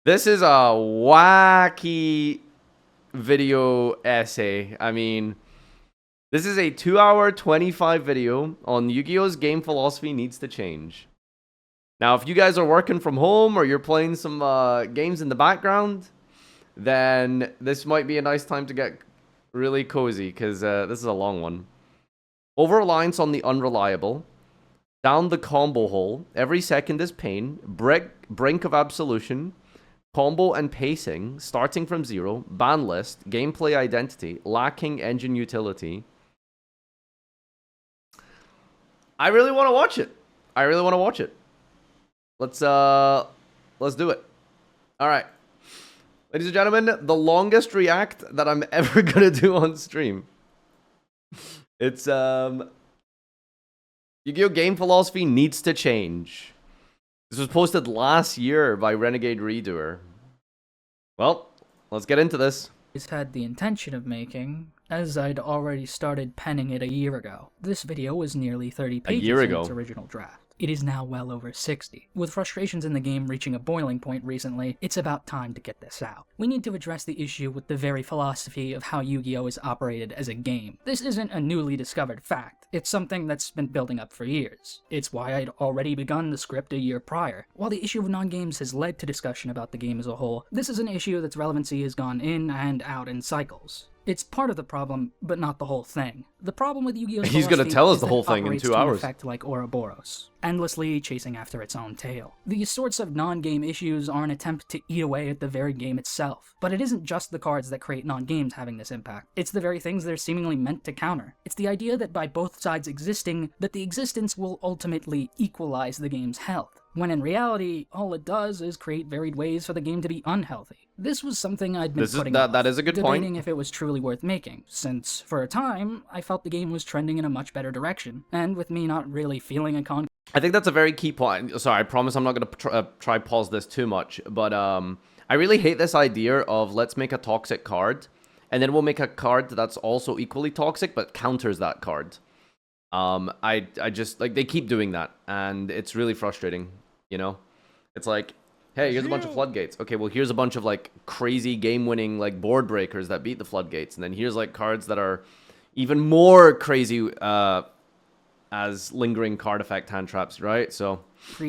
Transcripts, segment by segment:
This is a wacky video essay. I mean, this is a 2-hour 25 video on Yu-Gi-Oh's game philosophy needs to change. Now, if you guys are working from home or you're playing some games in the background, then this might be a nice time to get really cozy, because this is a long one. Over-reliance on the unreliable. Down the combo hole. Every second is pain. Brink of absolution. Combo and pacing, starting from zero. Ban list. Gameplay identity. Lacking engine utility. I really want to watch it. I really want to watch it. Let's do it. All right. Ladies and gentlemen, the longest react that I'm ever going to do on stream. It's, Yu-Gi-Oh! Game philosophy needs to change. This was posted last year by Renegade Redoer. Well, let's get into this. Had the intention of making, as I'd already started penning it a year ago. This video was nearly 30 pages in its original draft. It is now well over 60. With frustrations in the game reaching a boiling point recently, it's about time to get this out. We need to address the issue with the very philosophy of how Yu-Gi-Oh! Is operated as a game. This isn't a newly discovered fact. It's something that's been building up for years. It's why I'd already begun the script a year prior. While the issue of non-games has led to discussion about the game as a whole, this is an issue that's relevancy has gone in and out in cycles. It's part of the problem, but not the whole thing. The problem with Yu-Gi-Oh's He's gonna tell us the whole thing in 2 hours. Effect like Ouroboros, endlessly chasing after its own tail. These sorts of non-game issues are an attempt to eat away at the very game itself. But it isn't just the cards that create non-games having this impact. It's the very things they're seemingly meant to counter. It's the idea that by both sides existing, that the existence will ultimately equalize the game's health, when in reality, all it does is create varied ways for the game to be unhealthy. This was something I'd been putting off, that is a good debating point. if it was truly worth making, since, for a time, I felt the game was trending in a much better direction, and with me not really feeling a I think that's a very key point. Sorry, I promise I'm not going to try pause this too much, but I really hate this idea of let's make a toxic card, and then we'll make a card that's also equally toxic, but counters that card. I just, like, they keep doing that, and it's really frustrating, you know? It's like, hey, here's a bunch of Floodgates. Okay, well, here's a bunch of, like, crazy game-winning, like, board breakers that beat the Floodgates, and then here's, like, cards that are even more crazy, as lingering card effect hand traps, right? So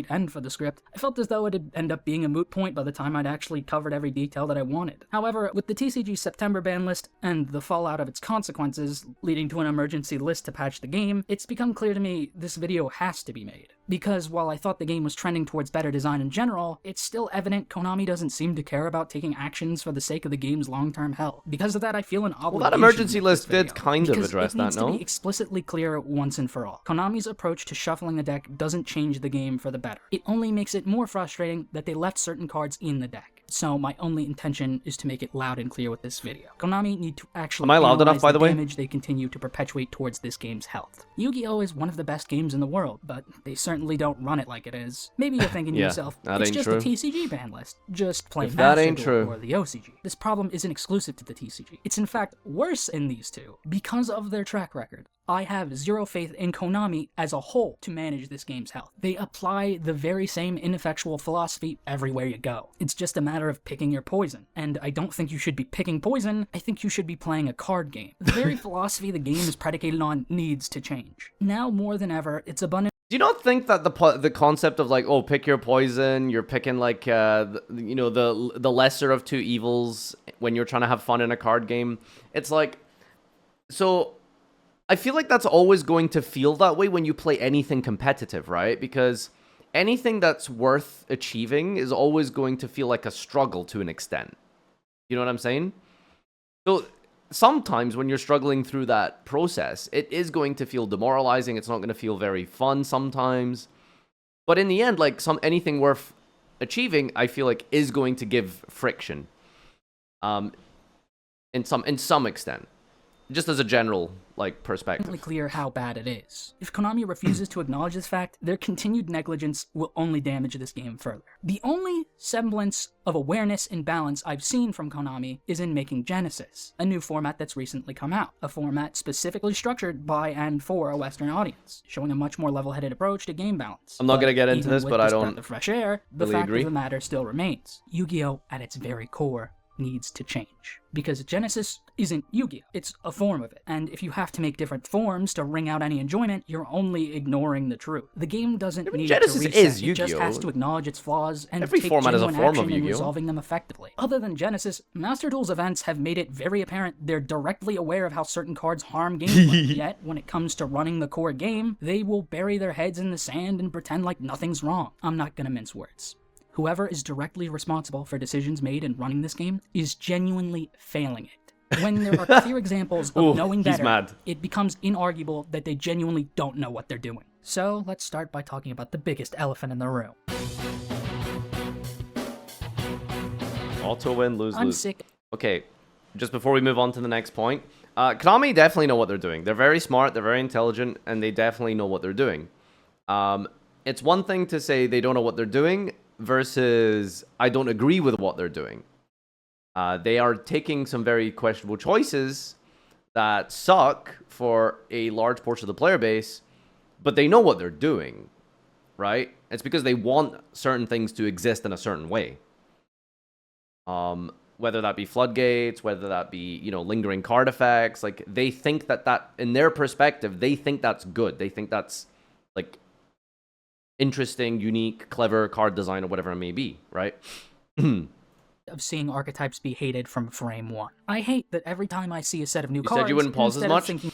end for the script, I felt as though it'd end up being a moot point by the time I'd actually covered every detail that I wanted. However, with the TCG September ban list and the fallout of its consequences, leading to an emergency list to patch the game, it's become clear to me this video has to be made. Because while I thought the game was trending towards better design in general, it's still evident Konami doesn't seem to care about taking actions for the sake of the game's long-term health. Because of that, I feel an obligation. Well, that emergency list did kind of address that, no? It needs to be explicitly clear once and for all. Konami's approach to shuffling the deck doesn't change the game for the better. It only makes it more frustrating that they left certain cards in the deck. So my only intention is to make it loud and clear with this video. Konami need to actually analyze the damage they continue to perpetuate towards this game's health. Yu-Gi-Oh! Is one of the best games in the world, but they certainly don't run it like it is. Maybe you're thinking to yourself, it's just the TCG ban list. Just play Master Duel or the OCG. This problem isn't exclusive to the TCG. It's in fact worse in these two, because of their track record. I have zero faith in Konami as a whole to manage this game's health. They apply the very same ineffectual philosophy everywhere you go. It's just a matter of picking your poison. And I don't think you should be picking poison, I think you should be playing a card game. The very philosophy the game is predicated on needs to change. Now more than ever, it's abundant. Do you not think that the concept of, like, oh, pick your poison, you're picking, like, the lesser of two evils when you're trying to have fun in a card game, it's like, so I feel like that's always going to feel that way when you play anything competitive, right? Because anything that's worth achieving is always going to feel like a struggle to an extent. You know what I'm saying? So sometimes when you're struggling through that process, it is going to feel demoralizing. It's not going to feel very fun sometimes. But in the end, like, anything worth achieving, I feel like is going to give friction. In some extent. just as a general like perspective. Clear how bad it is. If Konami refuses to acknowledge this fact, their continued negligence will only damage this game further. The only semblance of awareness and balance I've seen from Konami is in making Genesis, a new format that's recently come out, a format specifically structured by and for a Western audience, showing a much more level-headed approach to game balance. I'm not going to get into this, but I don't the fresh air, the really fact agree. of the matter still remains. Yu-Gi-Oh! At its very core needs to change. Because Genesis isn't Yu-Gi-Oh! It's a form of it, and if you have to make different forms to wring out any enjoyment, you're only ignoring the truth. The game doesn't need Genesis to reset, is it just Yu-Gi-Oh! has to acknowledge its flaws and Every take format is a genuine form of action in Yu-Gi-Oh! resolving them effectively. Other than Genesis, Master Duel's events have made it very apparent they're directly aware of how certain cards harm gameplay, yet when it comes to running the core game, they will bury their heads in the sand and pretend like nothing's wrong. I'm not gonna mince words. Whoever is directly responsible for decisions made in running this game is genuinely failing it. When there are clear examples of knowing better, it becomes inarguable that they genuinely don't know what they're doing. So let's start by talking about the biggest elephant in the room. Auto win, lose, I'm lose. sick. Okay, just before we move on to the next point, Konami definitely know what they're doing. They're very smart, they're very intelligent, and they definitely know what they're doing. It's one thing to say they don't know what they're doing versus I don't agree with what they're doing. They are taking some very questionable choices that suck for a large portion of the player base, but they know what they're doing, right? It's because they want certain things to exist in a certain way. Whether that be floodgates, whether that be, you know, lingering card effects, like they think that in their perspective, they think that's good. They think that's like interesting, unique, clever card design or whatever it may be, right? Of seeing archetypes be hated from frame one. I hate that every time I see a set of new cards, You said you wouldn't pause as instead of much? thinking,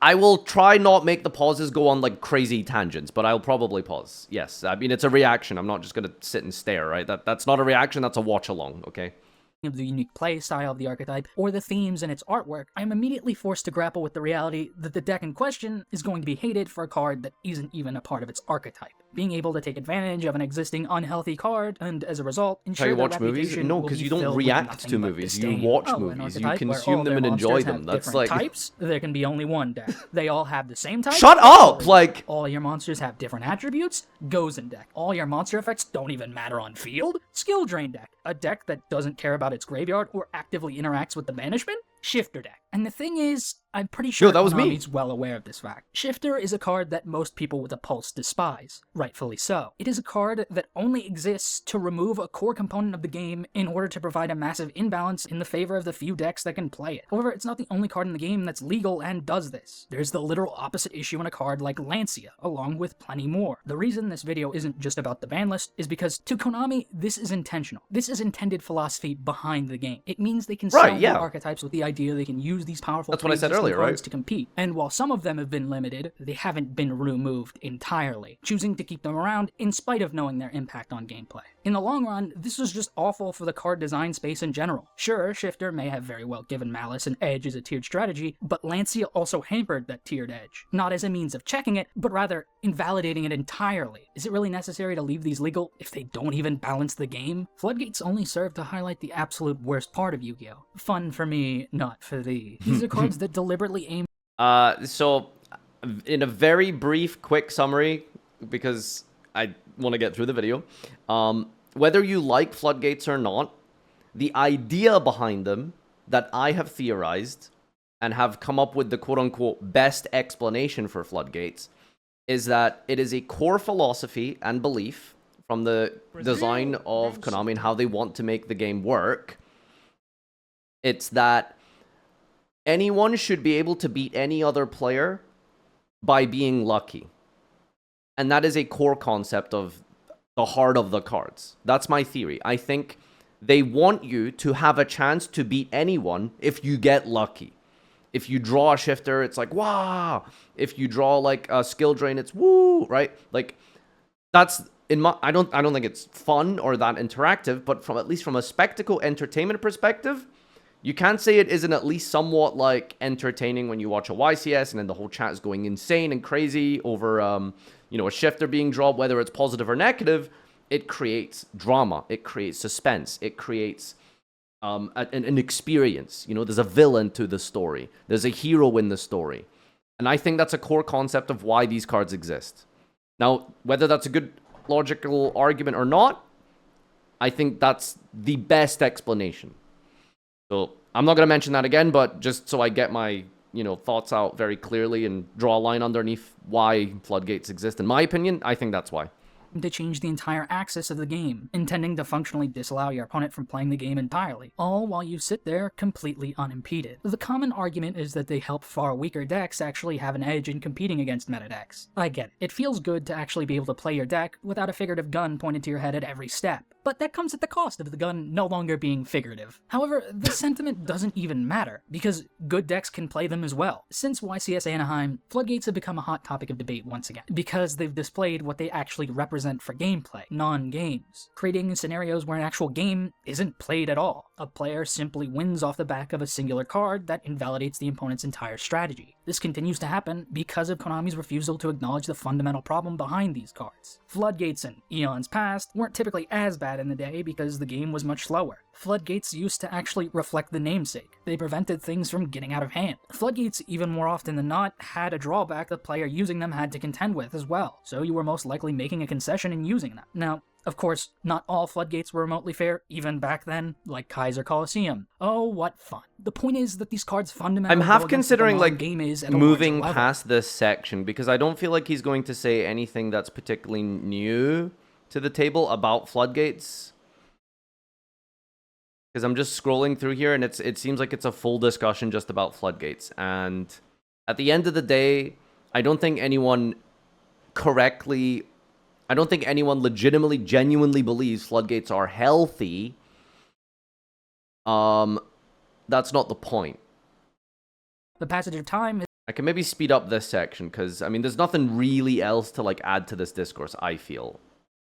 I will try not make the pauses go on like crazy tangents, but I'll probably pause. Yes, I mean, it's a reaction. I'm not just going to sit and stare, right? That's not a reaction, that's a watch along, okay? Of the unique play style of the archetype, or the themes in its artwork, I am immediately forced to grapple with the reality that the deck in question is going to be hated for a card that isn't even a part of its archetype. Being able to take advantage of an existing unhealthy card, and as a result, ensure How you their watch movies? reputation No, will because be you don't filled with react nothing to but movies. You disdain. watch An movies. You archetype where consume all them their and enjoy monsters them. have That's different like... types. There can be only one deck. They all have the same type. Shut up! Like... All your monsters have different attributes. Goes in deck. All your monster effects don't even matter on field. Skill drain deck. A deck that doesn't care about its graveyard or actively interacts with the banishment. Shifter deck. And the thing is, I'm pretty sure that was me. Konami's well aware of this fact. Shifter is a card that most people with a pulse despise, rightfully so. It is a card that only exists to remove a core component of the game in order to provide a massive imbalance in the favor of the few decks that can play it. However, it's not the only card in the game that's legal and does this. There's the literal opposite issue in a card like Lancia, along with plenty more. The reason this video isn't just about the ban list is because to Konami, this is intentional. This is intended philosophy behind the game. It means they can sell new archetypes with the idea they can use these powerful cards to compete. And while some of them have been limited, they haven't been removed entirely, choosing to keep them around in spite of knowing their impact on gameplay. In the long run, this was just awful for the card design space in general. Sure, Shifter may have very well given Malice an edge as a tiered strategy, but Lancia also hampered that tiered edge. Not as a means of checking it, but rather invalidating it entirely. Is it really necessary to leave these legal if they don't even balance the game? Floodgates only serve to highlight the absolute worst part of Yu-Gi-Oh! Fun for me, not for thee. These are cards that deliberately aim... So, in a very brief, quick summary, because I want to get through the video, whether you like Floodgates or not, the idea behind them that I have theorized and have come up with the quote-unquote best explanation for Floodgates is that it is a core philosophy and belief from the design of Konami and how they want to make the game work. It's that anyone should be able to beat any other player by being lucky. And that is a core concept of the heart of the cards. That's my theory. I think they want you to have a chance to beat anyone if you get lucky. If you draw a shifter, it's like, wow. If you draw like a skill drain, it's woo, right? Like that's in my I don't think it's fun or that interactive, but from at least from a spectacle entertainment perspective, you can't say it isn't at least somewhat like entertaining when you watch a YCS and then the whole chat is going insane and crazy over you know, a shifter being dropped, whether it's positive or negative. It creates drama, it creates suspense, it creates an experience. You know, there's a villain to the story. There's a hero in the story. And I think that's a core concept of why these cards exist. Now, whether that's a good logical argument or not, I think that's the best explanation. So I'm not going to mention that again, but just so I get my, thoughts out very clearly and draw a line underneath why Floodgates exist, in my opinion, I think that's why. To change the entire axis of the game, intending to functionally disallow your opponent from playing the game entirely, all while you sit there completely unimpeded. The common argument is that they help far weaker decks actually have an edge in competing against meta decks. I get it. It feels good to actually be able to play your deck without a figurative gun pointed to your head at every step. But that comes at the cost of the gun no longer being figurative. However, the sentiment doesn't even matter, because good decks can play them as well. Since YCS Anaheim, Floodgates have become a hot topic of debate once again, because they've displayed what they actually represent for gameplay, non-games, creating scenarios where an actual game isn't played at all. A player simply wins off the back of a singular card that invalidates the opponent's entire strategy. This continues to happen because of Konami's refusal to acknowledge the fundamental problem behind these cards. Floodgates in eons past weren't typically as bad in the day because the game was much slower. Floodgates used to actually reflect the namesake. They prevented things from getting out of hand. Floodgates, even more often than not, had a drawback the player using them had to contend with as well, so you were most likely making a concession in using them. Now, of course, not all Floodgates were remotely fair, even back then, like Kaiser Coliseum. Oh, what fun. The point is that these cards fundamentally I'm half considering, game is at moving past this section, because I don't feel like he's going to say anything that's particularly new to the table about Floodgates. Because I'm just scrolling through here, and it seems like it's a full discussion just about Floodgates. And at the end of the day, I don't think anyone legitimately, genuinely believes Floodgates are healthy. That's not the point. The passage of time... I can maybe speed up this section, because, there's nothing really else to, add to this discourse, I feel.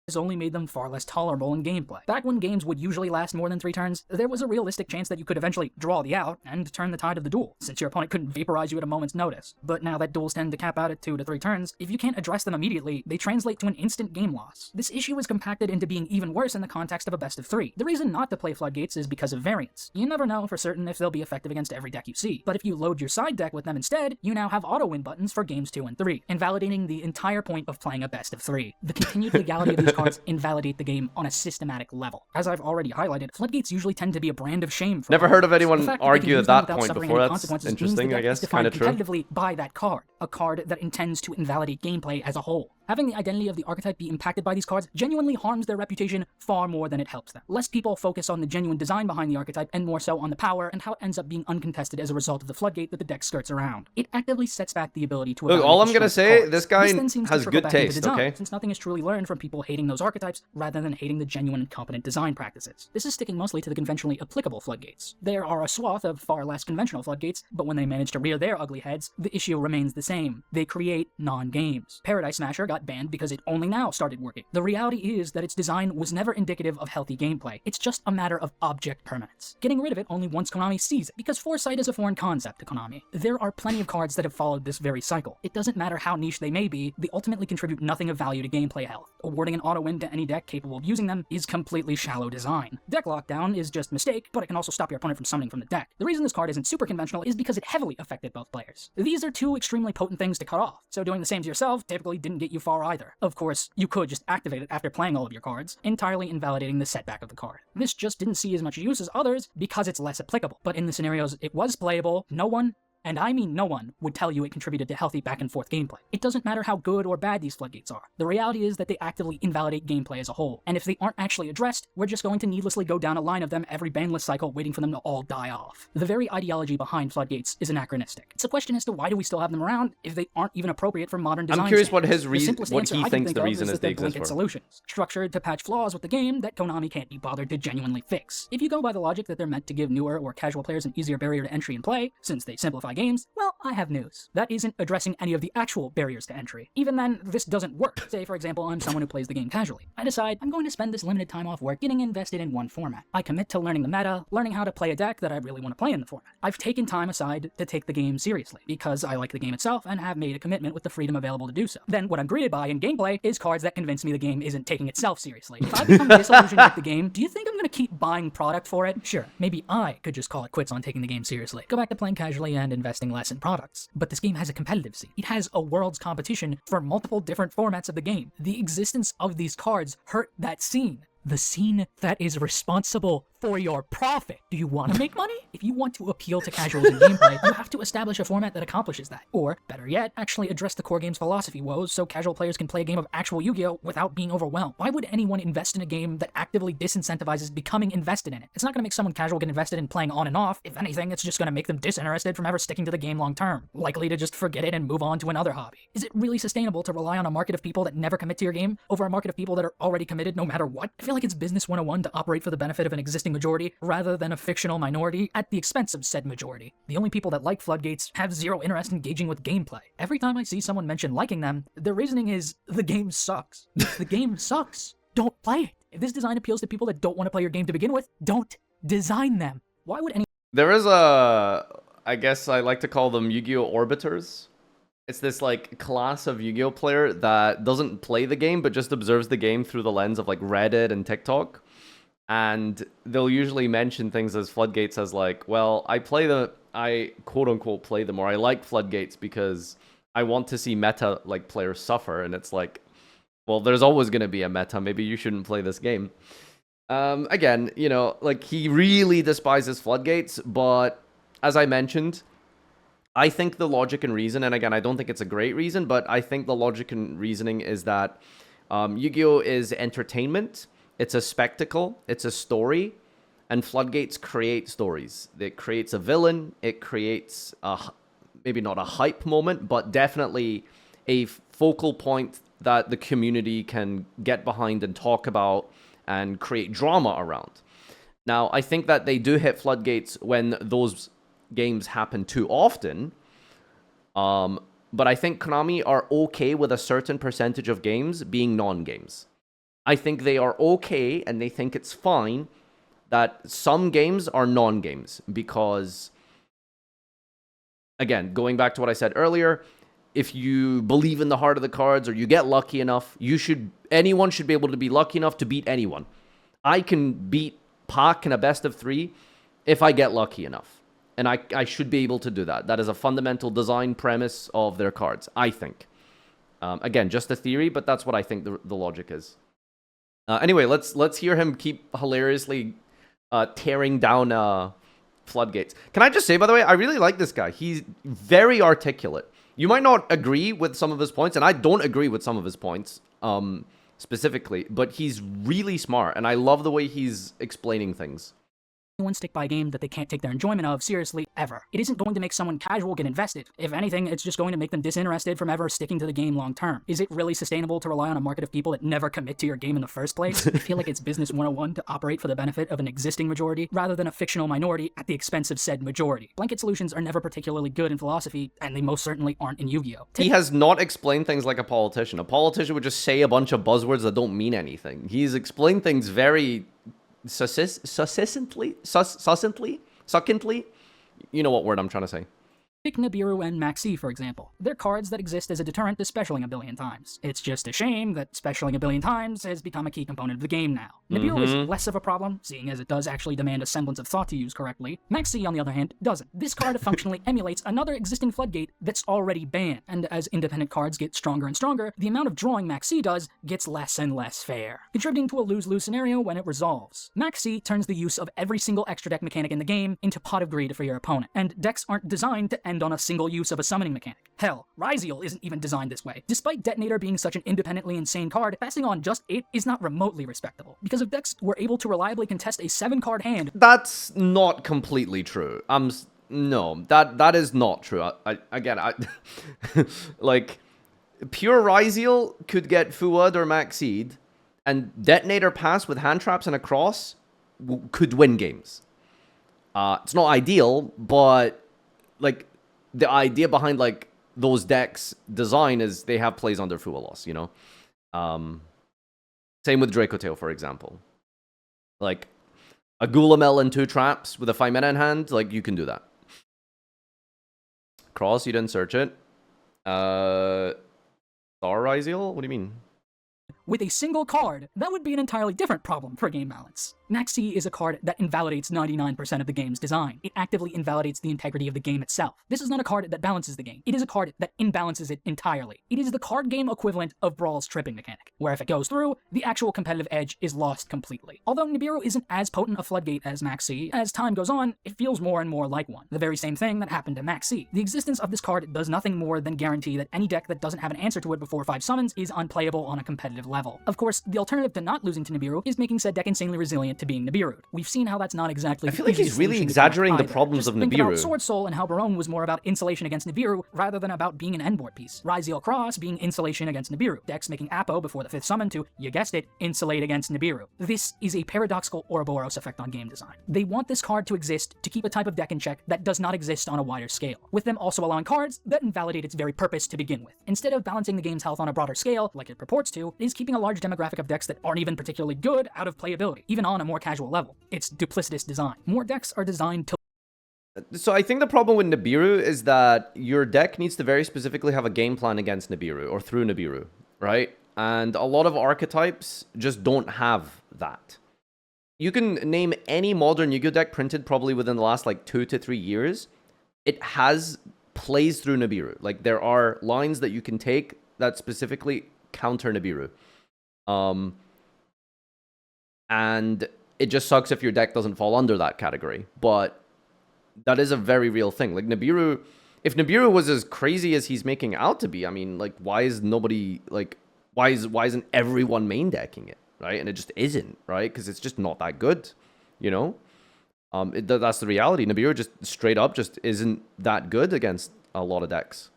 Has only made them far less tolerable in gameplay. Back when games would usually last more than 3 turns, there was a realistic chance that you could eventually draw the out and turn the tide of the duel, since your opponent couldn't vaporize you at a moment's notice. But now that duels tend to cap out at 2 to 3 turns, if you can't address them immediately, they translate to an instant game loss. This issue is compacted into being even worse in the context of a best of 3. The reason not to play Floodgates is because of variance. You never know for certain if they'll be effective against every deck you see, but if you load your side deck with them instead, you now have auto-win buttons for games 2 and 3, invalidating the entire point of playing a best of 3. The continued legality of these cards invalidate the game on a systematic level. As I've already highlighted, Floodgates usually tend to be a brand of shame for Never heard of anyone the fact argue at that without point suffering before. any That's consequences interesting, means the I deck is guess. Kind defined of true. competitively by that card, a card that intends to invalidate gameplay as a whole. Having the identity of the archetype be impacted by these cards genuinely harms their reputation far more than it helps them. Less people focus on the genuine design behind the archetype and more so on the power and how it ends up being uncontested as a result of the floodgate that the deck skirts around. It actively sets back the ability to Look, all I'm going to say, this guy then seems has to trickle good back into taste, design, okay? since nothing is truly learned from people hating those archetypes rather than hating the genuine and competent design practices. This is sticking mostly to the conventionally applicable floodgates. There are a swath of far less conventional floodgates, but when they manage to rear their ugly heads, the issue remains the same. They create non-games. Paradise Smasher got banned because it only now started working. The reality is that its design was never indicative of healthy gameplay. It's just a matter of object permanence. Getting rid of it only once Konami sees it, because foresight is a foreign concept to Konami. There are plenty of cards that have followed this very cycle. It doesn't matter how niche they may be, they ultimately contribute nothing of value to gameplay health. Awarding an auto-win to any deck capable of using them is completely shallow design. Deck lockdown is just a mistake, but it can also stop your opponent from summoning from the deck. The reason this card isn't super conventional is because it heavily affected both players. These are two extremely potent things to cut off, so doing the same to yourself typically didn't get you far either. Of course, you could just activate it after playing all of your cards, entirely invalidating the setback of the card. This just didn't see as much use as others because it's less applicable, but in the scenarios it was playable, no one, and I mean no one, would tell you it contributed to healthy back and forth gameplay. It doesn't matter how good or bad these floodgates are. The reality is that they actively invalidate gameplay as a whole, and if they aren't actually addressed, we're just going to needlessly go down a line of them every banless cycle waiting for them to all die off. The very ideology behind floodgates is anachronistic. It's a question as to why do we still have them around if they aren't even appropriate for modern design. I'm curious what standards. his reason, what he thinks the reason is they exist for. Solutions, structured to patch flaws with the game that Konami can't be bothered to genuinely fix. If you go by the logic that they're meant to give newer or casual players an easier barrier to entry and play, since they simplify games, well, I have news. That isn't addressing any of the actual barriers to entry. Even then, this doesn't work. Say, for example, I'm someone who plays the game casually. I decide I'm going to spend this limited time off work getting invested in one format. I commit to learning the meta, learning how to play a deck that I really want to play in the format. I've taken time aside to take the game seriously, because I like the game itself and have made a commitment with the freedom available to do so. Then what I'm greeted by in gameplay is cards that convince me the game isn't taking itself seriously. If I become disillusioned with the game, do you think I'm going to keep buying product for it? Sure, maybe I could just call it quits on taking the game seriously. Go back to playing casually and investing less in products. But this game has a competitive scene. It has a world's competition for multiple different formats of the game. The existence of these cards hurt that scene. The scene that is responsible for your profit. Do you want to make money? If you want to appeal to casuals in gameplay, you have to establish a format that accomplishes that. Or, better yet, actually address the core game's philosophy woes so casual players can play a game of actual Yu-Gi-Oh! Without being overwhelmed. Why would anyone invest in a game that actively disincentivizes becoming invested in it? It's not going to make someone casual get invested in playing on and off. If anything, it's just going to make them disinterested from ever sticking to the game long term. Likely to just forget it and move on to another hobby. Is it really sustainable to rely on a market of people that never commit to your game over a market of people that are already committed no matter what? I feel like it's business 101 to operate for the benefit of an existing majority rather than a fictional minority at the expense of said majority. The only people that like Floodgates have zero interest in engaging with gameplay. Every time I see someone mention liking them, their reasoning is, the game sucks. If the game sucks, don't play it. If this design appeals to people that don't want to play your game to begin with, don't design them. Why would any... There is a, I guess I like to call them Yu-Gi-Oh! Orbiters. It's this like class of Yu-Gi-Oh! Player that doesn't play the game, but just observes the game through the lens of like Reddit and TikTok. And they'll usually mention things as Floodgates as like, well, I quote unquote play them, or I like Floodgates because I want to see meta like players suffer. And it's like, well, there's always going to be a meta. Maybe you shouldn't play this game. Again, you know, like he really despises Floodgates, but as I mentioned, I think the logic and reason, and again, I don't think it's a great reason, but I think the logic and reasoning is that Yu-Gi-Oh! Is entertainment. It's a spectacle, it's a story, and Floodgates create stories. It creates a villain, it creates maybe not a hype moment, but definitely a focal point that the community can get behind and talk about and create drama around. Now, I think that they do hit Floodgates when those games happen too often, but I think Konami are okay with a certain percentage of games being non-games. I think they are okay, and they think it's fine that some games are non-games because, again, going back to what I said earlier, if you believe in the heart of the cards or you get lucky enough, anyone should be able to be lucky enough to beat anyone. I can beat Pac in a best of 3 if I get lucky enough, and I should be able to do that. That is a fundamental design premise of their cards, I think. Again, just a theory, but that's what I think the logic is. Anyway, let's hear him keep hilariously tearing down Floodgates. Can I just say, by the way, I really like this guy. He's very articulate. You might not agree with some of his points, and I don't agree with some of his points specifically, but he's really smart, and I love the way he's explaining things. Anyone stick by a game that they can't take their enjoyment of seriously ever. It isn't going to make someone casual get invested. If anything, it's just going to make them disinterested from ever sticking to the game long term. Is it really sustainable to rely on a market of people that never commit to your game in the first place? I feel like it's business 101 to operate for the benefit of an existing majority rather than a fictional minority at the expense of said majority. Blanket solutions are never particularly good in philosophy, and they most certainly aren't in Yu-Gi-Oh! He has not explained things like a politician. A politician would just say a bunch of buzzwords that don't mean anything. He's explained things very succinctly, you know what word I'm trying to say. Pick Nibiru and Maxi, for example. They're cards that exist as a deterrent to specialing a billion times. It's just a shame that specialing a billion times has become a key component of the game now. Nibiru is less of a problem, seeing as it does actually demand a semblance of thought to use correctly. Maxi, on the other hand, doesn't. This card functionally emulates another existing Floodgate that's already banned, and as independent cards get stronger and stronger, the amount of drawing Maxi does gets less and less fair, contributing to a lose-lose scenario when it resolves. Maxi turns the use of every single extra deck mechanic in the game into pot of greed for your opponent, and decks aren't designed to end on a single use of a summoning mechanic. Hell, Ryzeal isn't even designed this way. Despite Detonator being such an independently insane card, passing on just it is not remotely respectable. Because if decks were able to reliably contest a 7-card hand... That's not completely true. No, that is not true. Again, like, pure Ryzeal could get Fuad or Maxied, and Detonator pass with hand traps and a cross could win games. It's not ideal, but, like, the idea behind like those decks design is they have plays under Fualos, you know? Same with Dracotail, for example. Like, a Gulamel and 2 traps with a 5 mana in hand, like, you can do that. Cross, you didn't search it. Star Ryziel? What do you mean? With a single card, that would be an entirely different problem for game balance. Maxi is a card that invalidates 99% of the game's design. It actively invalidates the integrity of the game itself. This is not a card that balances the game. It is a card that imbalances it entirely. It is the card game equivalent of Brawl's tripping mechanic, where if it goes through, the actual competitive edge is lost completely. Although Nibiru isn't as potent a Floodgate as Maxi, as time goes on, it feels more and more like one. The very same thing that happened to Maxi. The existence of this card does nothing more than guarantee that any deck that doesn't have an answer to it before 5 summons is unplayable on a competitive level. Of course, the alternative to not losing to Nibiru is making said deck insanely resilient to being Nibiru'd. We've seen how that's not exactly. I feel like he's really exaggerating the problems of Think about Nibiru. Sword Soul and how Barone was more about insulation against Nibiru rather than about being an endboard piece. Ryziel Cross being insulation against Nibiru. Decks making Apo before the 5th summon to, you guessed it, insulate against Nibiru. This is a paradoxical Ouroboros effect on game design. They want this card to exist to keep a type of deck in check that does not exist on a wider scale, with them also allowing cards that invalidate its very purpose to begin with. Instead of balancing the game's health on a broader scale, like it purports to, it is keeping a large demographic of decks that aren't even particularly good out of playability, even on a more casual level. It's duplicitous design. More decks are designed to. So I think the problem with Nibiru is that your deck needs to very specifically have a game plan against Nibiru or through Nibiru, right? And a lot of archetypes just don't have that. You can name any modern Yu-Gi-Oh deck printed probably within the last like 2 to 3 years. It has plays through Nibiru. Like there are lines that you can take that specifically counter Nibiru. And it just sucks if your deck doesn't fall under that category. But that is a very real thing. Like Nibiru, if Nibiru was as crazy as he's making out to be, I mean, like, why is nobody, like, why isn't everyone main decking it, right? And it just isn't, right? Because it's just not that good, you know? That's the reality. Nibiru just straight up just isn't that good against a lot of decks.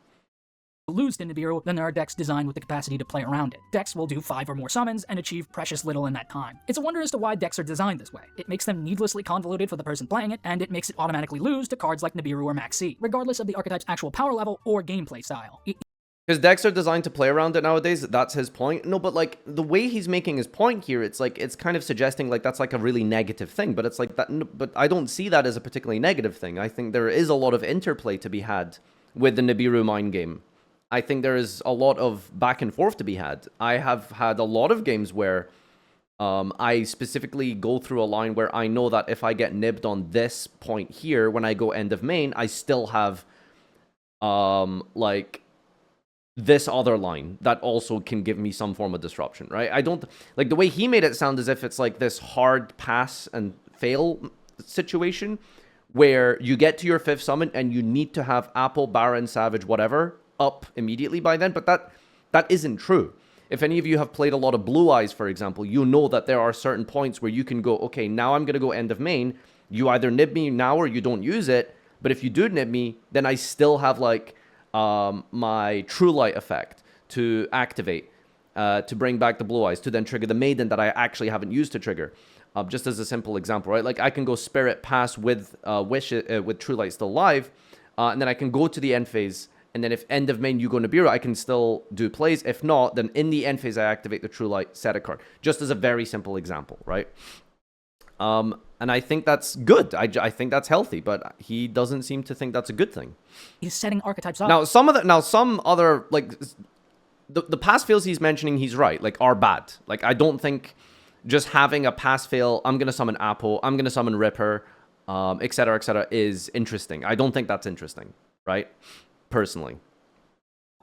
Lose to Nibiru, then there are decks designed with the capacity to play around it. Decks will do 5 or more summons and achieve precious little in that time. It's a wonder as to why decks are designed this way. It makes them needlessly convoluted for the person playing it, and it makes it automatically lose to cards like Nibiru or Maxi, regardless of the archetype's actual power level or gameplay style. Because decks are designed to play around it nowadays, that's his point. No, but like, the way he's making his point here, it's like, it's kind of suggesting like that's like a really negative thing, but it's like that, but I don't see that as a particularly negative thing. I think there is a lot of interplay to be had with the Nibiru mind game. I think there is a lot of back and forth to be had. I have had a lot of games where I specifically go through a line where I know that if I get nibbed on this point here, when I go end of main, I still have like this other line that also can give me some form of disruption, right? I don't like the way he made it sound as if it's like this hard pass and fail situation where you get to your 5th summon and you need to have Apple, Baron, Savage, whatever up immediately by then, but that isn't true. If any of you have played a lot of Blue Eyes, for example, you know that there are certain points where you can go, okay, now I'm going to go end of main. You either nib me now or you don't use it, but if you do nib me, then I still have like my True Light effect to activate, to bring back the Blue Eyes, to then trigger the Maiden that I actually haven't used to trigger. Just as a simple example, right? Like I can go Spirit Pass with Wish, with True Light still live, and then I can go to the end phase. And then if end of main you go Nibiru, I can still do plays. If not, then in the end phase, I activate the True Light, set a card. Just as a very simple example, right? And I think that's good. I think that's healthy, but he doesn't seem to think that's a good thing. He's setting archetypes up. Now, some other, like, the pass fails he's mentioning, he's right, like, are bad. Like, I don't think just having a pass fail, I'm going to summon Apple, I'm going to summon Ripper, etc., is interesting. I don't think that's interesting, right? Personally.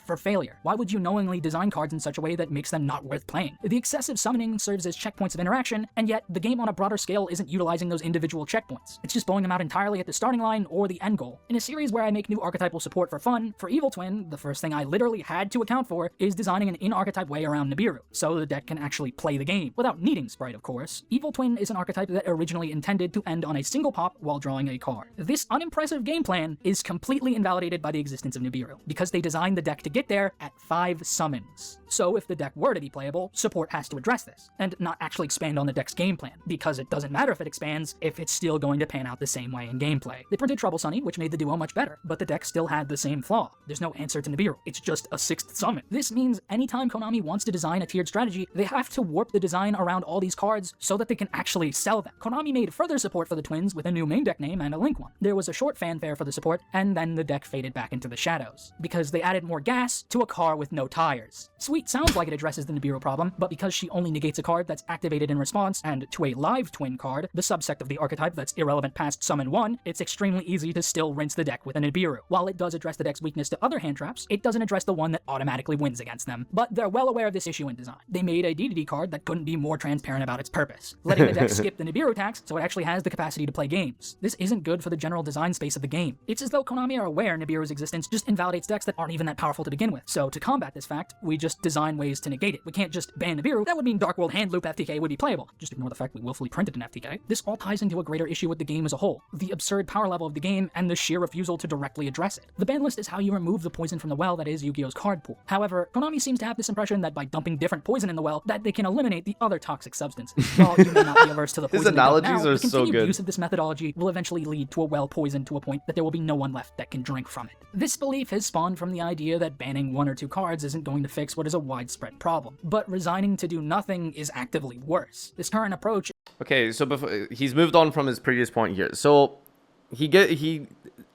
For failure. Why would you knowingly design cards in such a way that makes them not worth playing? The excessive summoning serves as checkpoints of interaction, and yet the game on a broader scale isn't utilizing those individual checkpoints. It's just blowing them out entirely at the starting line or the end goal. In a series where I make new archetypal support for fun, for Evil Twin, the first thing I literally had to account for is designing an in-archetype way around Nibiru, so the deck can actually play the game, without needing Sprite, of course. Evil Twin is an archetype that originally intended to end on a single pop while drawing a card. This unimpressive game plan is completely invalidated by the existence of Nibiru, because they designed the deck to get there at 5 summons. So if the deck were to be playable, support has to address this, and not actually expand on the deck's game plan, because it doesn't matter if it expands if it's still going to pan out the same way in gameplay. They printed Trouble Sunny, which made the duo much better, but the deck still had the same flaw. There's no answer to Nibiru, it's just a 6th summon. This means anytime Konami wants to design a tiered strategy, they have to warp the design around all these cards so that they can actually sell them. Konami made further support for the twins with a new main deck name and a link one. There was a short fanfare for the support, and then the deck faded back into the shadows, because they added more gas to a car with no tires. Sweet sounds like it addresses the Nibiru problem, but because she only negates a card that's activated in response, and to a live twin card, the subsect of the archetype that's irrelevant past summon 1, it's extremely easy to still rinse the deck with a Nibiru. While it does address the deck's weakness to other hand traps, it doesn't address the one that automatically wins against them. But they're well aware of this issue in design. They made a DDD card that couldn't be more transparent about its purpose, letting the deck skip the Nibiru tax so it actually has the capacity to play games. This isn't good for the general design space of the game. It's as though Konami are aware Nibiru's existence just invalidates decks that aren't even that powerful to begin with. So to combat this fact, we just design ways to negate it. We can't just ban Nibiru. That would mean Dark World Hand Loop FTK would be playable. Just ignore the fact we willfully printed an FTK. This all ties into a greater issue with the game as a whole, the absurd power level of the game and the sheer refusal to directly address it. The ban list is how you remove the poison from the well that is Yu-Gi-Oh's card pool. However, Konami seems to have this impression that by dumping different poison in the well, that they can eliminate the other toxic substances. While you may not be averse to the poison His analogies now, are the so continued good. use of this methodology will eventually lead to a well poisoned to a point that there will be no one left that can drink from it. This belief has spawned from the idea that banning 1 or 2 cards isn't going to fix what is a widespread problem, but resigning to do nothing is actively worse. This current approach. Okay, so before, he's moved on from his previous point here. So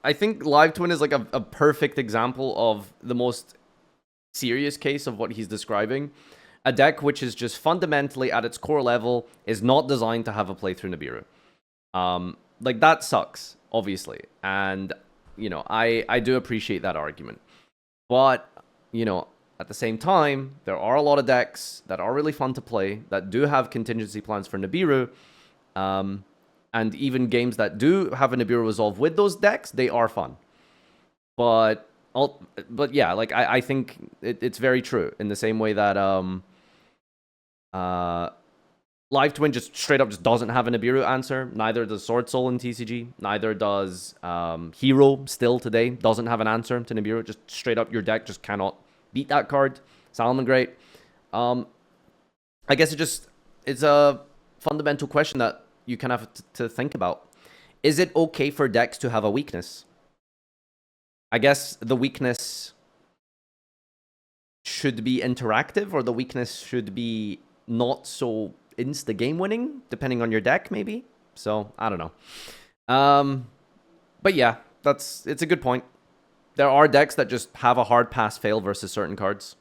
I think Live Twin is like a perfect example of the most serious case of what he's describing. A deck which is just fundamentally at its core level is not designed to have a playthrough Nibiru. Like that sucks, obviously. And, you know, I do appreciate that argument. But, you know, at the same time, there are a lot of decks that are really fun to play, that do have contingency plans for Nibiru. And even games that do have a Nibiru resolve with those decks, they are fun. But yeah, like I think it's very true in the same way that Live Twin just straight up just doesn't have a Nibiru answer. Neither does Sword Soul in TCG. Neither does Hero still today. Doesn't have an answer to Nibiru. Just straight up your deck just cannot beat that card. Salmon Great. I guess it's a fundamental question that you kind of have to think about. Is it okay for decks to have a weakness? I guess the weakness should be interactive, or the weakness should be not so insta-game winning, depending on your deck, maybe? So, I don't know. But yeah, it's a good point. There are decks that just have a hard pass-fail versus certain cards.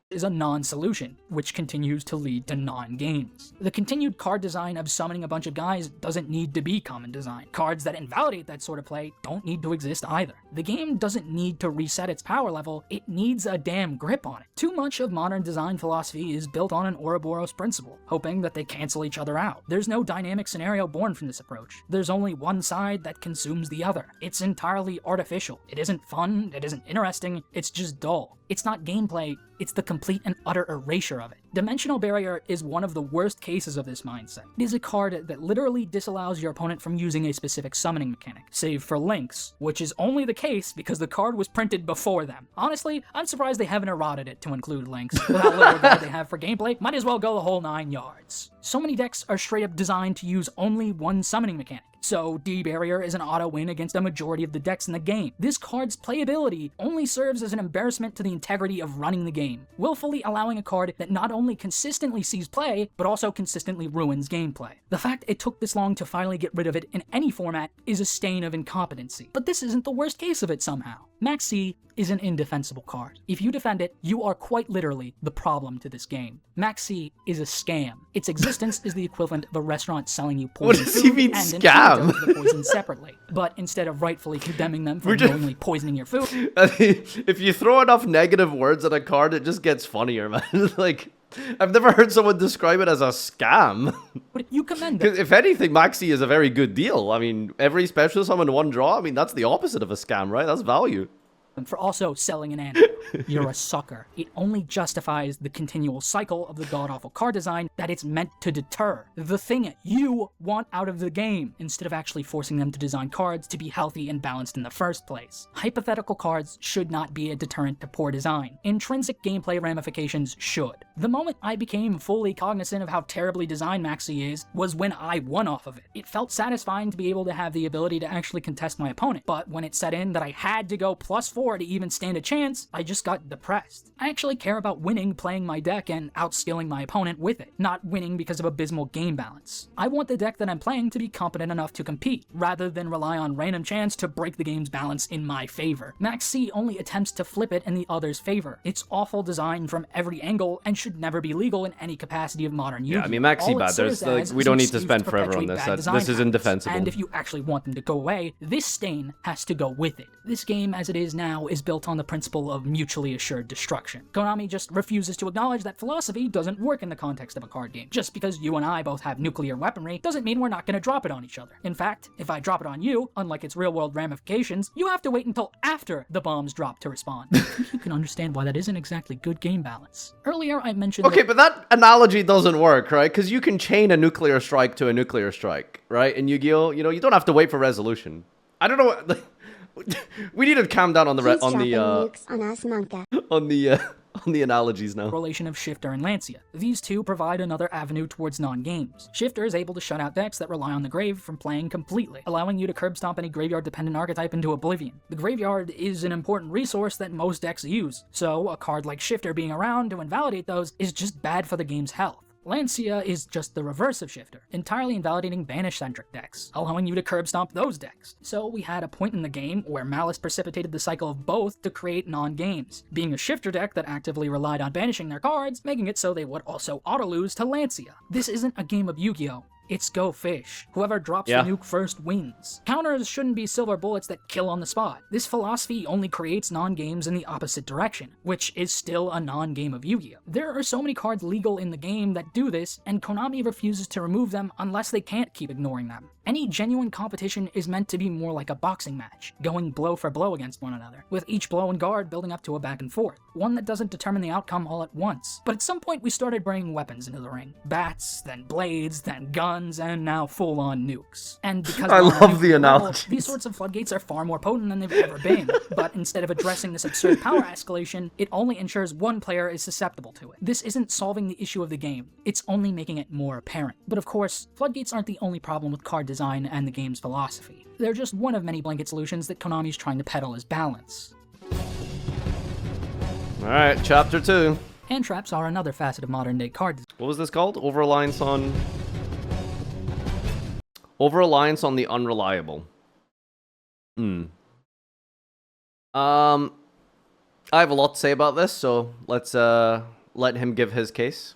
Is a non-solution, which continues to lead to non-games. The continued card design of summoning a bunch of guys doesn't need to be common design. Cards that invalidate that sort of play don't need to exist either. The game doesn't need to reset its power level, it needs a damn grip on it. Too much of modern design philosophy is built on an Ouroboros principle, hoping that they cancel each other out. There's no dynamic scenario born from this approach. There's only one side that consumes the other. It's entirely artificial. It isn't fun, it isn't interesting, it's just dull. It's not gameplay, it's the complete and utter erasure of it. Dimensional Barrier is one of the worst cases of this mindset. It is a card that literally disallows your opponent from using a specific summoning mechanic, save for links, which is only the case because the card was printed before them. Honestly, I'm surprised they haven't eroded it to include links. With how little regard they have for gameplay, might as well go the whole 9 yards. So many decks are straight up designed to use only one summoning mechanic. So D-Barrier is an auto win against a majority of the decks in the game. This card's playability only serves as an embarrassment to the integrity of running the game, willfully allowing a card that not only consistently sees play, but also consistently ruins gameplay. The fact it took this long to finally get rid of it in any format is a stain of incompetency. But this isn't the worst case of it somehow. Max C is an indefensible card. If you defend it, you are quite literally the problem to this game. Max C is a scam. Its existence is the equivalent of a restaurant selling you poison What does he food mean, and scam? an antidote to the poison separately. But instead of rightfully condemning them for knowingly poisoning your food, If you throw enough negative words at a card, it just gets funnier, man. Like, I've never heard someone describe it as a scam. you commend them. If anything, Maxi is a very good deal. I mean, every special summon one draw, I mean, that's the opposite of a scam, right? That's value. for also selling an animal. You're a sucker. It only justifies the continual cycle of the god-awful card design that it's meant to deter. The thing you want out of the game, instead of actually forcing them to design cards to be healthy and balanced in the first place. Hypothetical cards should not be a deterrent to poor design. Intrinsic gameplay ramifications should. The moment I became fully cognizant of how terribly designed Maxi is was when I won off of it. It felt satisfying to be able to have the ability to actually contest my opponent, but when it set in that I had to go +4 to even stand a chance, I just got depressed. I actually care about winning playing my deck and outskilling my opponent with it, not winning because of abysmal game balance. I want the deck that I'm playing to be competent enough to compete, rather than rely on random chance to break the game's balance in my favor. Max C only attempts to flip it in the other's favor. It's awful design from every angle and should never be legal in any capacity of modern Yu-Gi-Oh! Yeah, I mean, Max C bad. There's like, we don't need to spend forever on this. This is indefensible. And if you actually want them to go away, this stain has to go with it. This game, as it is now, is built on the principle of mutually assured destruction. Konami just refuses to acknowledge that philosophy doesn't work in the context of a card game. Just because you and I both have nuclear weaponry doesn't mean we're not going to drop it on each other. In fact, if I drop it on you, unlike its real-world ramifications, you have to wait until after the bombs drop to respond. You can understand why that isn't exactly good game balance. Earlier, I mentioned Okay, but that analogy doesn't work, right? Because you can chain a nuclear strike to a nuclear strike, right? In Yu-Gi-Oh, you know, you don't have to wait for resolution. I don't know. Like, we need to calm down on the on the analogies now. Relation of Shifter and Lancia. These two provide another avenue towards non-games. Shifter is able to shut out decks that rely on the grave from playing completely, allowing you to curb stomp any graveyard-dependent archetype into oblivion. The graveyard is an important resource that most decks use, so a card like Shifter being around to invalidate those is just bad for the game's health. Lancia is just the reverse of Shifter, entirely invalidating banish-centric decks, allowing you to curb stomp those decks. So we had a point in the game where Malice precipitated the cycle of both to create non-games, being a Shifter deck that actively relied on banishing their cards, making it so they would also auto-lose to Lancia. This isn't a game of Yu-Gi-Oh! It's go fish. Whoever drops the nuke first wins. Counters shouldn't be silver bullets that kill on the spot. This philosophy only creates non-games in the opposite direction, which is still a non-game of Yu-Gi-Oh! There are so many cards legal in the game that do this, and Konami refuses to remove them unless they can't keep ignoring them. Any genuine competition is meant to be more like a boxing match, going blow for blow against one another, with each blow and guard building up to a back and forth, one that doesn't determine the outcome all at once. But at some point we started bringing weapons into the ring. Bats, then blades, then guns, and now full-on nukes. And because I love the analogy. These sorts of floodgates are far more potent than they've ever been, but instead of addressing this absurd power escalation, it only ensures one player is susceptible to it. This isn't solving the issue of the game, it's only making it more apparent. But of course, floodgates aren't the only problem with card design and the game's philosophy. They're just one of many blanket solutions that Konami's trying to peddle as balance. Alright, chapter 2. Hand traps are another facet of modern-day card design. What was this called? Over-reliance on the unreliable. I have a lot to say about this, so let's let him give his case.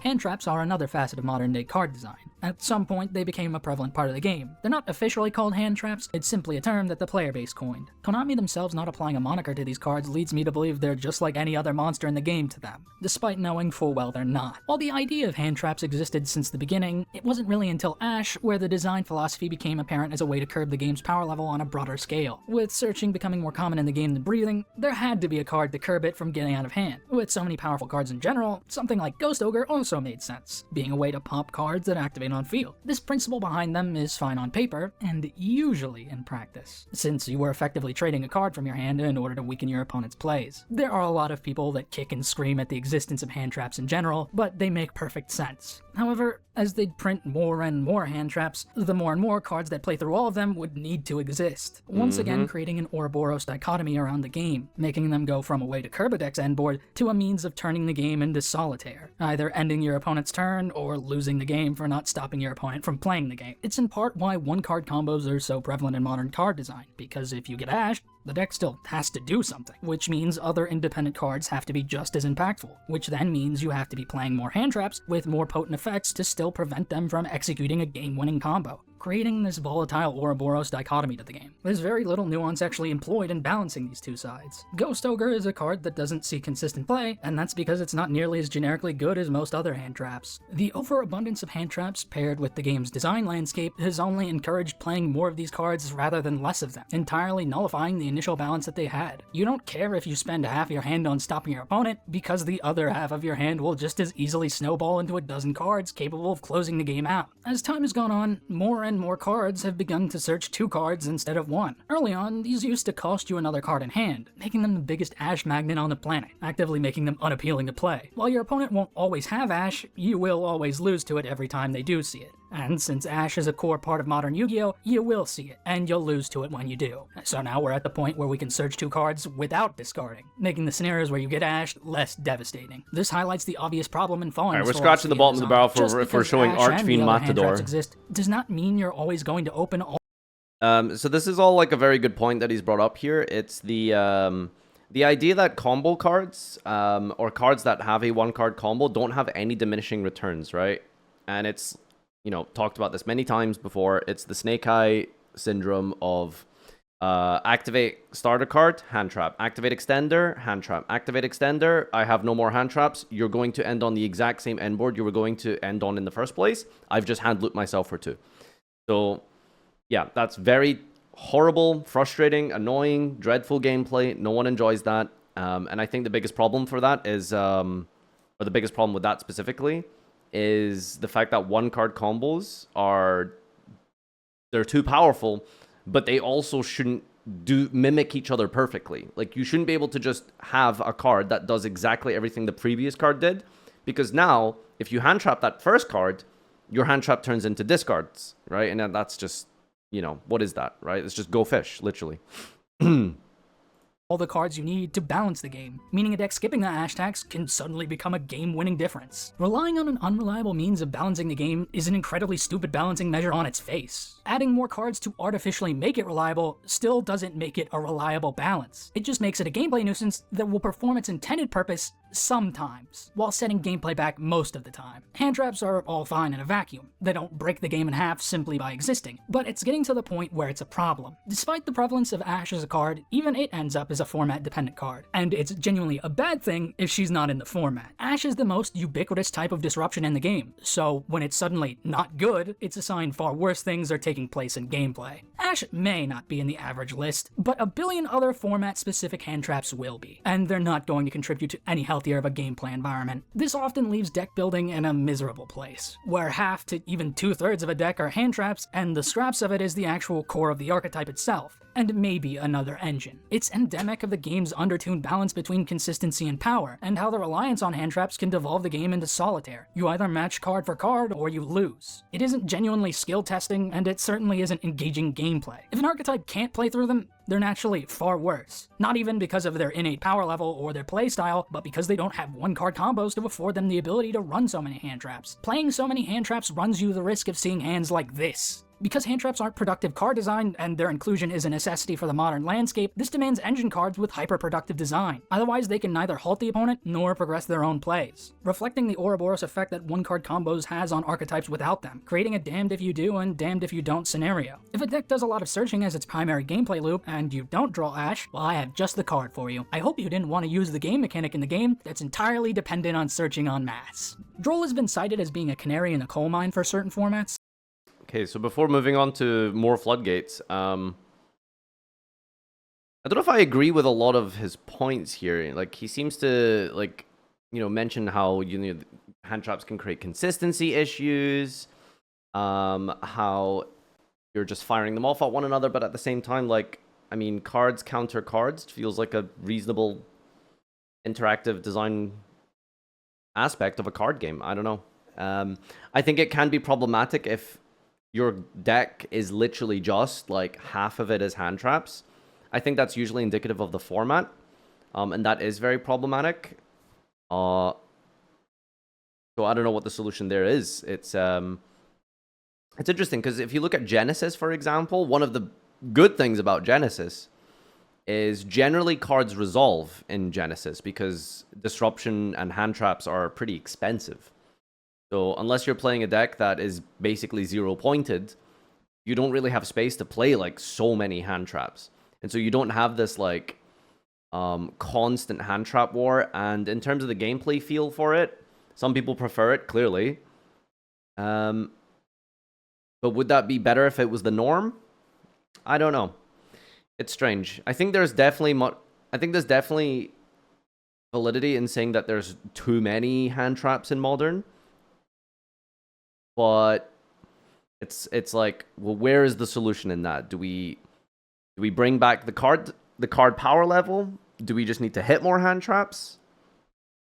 Hand traps are another facet of modern-day card design. At some point, they became a prevalent part of the game. They're not officially called hand traps, it's simply a term that the player base coined. Konami themselves not applying a moniker to these cards leads me to believe they're just like any other monster in the game to them, despite knowing full well they're not. While the idea of hand traps existed since the beginning, it wasn't really until Ash where the design philosophy became apparent as a way to curb the game's power level on a broader scale. With searching becoming more common in the game than breathing, there had to be a card to curb it from getting out of hand. With so many powerful cards in general, something like Ghost Ogre also made sense, being a way to pump cards that activate on field. This principle behind them is fine on paper, and usually in practice, since you were effectively trading a card from your hand in order to weaken your opponent's plays. There are a lot of people that kick and scream at the existence of hand traps in general, but they make perfect sense. However, as they'd print more and more hand traps, the more and more cards that play through all of them would need to exist, once again creating an Ouroboros dichotomy around the game, making them go from a way to curb a deck's end board to a means of turning the game into solitaire, either ending your opponent's turn or losing the game for not stopping your opponent from playing the game. It's in part why one-card combos are so prevalent in modern card design, because if you get ashed, the deck still has to do something, which means other independent cards have to be just as impactful, which then means you have to be playing more hand traps with more potent effects to still prevent them from executing a game-winning combo. creating this volatile Ouroboros dichotomy to the game. There's very little nuance actually employed in balancing these two sides. Ghost Ogre is a card that doesn't see consistent play, and that's because it's not nearly as generically good as most other hand traps. The overabundance of hand traps paired with the game's design landscape has only encouraged playing more of these cards rather than less of them, entirely nullifying the initial balance that they had. You don't care if you spend half your hand on stopping your opponent, because the other half of your hand will just as easily snowball into a dozen cards capable of closing the game out. As time has gone on, more and more cards have begun to search 2 cards instead of 1. Early on, these used to cost you another card in hand, making them the biggest Ash magnet on the planet, actively making them unappealing to play. While your opponent won't always have Ash, you will always lose to it every time they do see it. And since Ash is a core part of modern Yu-Gi-Oh, you will see it, and you'll lose to it when you do. So now we're at the point where we can search 2 cards without discarding, making the scenarios where you get Ashed less devastating. This highlights the obvious problem in falling. Alright, we're scratching the bottom of the barrel for showing Archfiend Matador. Exist does not mean you're always going to open all. So this is all like a very good point that he's brought up here. It's the idea that combo cards, or cards that have a 1-card combo don't have any diminishing returns, right? And it's, you know, talked about this many times before. It's the snake eye syndrome of activate starter card, hand trap, activate extender, hand trap, activate extender. I have no more hand traps. You're going to end on the exact same end board you were going to end on in the first place. I've just hand looped myself for 2. So yeah, that's very horrible, frustrating, annoying, dreadful gameplay. No one enjoys that. And I think the biggest problem for that is, or the biggest problem with that specifically, is the fact that 1-card combos they're too powerful, but they also shouldn't mimic each other perfectly. Like, you shouldn't be able to just have a card that does exactly everything the previous card did, because now, if you hand trap that first card, your hand trap turns into discards, right? And that's just, you know, what is that, right? It's just go fish, literally. All the cards you need to balance the game, meaning a deck skipping the Ash tax can suddenly become a game-winning difference. Relying on an unreliable means of balancing the game is an incredibly stupid balancing measure on its face. Adding more cards to artificially make it reliable still doesn't make it a reliable balance. It just makes it a gameplay nuisance that will perform its intended purpose sometimes, while setting gameplay back most of the time. Hand traps are all fine in a vacuum. They don't break the game in half simply by existing, but it's getting to the point where it's a problem. Despite the prevalence of Ash as a card, even it ends up as a format-dependent card, and it's genuinely a bad thing if she's not in the format. Ash is the most ubiquitous type of disruption in the game, so when it's suddenly not good, it's a sign far worse things are taking place in gameplay. Ash may not be in the average list, but a billion other format-specific hand traps will be, and they're not going to contribute to any healthier of a gameplay environment. This often leaves deck building in a miserable place, where half to even 2/3 of a deck are hand traps, and the scraps of it is the actual core of the archetype itself, and maybe another engine. It's endemic of the game's undertuned balance between consistency and power, and how the reliance on hand traps can devolve the game into solitaire. You either match card for card, or you lose. It isn't genuinely skill testing, and it certainly isn't engaging gameplay. If an archetype can't play through them, they're naturally far worse. Not even because of their innate power level or their playstyle, but because they don't have 1-card combos to afford them the ability to run so many hand traps. Playing so many hand traps runs you the risk of seeing hands like this. Because hand traps aren't productive card design, and their inclusion is a necessity for the modern landscape, this demands engine cards with hyper-productive design. Otherwise, they can neither halt the opponent nor progress their own plays, reflecting the Ouroboros effect that 1-card combos has on archetypes without them, creating a damned if you do and damned if you don't scenario. If a deck does a lot of searching as its primary gameplay loop, and you don't draw Ash, well, I have just the card for you. I hope you didn't want to use the game mechanic in the game that's entirely dependent on searching en masse. Droll has been cited as being a canary in the coal mine for certain formats. Okay, so before moving on to more Floodgates, I don't know if I agree with a lot of his points here. Like, he seems to, like, you know, mention how, you know, hand traps can create consistency issues, how you're just firing them off at one another, but at the same time, like, I mean, cards counter cards feels like a reasonable interactive design aspect of a card game. I don't know. I think it can be problematic if your deck is literally just like half of it is hand traps. I think that's usually indicative of the format, and that is very problematic. So I don't know what the solution there is. It's interesting because if you look at Genesis, for example, one of the good things about Genesis is generally cards resolve in Genesis because disruption and hand traps are pretty expensive. So unless you're playing a deck that is basically 0-pointed, you don't really have space to play like so many hand traps. And so you don't have this like constant hand trap war. And in terms of the gameplay feel for it, some people prefer it, clearly. But would that be better if it was the norm? I don't know. It's strange. I think there's definitely validity in saying that there's too many hand traps in Modern. But it's like, well, where is the solution in that? Do we bring back the card power level? Do we just need to hit more hand traps?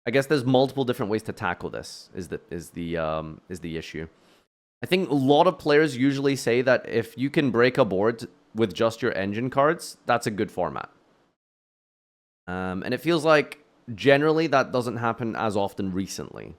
I guess there's multiple different ways to tackle this. Is the issue? I think a lot of players usually say that if you can break a board with just your engine cards, that's a good format. And it feels like generally that doesn't happen as often recently.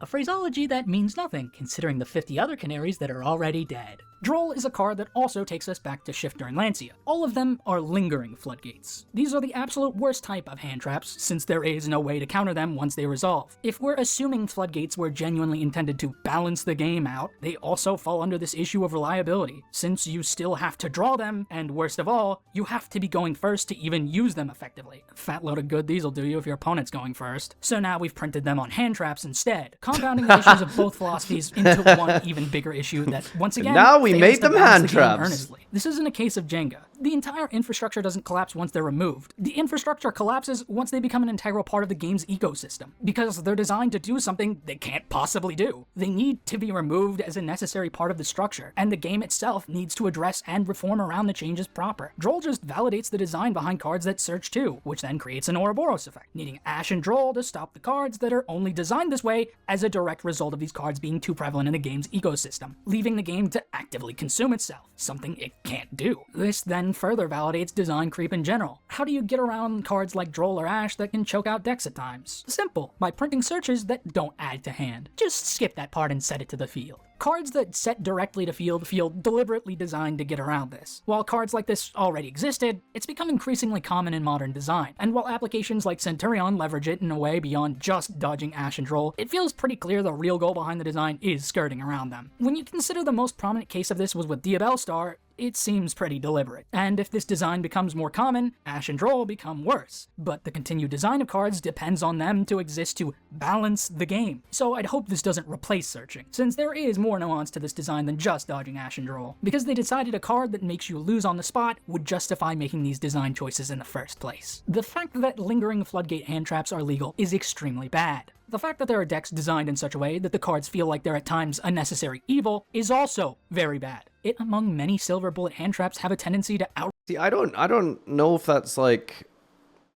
A phraseology that means nothing, considering the 50 other canaries that are already dead. Droll is a card that also takes us back to Shifter and Lancia. All of them are lingering floodgates. These are the absolute worst type of hand traps, since there is no way to counter them once they resolve. If we're assuming floodgates were genuinely intended to balance the game out, they also fall under this issue of reliability, since you still have to draw them, and worst of all, you have to be going first to even use them effectively. Fat load of good these'll do you if your opponent's going first. So now we've printed them on hand traps instead, compounding the issues of both philosophies into one even bigger issue that, once again, now we made them hand traps. Earnestly. This isn't a case of Jenga. The entire infrastructure doesn't collapse once they're removed. The infrastructure collapses once they become an integral part of the game's ecosystem, because they're designed to do something they can't possibly do. They need to be removed as a necessary part of the structure, and the game itself needs to address and reform around the changes proper. Droll just validates the design behind cards that search too, which then creates an Ouroboros effect, needing Ash and Droll to stop the cards that are only designed this way as a direct result of these cards being too prevalent in the game's ecosystem, leaving the game to actively consume itself, something it can't do. This then further validates design creep in general. How do you get around cards like Droll or Ash that can choke out decks at times? Simple, by printing searches that don't add to hand. Just skip that part and set it to the field. Cards that set directly to field feel deliberately designed to get around this. While cards like this already existed, it's become increasingly common in modern design, and while applications like Centurion leverage it in a way beyond just dodging Ash and Droll, it feels pretty clear the real goal behind the design is skirting around them. When you consider the most prominent case of this was with Diabell Star, it seems pretty deliberate. And if this design becomes more common, Ash and Droll become worse. But the continued design of cards depends on them to exist to balance the game. So I'd hope this doesn't replace searching, since there is more nuance to this design than just dodging Ash and Droll, because they decided a card that makes you lose on the spot would justify making these design choices in the first place. The fact that lingering floodgate hand traps are legal is extremely bad. The fact that there are decks designed in such a way that the cards feel like they're at times a necessary evil is also very bad. It, among many silver bullet hand traps, have a tendency to out- See, I don't know if that's like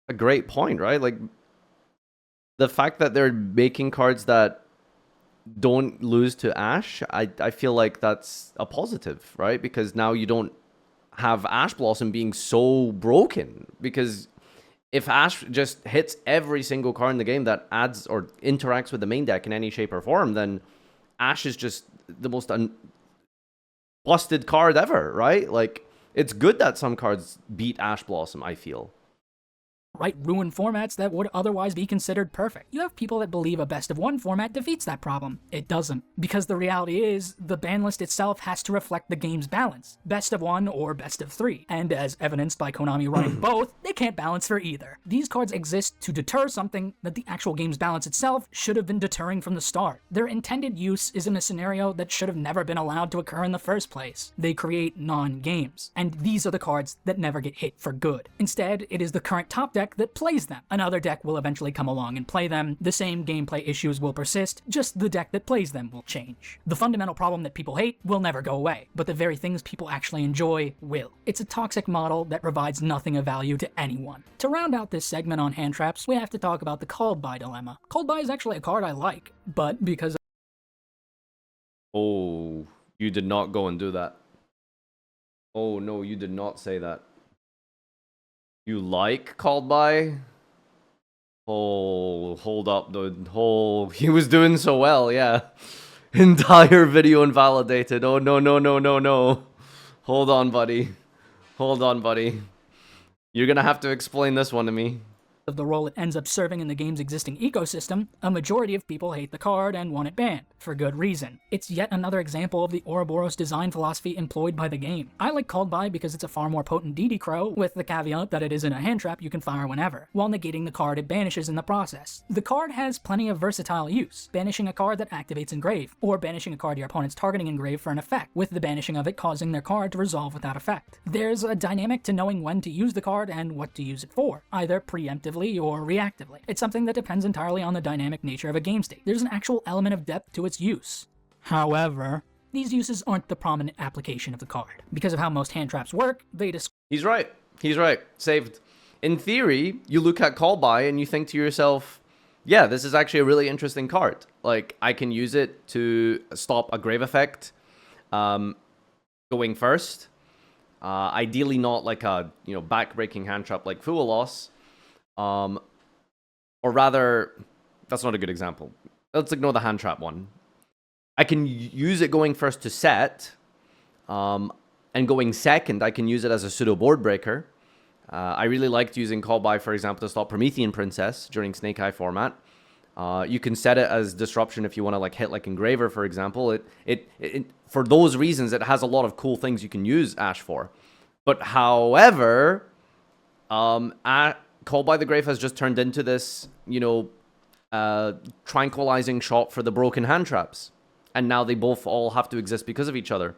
a great point, right? Like the fact that they're making cards that don't lose to Ash, I feel like that's a positive, right? Because now you don't have Ash Blossom being so broken, because if Ash just hits every single card in the game that adds or interacts with the main deck in any shape or form, then Ash is just the most busted card ever, right? Like, it's good that some cards beat Ash Blossom, I feel. Right, ruin formats that would otherwise be considered perfect. You have people that believe a best of one format defeats that problem. It doesn't, because the reality is, the ban list itself has to reflect the game's balance. Best of one or best of three. And as evidenced by Konami running both, they can't balance for either. These cards exist to deter something that the actual game's balance itself should have been deterring from the start. Their intended use is in a scenario that should have never been allowed to occur in the first place. They create non-games. And these are the cards that never get hit for good. Instead, it is the current top deck that plays them. Another deck will eventually come along and play them. The same gameplay issues will persist, just the deck that plays them will change. The fundamental problem that people hate will never go away, but the very things people actually enjoy will. It's a toxic model that provides nothing of value to anyone. To round out this segment on hand traps, we have to talk about the Called By dilemma. Called By is actually a card I like, but because... Oh, you did not go and do that. Oh no, you did not say that. You like Called By? Oh, hold up, dude. Oh, he was doing so well, yeah. Entire video invalidated. Oh, no, no, no, no, no. Hold on, buddy. Hold on, buddy. You're gonna have to explain this one to me. of the role it ends up serving in the game's existing ecosystem, a majority of people hate the card and want it banned, for good reason. It's yet another example of the Ouroboros design philosophy employed by the game. I like Called By because it's a far more potent DD Crow, with the caveat that it isn't a hand trap you can fire whenever, while negating the card it banishes in the process. The card has plenty of versatile use, banishing a card that activates Engrave, or banishing a card your opponent's targeting Engrave for an effect, with the banishing of it causing their card to resolve without effect. There's a dynamic to knowing when to use the card and what to use it for, either preemptively or reactively. It's something that depends entirely on the dynamic nature of a game state. There's an actual element of depth to its use. However, these uses aren't the prominent application of the card. Because of how most hand traps work, they He's right. He's right. Saved. In theory, you look at Call By and you think to yourself, yeah, this is actually a really interesting card. Like, I can use it to stop a Grave effect going first. Ideally not like a, back-breaking hand trap like Fool Loss. Or rather, that's not a good example. Let's ignore the hand trap one. I can use it going first to set, and going second, I can use it as a pseudo board breaker. I really liked using Call By, for example, to stop Promethean Princess during Snake Eye format. You can set it as disruption if you want to hit like Engraver, for example. It for those reasons, it has a lot of cool things you can use Ash for. But however, Call By the Grave has just turned into this, tranquilizing shot for the broken hand traps. And now they both all have to exist because of each other.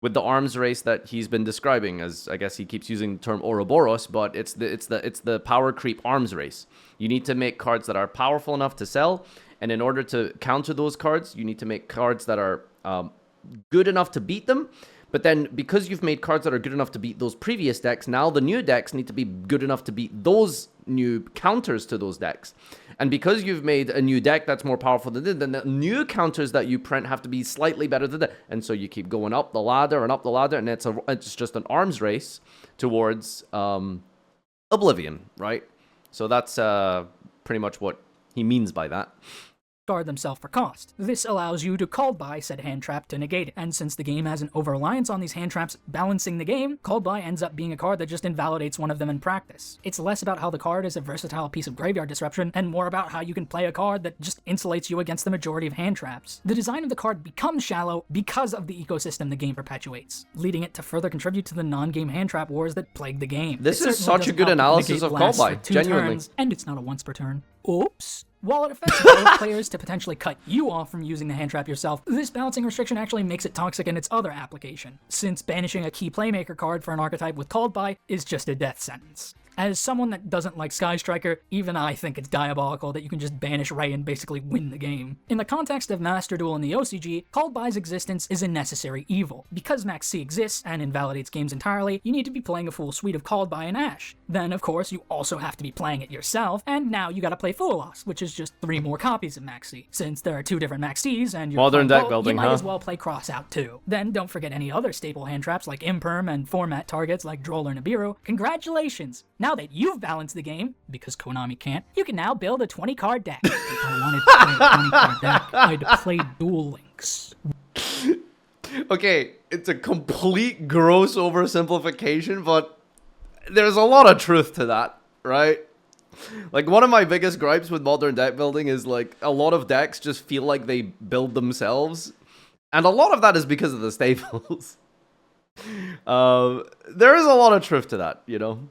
With the arms race that he's been describing, as I guess he keeps using the term Ouroboros, but it's the power creep arms race. You need to make cards that are powerful enough to sell, and in order to counter those cards, you need to make cards that are good enough to beat them. But then, because you've made cards that are good enough to beat those previous decks, now the new decks need to be good enough to beat those new counters to those decks. And because you've made a new deck that's more powerful than this, then the new counters that you print have to be slightly better than that. And so you keep going up the ladder, and it's just an arms race towards oblivion, right? So that's pretty much what he means by that. Guard themselves for cost. This allows you to Called By said hand trap to negate it, and since the game has an over-reliance on these hand traps balancing the game, Called By ends up being a card that just invalidates one of them in practice. It's less about how the card is a versatile piece of graveyard disruption, and more about how you can play a card that just insulates you against the majority of hand traps. The design of the card becomes shallow because of the ecosystem the game perpetuates, leading it to further contribute to the non-game hand trap wars that plague the game. This is such a good analysis of Called By, genuinely. Turns, and it's not a once per turn. Oops. While it affects both players to potentially cut you off from using the hand trap yourself, this balancing restriction actually makes it toxic in its other application, since banishing a key playmaker card for an archetype with Called By is just a death sentence. As someone that doesn't like Sky Striker, even I think it's diabolical that you can just banish Ray and basically win the game. In the context of Master Duel in the OCG, Called By's existence is a necessary evil. Because Max C exists and invalidates games entirely, you need to be playing a full suite of Called By and Ash. Then, of course, you also have to be playing it yourself, and now you gotta play Fool Loss, which is just 3 more copies of Max C. Since there are 2 different Max Cs and you're Modern deck building, you might as well play Cross Out too. Then don't forget any other staple hand traps like Imperm and format targets like Droll or Nibiru. Congratulations! Now that you've balanced the game, because Konami can't, you can now build a 20-card deck. If I wanted to play a 20-card deck, I'd play Duel Links. Okay, it's a complete gross oversimplification, but there's a lot of truth to that, right? Like, one of my biggest gripes with modern deck building is, like, a lot of decks just feel like they build themselves. And a lot of that is because of the staples. There is a lot of truth to that,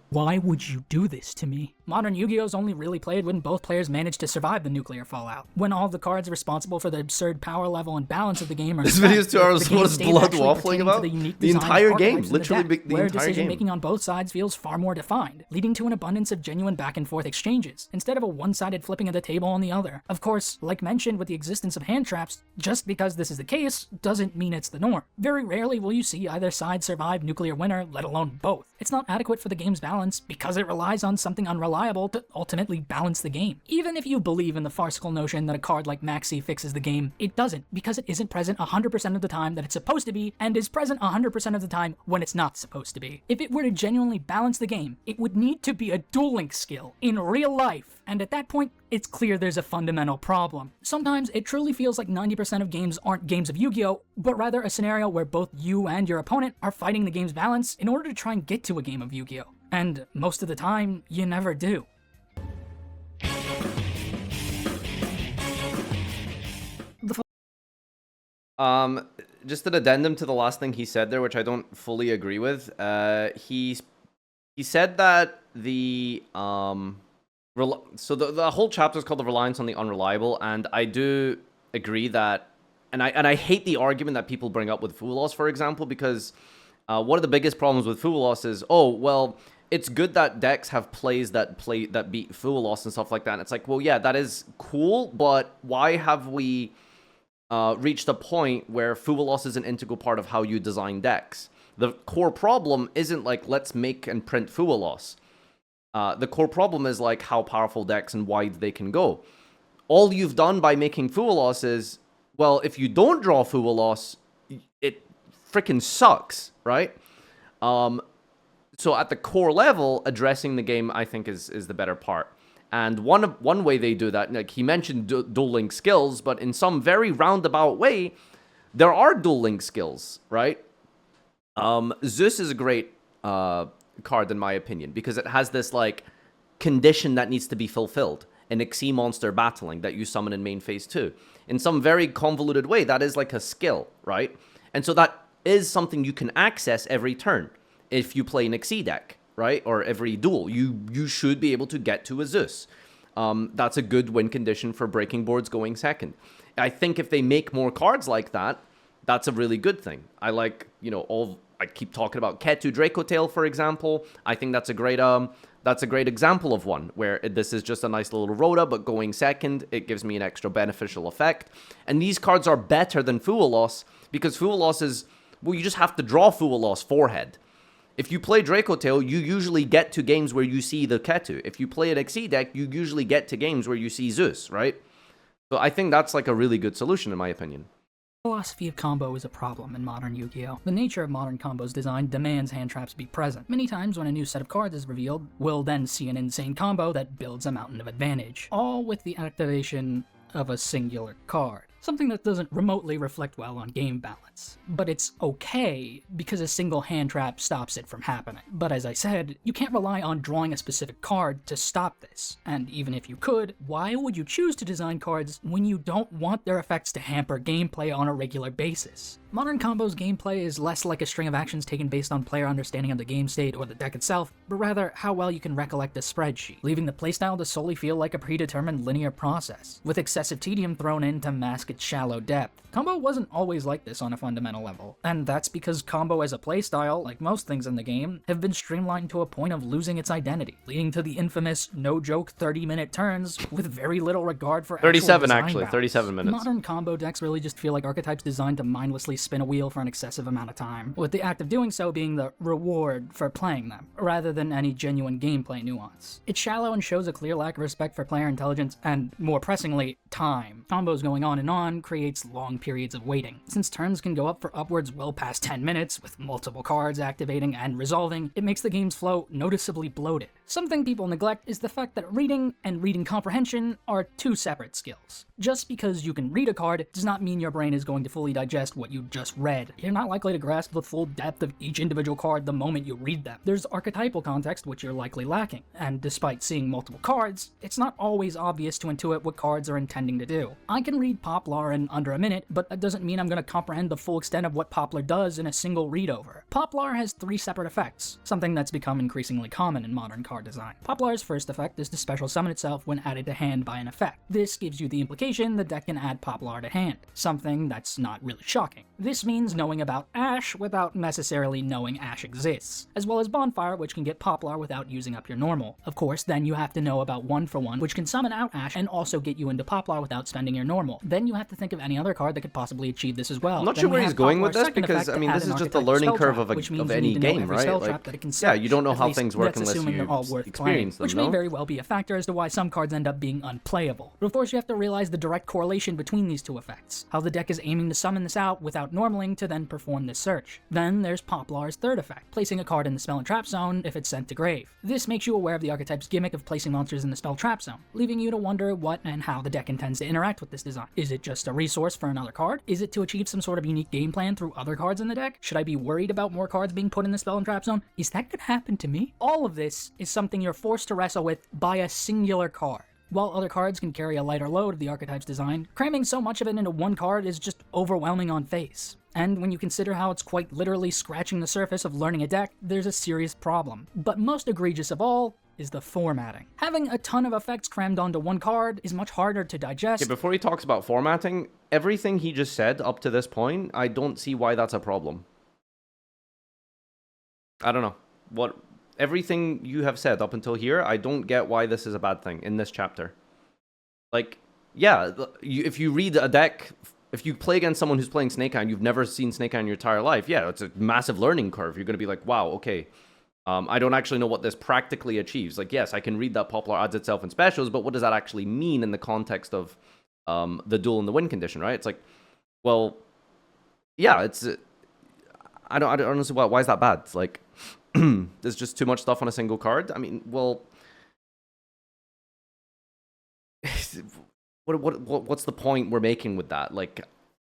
Why would you do this to me? Modern Yu-Gi-Oh! Is only really played when both players manage to survive the nuclear fallout. When all the cards responsible for the absurd power level and balance of the game are This video is 2 hours. What is Blood waffling about? The entire game, literally the entire where game. decision-making on both sides feels far more defined, leading to an abundance of genuine back-and-forth exchanges, instead of a one-sided flipping of the table on the other. Of course, like mentioned with the existence of hand traps, just because this is the case doesn't mean it's the norm. Very rarely will you see either side survive nuclear winner, let alone both. It's not adequate for the game's balance because it relies on something unreliable to ultimately balance the game. Even if you believe in the farcical notion that a card like Maxi fixes the game, it doesn't, because it isn't present 100% of the time that it's supposed to be, and is present 100% of the time when it's not supposed to be. If it were to genuinely balance the game, it would need to be a Duel Links skill in real life, and at that point, it's clear there's a fundamental problem. Sometimes it truly feels like 90% of games aren't games of Yu-Gi-Oh!, but rather a scenario where both you and your opponent are fighting the game's balance in order to try and get to a game of Yu-Gi-Oh! And most of the time, you never do. Just an addendum to the last thing he said there, which I don't fully agree with. He said that the so the whole chapter is called the reliance on the unreliable, and I do agree that, and I hate the argument that people bring up with Fool Loss, for example, because one of the biggest problems with Fool Loss is, oh well, it's good that decks have plays that beat Fool Loss and stuff like that. And it's like, well, yeah, that is cool, but why have we reached a point where Fool Loss is an integral part of how you design decks? The core problem isn't like, let's make and print Fool Loss. The core problem is like how powerful decks and wide they can go. All you've done by making Fool Loss is, well, if you don't draw Fool Loss, it freaking sucks, right? So at the core level, addressing the game, I think, is the better part. And one way they do that, like he mentioned dual link skills, but in some very roundabout way, there are dual link skills, right? Zeus is a great card in my opinion, because it has this like condition that needs to be fulfilled. An Xyz monster battling that you summon in main phase 2. In some very convoluted way, that is like a skill, right? And so that is something you can access every turn. If you play an Xyz deck, right? Or every duel, you should be able to get to a Zeus. That's a good win condition for breaking boards going second. I think if they make more cards like that, that's a really good thing. I like, you know, I keep talking about Ketu Draco Tail, for example. I think that's a great example of one where this is just a nice little rota, but going second, it gives me an extra beneficial effect. And these cards are better than Fool Loss, because Fool Loss is, well, you just have to draw Fool Loss forehead. If you play Draco Tail, you usually get to games where you see the Ketu. If you play an Xyz deck, you usually get to games where you see Zeus, right? So I think that's like a really good solution in my opinion. Philosophy of combo is a problem in modern Yu-Gi-Oh! The nature of modern combo's design demands hand traps be present. Many times when a new set of cards is revealed, we'll then see an insane combo that builds a mountain of advantage, all with the activation of a singular card. Something that doesn't remotely reflect well on game balance. But it's okay, because a single hand trap stops it from happening. But as I said, you can't rely on drawing a specific card to stop this. And even if you could, why would you choose to design cards when you don't want their effects to hamper gameplay on a regular basis? Modern Combo's gameplay is less like a string of actions taken based on player understanding of the game state or the deck itself, but rather how well you can recollect a spreadsheet, leaving the playstyle to solely feel like a predetermined linear process, with excessive tedium thrown in to mask its shallow depth. Combo wasn't always like this on a fundamental level, and that's because Combo as a playstyle, like most things in the game, have been streamlined to a point of losing its identity, leading to the infamous no-joke 30-minute turns with very little regard for 37 actual actually, balance. 37 minutes. Modern combo decks really just feel like archetypes designed to mindlessly spin a wheel for an excessive amount of time, with the act of doing so being the reward for playing them, rather than any genuine gameplay nuance. It's shallow and shows a clear lack of respect for player intelligence and, more pressingly, time. Combos going on and on creates long periods of waiting. Since turns can go up for upwards well past 10 minutes, with multiple cards activating and resolving, it makes the game's flow noticeably bloated. Something people neglect is the fact that reading and reading comprehension are two separate skills. Just because you can read a card does not mean your brain is going to fully digest what you just read. You're not likely to grasp the full depth of each individual card the moment you read them. There's archetypal context which you're likely lacking, and despite seeing multiple cards, it's not always obvious to intuit what cards are intending to do. I can read Poplar in under a minute, but that doesn't mean I'm going to comprehend the full extent of what Poplar does in a single read-over. Poplar has 3 separate effects, something that's become increasingly common in modern card design. Poplar's first effect is to special summon itself when added to hand by an effect. This gives you the implication the deck can add Poplar to hand, something that's not really shocking. This means knowing about Ash without necessarily knowing Ash exists, as well as Bonfire, which can get Poplar without using up your normal. Of course, then you have to know about One for One, which can summon out Ash and also get you into Poplar without spending your normal. Then you have to think of any other card that could possibly achieve this as well. I'm not sure where he's going with this, because, I mean, this is just the learning curve of any game, right? Like, yeah, you don't know how things work unless you experience them, which may very well be a factor as to why some cards end up being unplayable. But of course, you have to realize the direct correlation between these two effects, how the deck is aiming to summon this out without normaling to then perform this search. Then there's Poplar's third effect, placing a card in the spell and trap zone if it's sent to grave. This makes you aware of the archetype's gimmick of placing monsters in the spell trap zone, leaving you to wonder what and how the deck intends to interact with this design. Is it just a resource for another card? Is it to achieve some sort of unique game plan through other cards in the deck? Should I be worried about more cards being put in the spell and trap zone? Is that gonna happen to me? All of this is something you're forced to wrestle with by a singular card. While other cards can carry a lighter load of the archetype's design, cramming so much of it into one card is just overwhelming on face. And when you consider how it's quite literally scratching the surface of learning a deck, there's a serious problem. But most egregious of all is the formatting. Having a ton of effects crammed onto one card is much harder to digest. Okay, before he talks about formatting, everything he just said up to this point, I don't see why that's a problem. I don't know. Everything you have said up until here, I don't get why this is a bad thing in this chapter. Like, yeah, if you read a deck, if you play against someone who's playing Snake Eye and you've never seen Snake Eye in your entire life, yeah, it's a massive learning curve. You're going to be like, wow, okay. I don't actually know what this practically achieves. Like, yes, I can read that Poplar adds itself in specials, but what does that actually mean in the context of the duel and the win condition, right? It's like, well, yeah, it's... I don't understand why is that bad. It's like, there's just too much stuff on a single card. I mean, well... What's the point we're making with that? Like,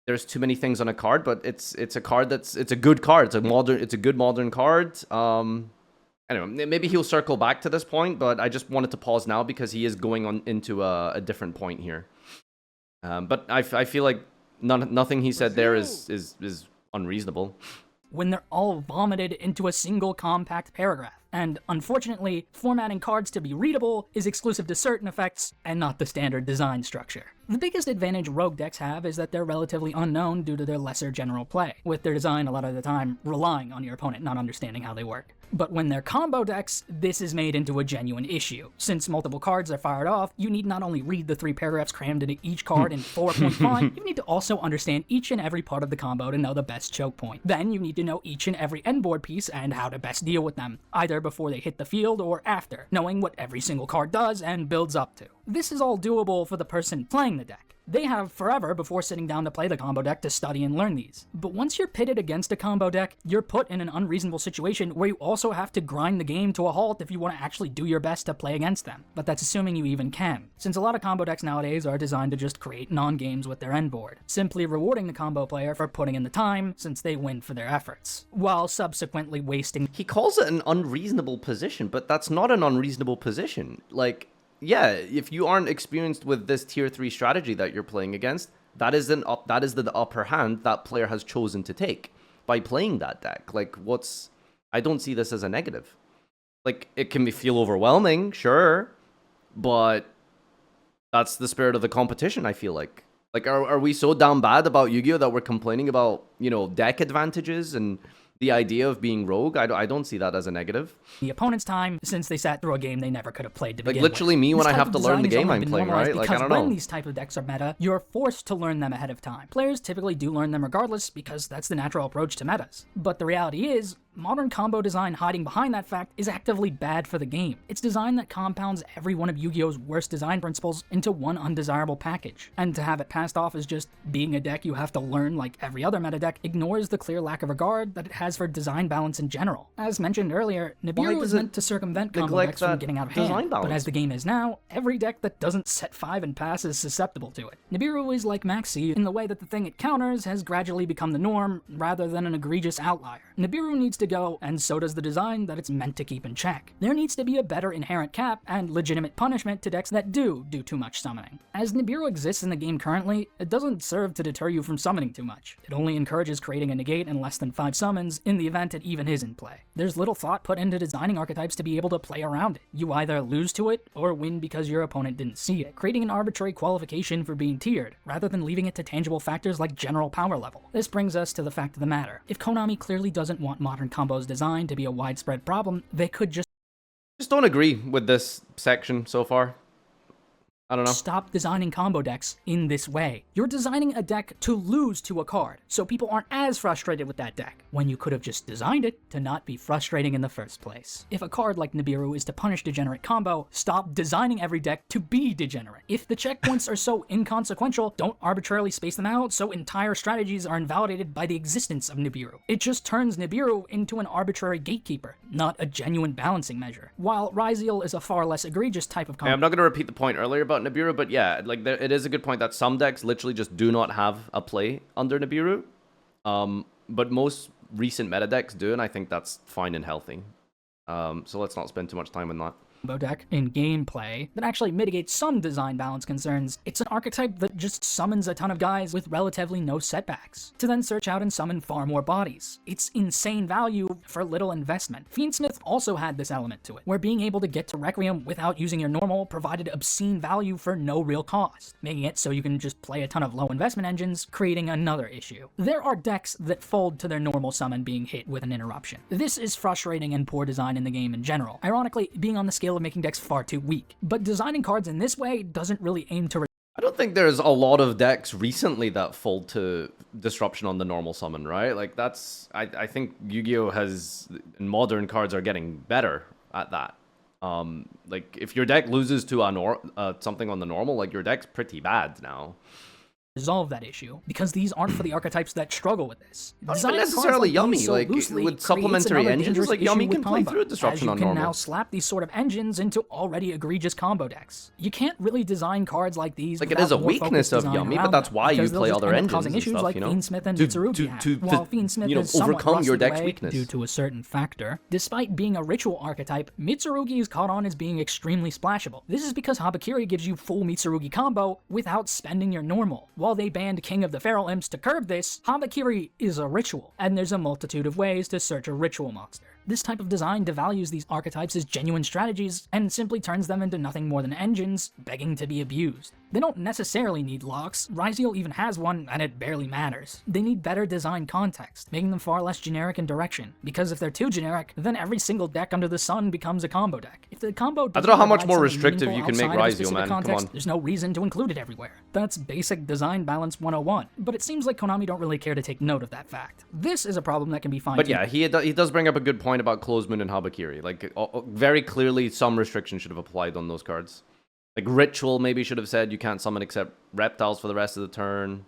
there's too many things on a card, but it's a card it's a good card. It's a good modern card. Anyway, maybe he'll circle back to this point, but I just wanted to pause now because he is going on into a different point here. But I feel like nothing he said there is unreasonable. When they're all vomited into a single compact paragraph. And unfortunately, formatting cards to be readable is exclusive to certain effects and not the standard design structure. The biggest advantage rogue decks have is that they're relatively unknown due to their lesser general play, with their design a lot of the time relying on your opponent not understanding how they work. But when they're combo decks, this is made into a genuine issue. Since multiple cards are fired off, you need not only read the 3 paragraphs crammed into each card in 4-point font, you need to also understand each and every part of the combo to know the best choke point. Then you need to know each and every endboard piece and how to best deal with them, either before they hit the field or after, knowing what every single card does and builds up to. This is all doable for the person playing the deck. They have forever before sitting down to play the combo deck to study and learn these. But once you're pitted against a combo deck, you're put in an unreasonable situation where you also have to grind the game to a halt if you want to actually do your best to play against them. But that's assuming you even can, since a lot of combo decks nowadays are designed to just create non-games with their end board, simply rewarding the combo player for putting in the time since they win for their efforts, while subsequently wasting... He calls it an unreasonable position, but that's not an unreasonable position. Like... yeah, if you aren't experienced with this tier 3 strategy that you're playing against, that is the upper hand that player has chosen to take by playing that deck. Like, I don't see this as a negative. Like, it can feel overwhelming, sure, but that's the spirit of the competition, I feel like. Like, are we so damn bad about Yu-Gi-Oh that we're complaining about, deck advantages and the idea of being rogue? I don't see that as a negative. The opponent's time, since they sat through a game they never could have played to begin with. Like, literally me when I have to learn the game I'm playing, right? Like, I don't know. When these type of decks are meta, you're forced to learn them ahead of time. Players typically do learn them regardless because that's the natural approach to metas. But the reality is, modern combo design hiding behind that fact is actively bad for the game. It's design that compounds every one of Yu-Gi-Oh's worst design principles into one undesirable package. And to have it passed off as just being a deck you have to learn like every other meta deck ignores the clear lack of regard that it has for design balance in general. As mentioned earlier, Nibiru is meant to circumvent combo decks from getting out of hand, but as the game is now, every deck that doesn't set 5 and pass is susceptible to it. Nibiru is like Maxi in the way that the thing it counters has gradually become the norm rather than an egregious outlier. Nibiru needs to go, and so does the design that it's meant to keep in check. There needs to be a better inherent cap and legitimate punishment to decks that do too much summoning. As Nibiru exists in the game currently, it doesn't serve to deter you from summoning too much. It only encourages creating a negate in less than 5 summons in the event it even is in play. There's little thought put into designing archetypes to be able to play around it. You either lose to it or win because your opponent didn't see it, creating an arbitrary qualification for being tiered, rather than leaving it to tangible factors like general power level. This brings us to the fact of the matter. If Konami clearly doesn't want modern combos design to be a widespread problem, they could just don't agree with this section so far. I don't know. Stop designing combo decks in this way. You're designing a deck to lose to a card, so people aren't as frustrated with that deck, when you could have just designed it to not be frustrating in the first place. If a card like Nibiru is to punish degenerate combo, stop designing every deck to be degenerate. If the checkpoints are so inconsequential, don't arbitrarily space them out so entire strategies are invalidated by the existence of Nibiru. It just turns Nibiru into an arbitrary gatekeeper, not a genuine balancing measure. While Ryzeal is a far less egregious type of combo. I'm not going to repeat the point earlier about Nibiru, but yeah, like it is a good point that some decks literally just do not have a play under Nibiru. But most recent meta decks do, and I think that's fine and healthy. So let's not spend too much time on that. deck in gameplay that actually mitigates some design balance concerns. It's an archetype that just summons a ton of guys with relatively no setbacks, to then search out and summon far more bodies. It's insane value for little investment. Fiendsmith also had this element to it, where being able to get to Requiem without using your normal provided obscene value for no real cost, making it so you can just play a ton of low investment engines, creating another issue. There are decks that fold to their normal summon being hit with an interruption. This is frustrating and poor design in the game in general, ironically being on the scale of making decks far too weak. But designing cards in this way doesn't really aim to I don't think there's a lot of decks recently that fold to disruption on the normal summon, right? Like I think Yu-Gi-Oh has, modern cards are getting better at that. Like if your deck loses to something on the normal, like your deck's pretty bad now. resolve that issue, because these aren't for the archetypes that struggle with this. Not even necessarily Yummy, like with supplementary engines, like Yummy can play through a disruption on normal. You can now slap these sort of engines into already egregious combo decks. You can't really design cards like these. Like it is a weakness of Yummy, but that's why you play other engines and stuff, like you know, Fiendsmith and Mitsurugi have. While Fiendsmith is overcome your deck's away weakness due to a certain factor. Despite being a ritual archetype, Mitsurugi is caught on as being extremely splashable. This is because Habakiri gives you full Mitsurugi combo without spending your normal. While they banned King of the Feral Imps to curb this, Habakiri is a ritual, and there's a multitude of ways to search a ritual monster. This type of design devalues these archetypes as genuine strategies and simply turns them into nothing more than engines begging to be abused. They don't necessarily need locks. Ryzeal even has one, and it barely matters. They need better design context, making them far less generic in direction, because if they're too generic, then every single deck under the sun becomes a combo deck. If the combo I don't know how much more restrictive you can make Ryzeal, man. Come on. There's no reason to include it everywhere. That's basic design balance 101, but it seems like Konami don't really care to take note of that fact. This is a problem that can be fine-tuned. But yeah, he does bring up a good point about Closed Moon and Habakiri. Like, very clearly some restrictions should have applied on those cards. Like, Ritual maybe should have said you can't summon except reptiles for the rest of the turn.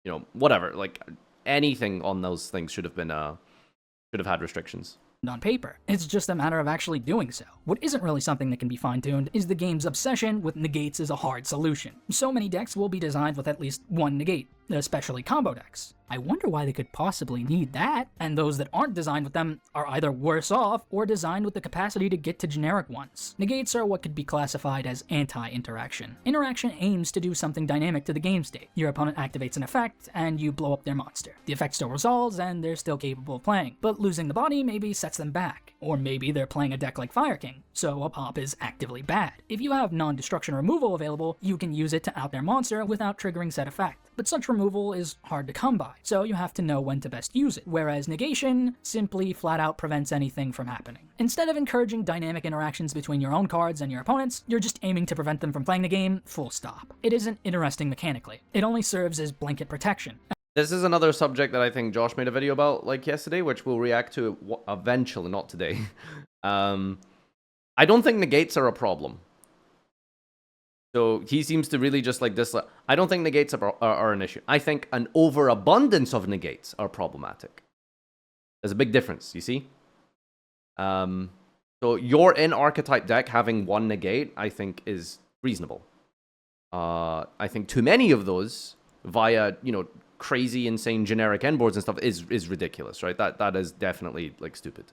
You know, whatever. Like, anything on those things should have been, should have had restrictions. On paper. It's just a matter of actually doing so. What isn't really something that can be fine-tuned is the game's obsession with negates as a hard solution. So many decks will be designed with at least one negate, especially combo decks. I wonder why they could possibly need that, and those that aren't designed with them are either worse off or designed with the capacity to get to generic ones. Negates are what could be classified as anti-interaction. Interaction aims to do something dynamic to the game state. Your opponent activates an effect, and you blow up their monster. The effect still resolves, and they're still capable of playing, but losing the body maybe sets them back. Or maybe they're playing a deck like Fire King, so a pop is actively bad. If you have non-destruction removal available, you can use it to out their monster without triggering said effect. But such removal is hard to come by, so you have to know when to best use it, whereas negation simply flat out prevents anything from happening. Instead of encouraging dynamic interactions between your own cards and your opponents, you're just aiming to prevent them from playing the game, full stop. It isn't interesting mechanically. It only serves as blanket protection. This is another subject that I think Josh made a video about, like, yesterday, which we'll react to eventually, not today. I don't think negates are a problem. So he seems to really just like this. I don't think negates are an issue. I think an overabundance of negates are problematic. There's a big difference, you see? So your in-archetype deck having one negate, I think, is reasonable. I think too many of those via, you know, crazy, insane generic endboards and stuff is ridiculous, right? That is definitely, like, stupid.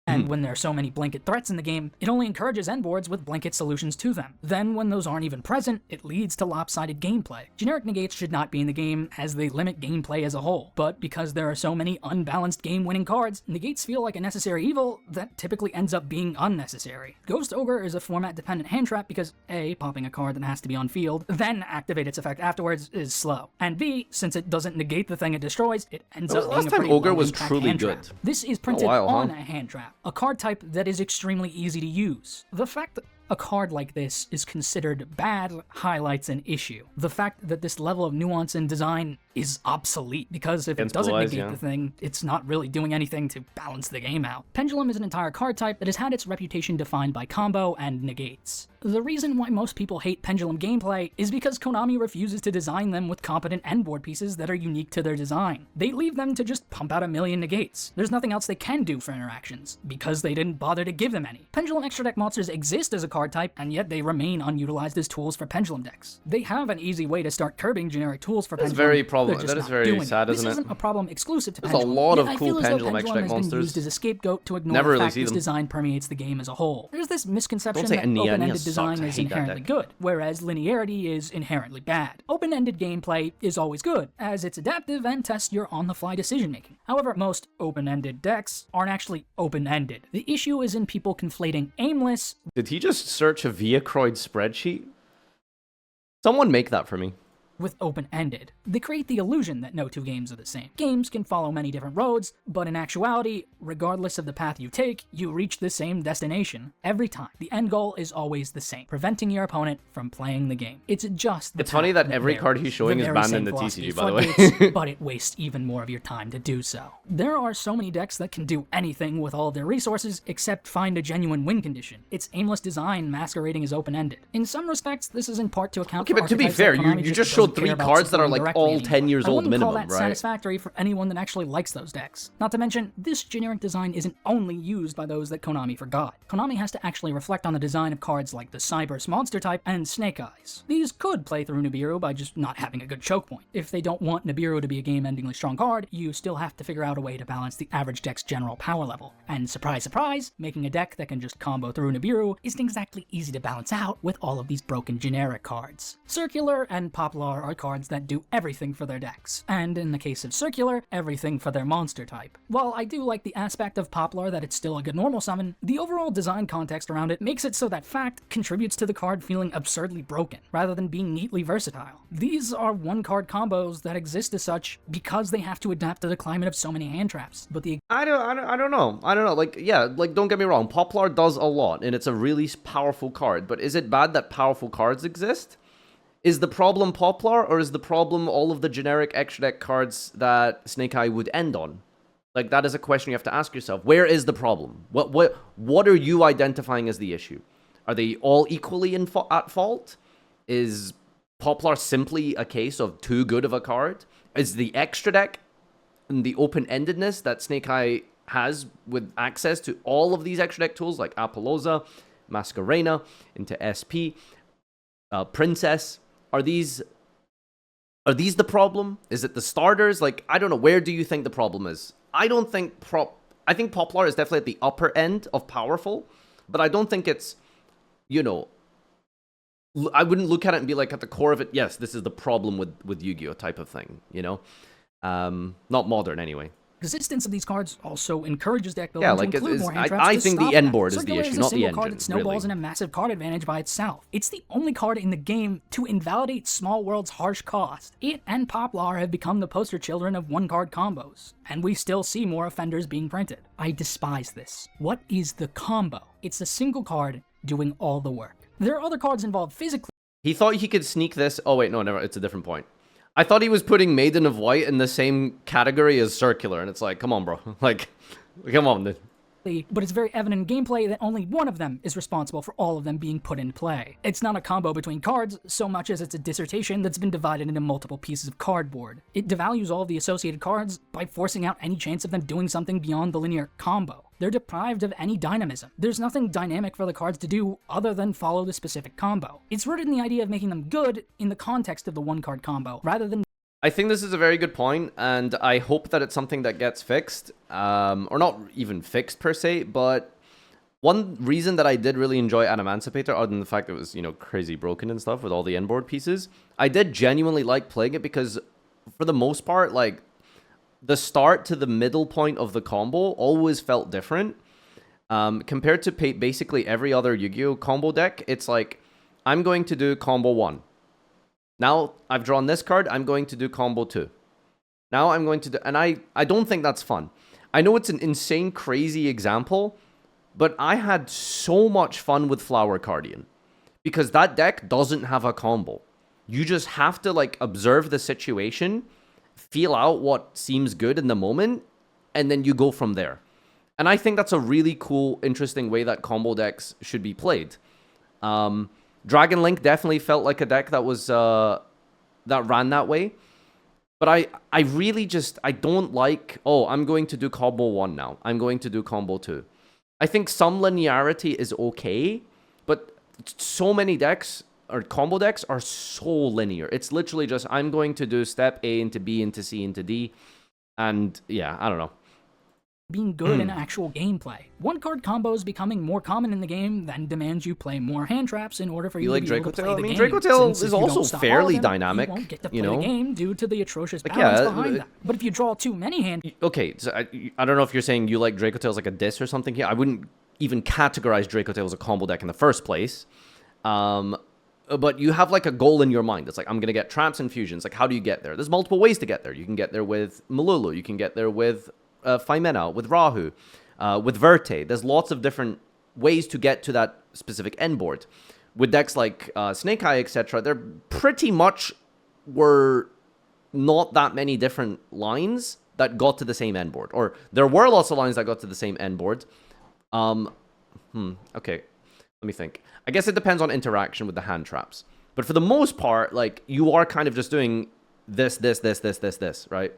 And when there are so many blanket threats in the game, it only encourages endboards with blanket solutions to them. Then, when those aren't even present, it leads to lopsided gameplay. Generic negates should not be in the game, as they limit gameplay as a whole. But because there are so many unbalanced game-winning cards, negates feel like a necessary evil that typically ends up being unnecessary. Ghost Ogre is a format-dependent hand trap because A, popping a card that has to be on field, then activate its effect afterwards is slow. And B, since it doesn't negate the thing it destroys, it ends up being a pretty Ogre was low-impact truly hand good. trap. This is printed on a hand trap. A card type that is extremely easy to use. The fact that a card like this is considered bad highlights an issue. The fact that this level of nuance in design is obsolete, because if it doesn't negate the thing, it's not really doing anything to balance the game out. Pendulum is an entire card type that has had its reputation defined by combo and negates. The reason why most people hate Pendulum gameplay is because Konami refuses to design them with competent endboard pieces that are unique to their design. They leave them to just pump out a million negates. There's nothing else they can do for interactions, because they didn't bother to give them any. Pendulum extra deck monsters exist as a card type, and yet they remain unutilized as tools for Pendulum decks. They have an easy way to start curbing generic tools for Pendulum. That is very sad, isn't it? This isn't a problem exclusive to There's Pendulum. a lot of Yet cool Pendulum Pendulum extra deck has been monsters. used as a scapegoat to ignore Never the really fact see this them. design permeates the game as a whole. There's this misconception say that Ania. Ania open-ended sucks. design I is hate that inherently deck. good, whereas linearity is inherently bad. Open-ended gameplay is always good, as it's adaptive and tests your on-the-fly decision-making. However, most open-ended decks aren't actually open-ended. The issue is in people conflating aimless Did he just search a Viacroid spreadsheet? Someone make that for me. with open-ended. They create the illusion that no two games are the same. Games can follow many different roads, but in actuality, regardless of the path you take, you reach the same destination every time. The end goal is always the same, preventing your opponent from playing the game. It's just the It's funny path that every card varies. he's showing The is very banned same in the philosophy TCG, of by the way. Floodgates, but it wastes even more of your time to do so. There are so many decks that can do anything with all of their resources except find a genuine win condition. It's aimless design masquerading as open-ended. In some respects, this is in part to account Okay, for but to be archetypes fair, that you Konami just doesn't showed care 3 about cards that are supporting like directly all anymore. 10 years I old wouldn't call minimum, that right? satisfactory for anyone that actually likes those decks. Not to mention, this generic design isn't only used by those that Konami forgot. Konami has to actually reflect on the design of cards like the Cyberse monster type and Snake Eyes. These could play through Nibiru by just not having a good choke point. If they don't want Nibiru to be a game-endingly strong card, you still have to figure out a way to balance the average deck's general power level. And surprise, surprise, making a deck that can just combo through Nibiru isn't exactly easy to balance out with all of these broken generic cards. Circular and Poplar are cards that do everything for their decks, and in the case of Circular, everything for their monster type. While I do like the aspect of Poplar that it's still a good normal summon, the overall design context around it makes it so that fact contributes to the card feeling absurdly broken, rather than being neatly versatile. These are one-card combos that exist as such because they have to adapt to the climate of so many hand traps, but the I don't know. Like, yeah, like, don't get me wrong. Poplar does a lot, and it's a really powerful card. But is it bad that powerful cards exist? Is the problem Poplar, or is the problem all of the generic extra deck cards that Snake Eye would end on? Like, that is a question you have to ask yourself. Where is the problem? What are you identifying as the issue? Are they all equally at fault? Is Poplar simply a case of too good of a card? Is the extra deck and the open-endedness that Snake Eye has with access to all of these extra deck tools like Apollosa, Masquerena, into SP, Princess, are these the problem? Is it the starters? Like, I don't know. Where do you think the problem is? I don't think I think Poplar is definitely at the upper end of powerful, but I don't think it's, you know, I wouldn't look at it and be like at the core of it, yes, this is the problem with Yu-Gi-Oh type of thing, you know? Not modern anyway. existence of these cards also encourages deck building Yeah, to like, include more hand traps I to think the stop end that. board is the Circular issue, a not the single engine, card that snowballs really. in a massive card advantage by itself. It's the only card in the game to invalidate Small World's harsh cost. It and Poplar have become the poster children of one-card combos, and we still see more offenders being printed. I despise this. What is the combo? It's a single card doing all the work. There are other cards involved physically. He thought he could sneak this. Oh, wait, no, never. It's a different point. I thought he was putting Maiden of White in the same category as Circular, and it's like, come on, bro. Like, come on, dude. But it's very evident in gameplay that only one of them is responsible for all of them being put in play. It's not a combo between cards so much as it's a dissertation that's been divided into multiple pieces of cardboard. It devalues all of the associated cards by forcing out any chance of them doing something beyond the linear combo. They're deprived of any dynamism. There's nothing dynamic for the cards to do other than follow the specific combo. It's rooted in the idea of making them good in the context of the one-card combo, rather than I think this is a very good point, and I hope that it's something that gets fixed, or not even fixed per se, but one reason that I did really enjoy Emancipator, other than the fact that it was, you know, crazy broken and stuff with all the inboard pieces, I did genuinely like playing it because, for the most part, like, the start to the middle point of the combo always felt different. Compared to basically every other Yu-Gi-Oh combo deck, it's like, I'm going to do combo 1. Now I've drawn this card, I'm going to do combo 2. Now I'm going to do... And I don't think that's fun. I know it's an insane, crazy example, but I had so much fun with Flower Guardian. Because that deck doesn't have a combo. You just have to, like, observe the situation, feel out what seems good in the moment, and then you go from there. And I think that's a really cool, interesting way that combo decks should be played. Dragon Link definitely felt like a deck that was that ran that way. But I really just, I don't like, oh, I'm going to do combo 1 now. I'm going to do combo 2. I think some linearity is okay, but so many decks or combo decks are so linear. It's literally just, I'm going to do step A into B into C into D. And yeah, I don't know. Being good in actual gameplay. One-card combos becoming more common in the game then demands you play more hand traps in order for you to be able to play the game. Draco Tail is Since if you also don't stop all of fairly them, dynamic, you won't get to play you know? the game due to the atrocious balance behind them. But if you draw too many hand... Okay, so I don't know if you're saying you like Draco Tail as like a diss or something here. I wouldn't even categorize Draco Tail as a combo deck in the first place. But you have like a goal in your mind. It's like, I'm going to get traps and fusions. Like, how do you get there? There's multiple ways to get there. You can get there with Malulu. You can get there with Femena, with Rahu, with Verte. There's lots of different ways to get to that specific end board. With decks like Snake Eye, etc., there pretty much were not that many different lines that got to the same end board. Or there were lots of lines that got to the same end board. Okay. Let me think. I guess it depends on interaction with the hand traps. But for the most part, like, you are kind of just doing this, right?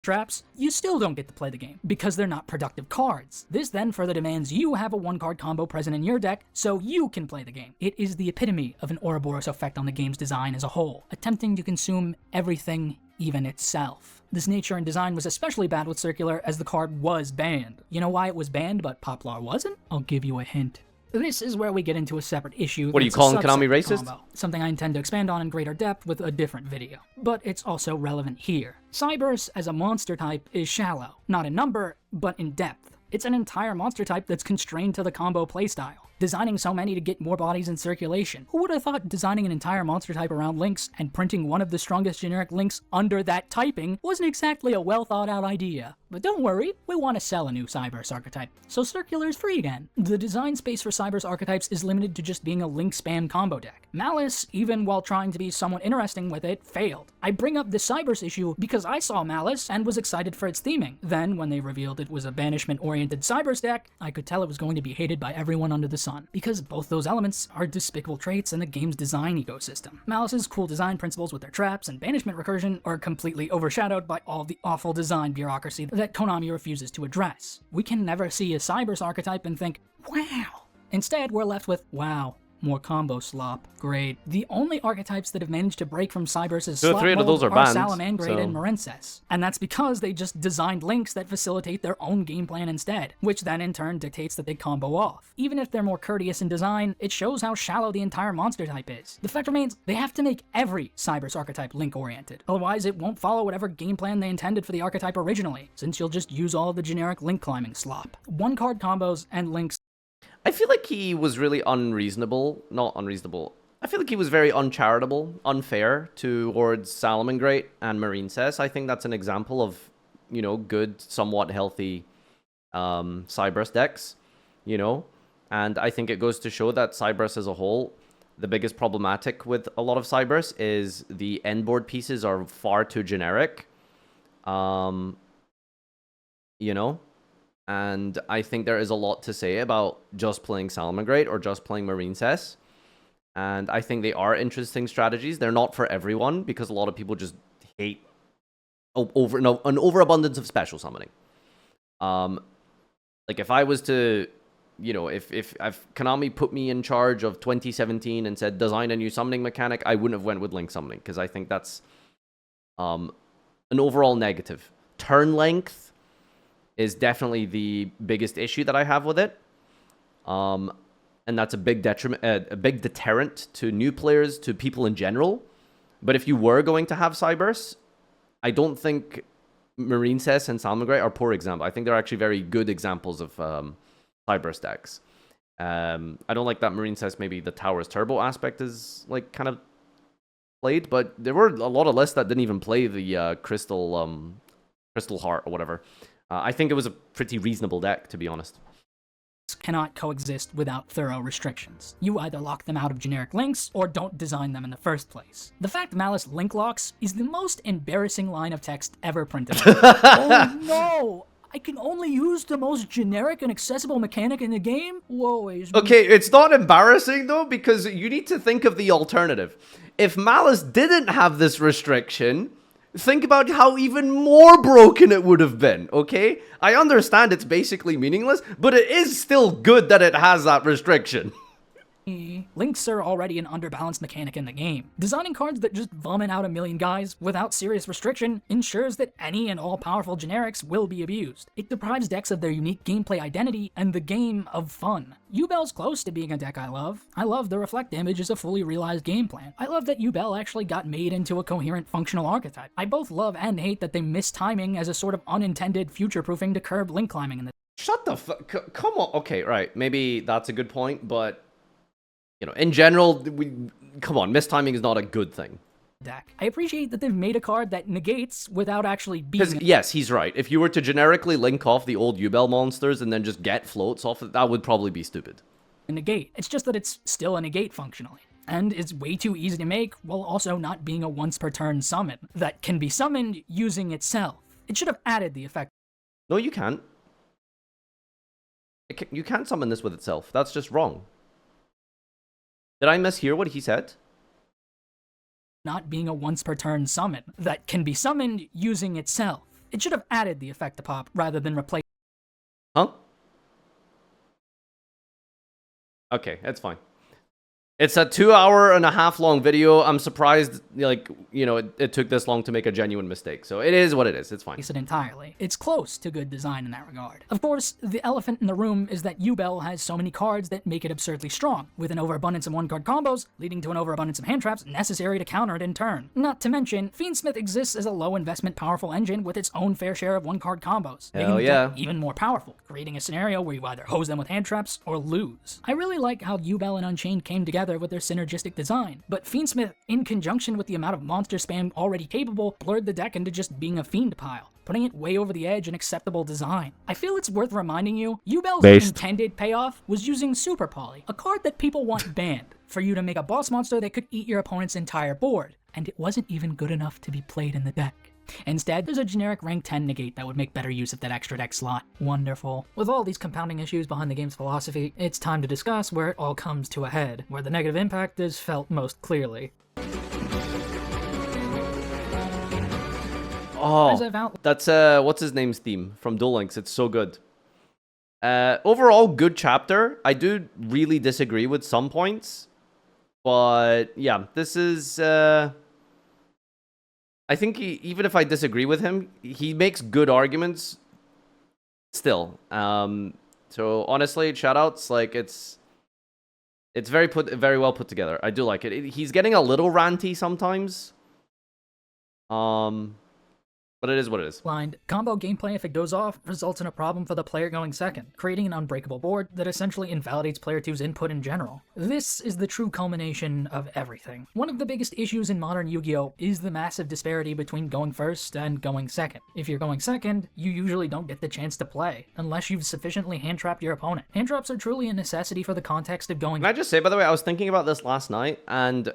traps, you still don't get to play the game, because they're not productive cards. This then further demands you have a one-card combo present in your deck, so you can play the game. It is the epitome of an Ouroboros effect on the game's design as a whole, attempting to consume everything, even itself. This nature and design was especially bad with Circular, as the card was banned. You know why it was banned, but Poplar wasn't? I'll give you a hint. This is where we get into a separate issue. What are you calling Konami racist? Combo, something I intend to expand on in greater depth with a different video. But it's also relevant here. Cyberse as a monster type is shallow. Not in number, but in depth. It's an entire monster type that's constrained to the combo playstyle. Designing so many to get more bodies in circulation. Who would have thought designing an entire monster type around links and printing one of the strongest generic links under that typing wasn't exactly a well thought out idea. But don't worry, we want to sell a new Cyberse archetype, so Circular is free again. The design space for Cyberse archetypes is limited to just being a link spam combo deck. Malice, even while trying to be somewhat interesting with it, failed. I bring up the Cyberse issue because I saw Malice and was excited for its theming. Then, when they revealed it was a banishment-oriented Cyberse deck, I could tell it was going to be hated by everyone under the sun, because both those elements are despicable traits in the game's design ecosystem. Malice's cool design principles with their traps and banishment recursion are completely overshadowed by all the awful design bureaucracy that Konami refuses to address. We can never see a Cyberse archetype and think, wow. Instead, we're left with, wow, more combo slop. Great. The only archetypes that have managed to break from Cyberse's slop three of mold those are banned, Salamangreat and Marinces. And that's because they just designed links that facilitate their own game plan instead, which then in turn dictates that they combo off. Even if they're more courteous in design, it shows how shallow the entire monster type is. The fact remains, they have to make every Cyberse archetype link-oriented. Otherwise, it won't follow whatever game plan they intended for the archetype originally, since you'll just use all of the generic link climbing slop. One-card combos and links. I feel like he was really not unreasonable. I feel like he was very uncharitable, unfair towards Salamangreat and Marinces. I think that's an example of, you know, good, somewhat healthy Cyberse decks, you know? And I think it goes to show that Cyberse as a whole, the biggest problematic with a lot of Cyberse is the end board pieces are far too generic, you know? And I think there is a lot to say about just playing Salamangreat or just playing Marinces. And I think they are interesting strategies. They're not for everyone because a lot of people just hate an overabundance of special summoning. Like if I was to, you know, if Konami put me in charge of 2017 and said design a new summoning mechanic, I wouldn't have went with link summoning because I think that's an overall negative. Turn length is definitely the biggest issue that I have with it. And that's a big deterrent to new players, to people in general. But if you were going to have Cyberse, I don't think Marinces and Salamangreat are poor examples. I think they're actually very good examples of Cyberse decks. I don't like that Marinces, maybe the Towers Turbo aspect is like kind of played, but there were a lot of lists that didn't even play the Crystal Heart or whatever. I think it was a pretty reasonable deck, to be honest. Cannot coexist without thorough restrictions. You either lock them out of generic links, or don't design them in the first place. The fact Malice link locks is the most embarrassing line of text ever printed. Oh no! I can only use the most generic and accessible mechanic in the game? Whoa, Okay, it's not embarrassing though, because you need to think of the alternative. If Malice didn't have this restriction, think about how even more broken it would have been, okay? I understand it's basically meaningless, but it is still good that it has that restriction. Links are already an underbalanced mechanic in the game. Designing cards that just vomit out a million guys without serious restriction ensures that any and all powerful generics will be abused. It deprives decks of their unique gameplay identity and the game of fun. Yubel's close to being a deck I love. I love the Reflect Damage as a fully realized game plan. I love that Yubel actually got made into a coherent functional archetype. I both love and hate that they missed timing as a sort of unintended future-proofing to curb link climbing in the— Shut the fuck, come on. Okay, right, maybe that's a good point, but you know, in general, come on, mistiming is not a good thing. Deck. I appreciate that they've made a card that negates without actually being— Because, yes, he's right. If you were to generically link off the old Yubel monsters and then just get floats off it, that would probably be stupid. a negate. It's just that it's still a negate functionally. And it's way too easy to make while also not being a once per turn summon that can be summoned using itself. It should have added the effect. No, you can't. You can't summon this with itself. That's just wrong. Did I mishear what he said? Not being a once per turn summon that can be summoned using itself. It should have added the effect to pop rather than replace. Huh? Okay, that's fine. It's a 2.5 hour long video. I'm surprised, like, you know, it took this long to make a genuine mistake. So it is what it is. It's fine. It entirely. It's close to good design in that regard. Of course, the elephant in the room is that Yubel has so many cards that make it absurdly strong, with an overabundance of one-card combos, leading to an overabundance of hand traps necessary to counter it in turn. Not to mention, Fiendsmith exists as a low-investment powerful engine with its own fair share of one-card combos, making the deck even more powerful, creating a scenario where you either hose them with hand traps or lose. I really like how Yubel and Unchained came together with their synergistic design, but Fiendsmith, in conjunction with the amount of monster spam already capable, blurred the deck into just being a fiend pile, putting it way over the edge in acceptable design. I feel it's worth reminding you, Yubel's intended payoff was using Super Poly, a card that people want banned, for you to make a boss monster that could eat your opponent's entire board, and it wasn't even good enough to be played in the deck. Instead, there's a generic rank 10 negate that would make better use of that extra deck slot. Wonderful. With all these compounding issues behind the game's philosophy, it's time to discuss where it all comes to a head, where the negative impact is felt most clearly. Oh, that's what's his name's theme from Duel Links. It's so good. Overall, good chapter. I do really disagree with some points, but yeah, this is I think even if I disagree with him, he makes good arguments still. So honestly, shoutouts, like it's very well put together. I do like it. He's getting a little ranty sometimes. But it is what it is. Blind. Combo gameplay, if it goes off, results in a problem for the player going second, creating an unbreakable board that essentially invalidates player 2's input in general. This is the true culmination of everything. One of the biggest issues in modern Yu-Gi-Oh! Is the massive disparity between going first and going second. If you're going second, you usually don't get the chance to play, unless you've sufficiently hand-trapped your opponent. Hand-traps are truly a necessity for the context of going— Can I just say, by the way, I was thinking about this last night, and,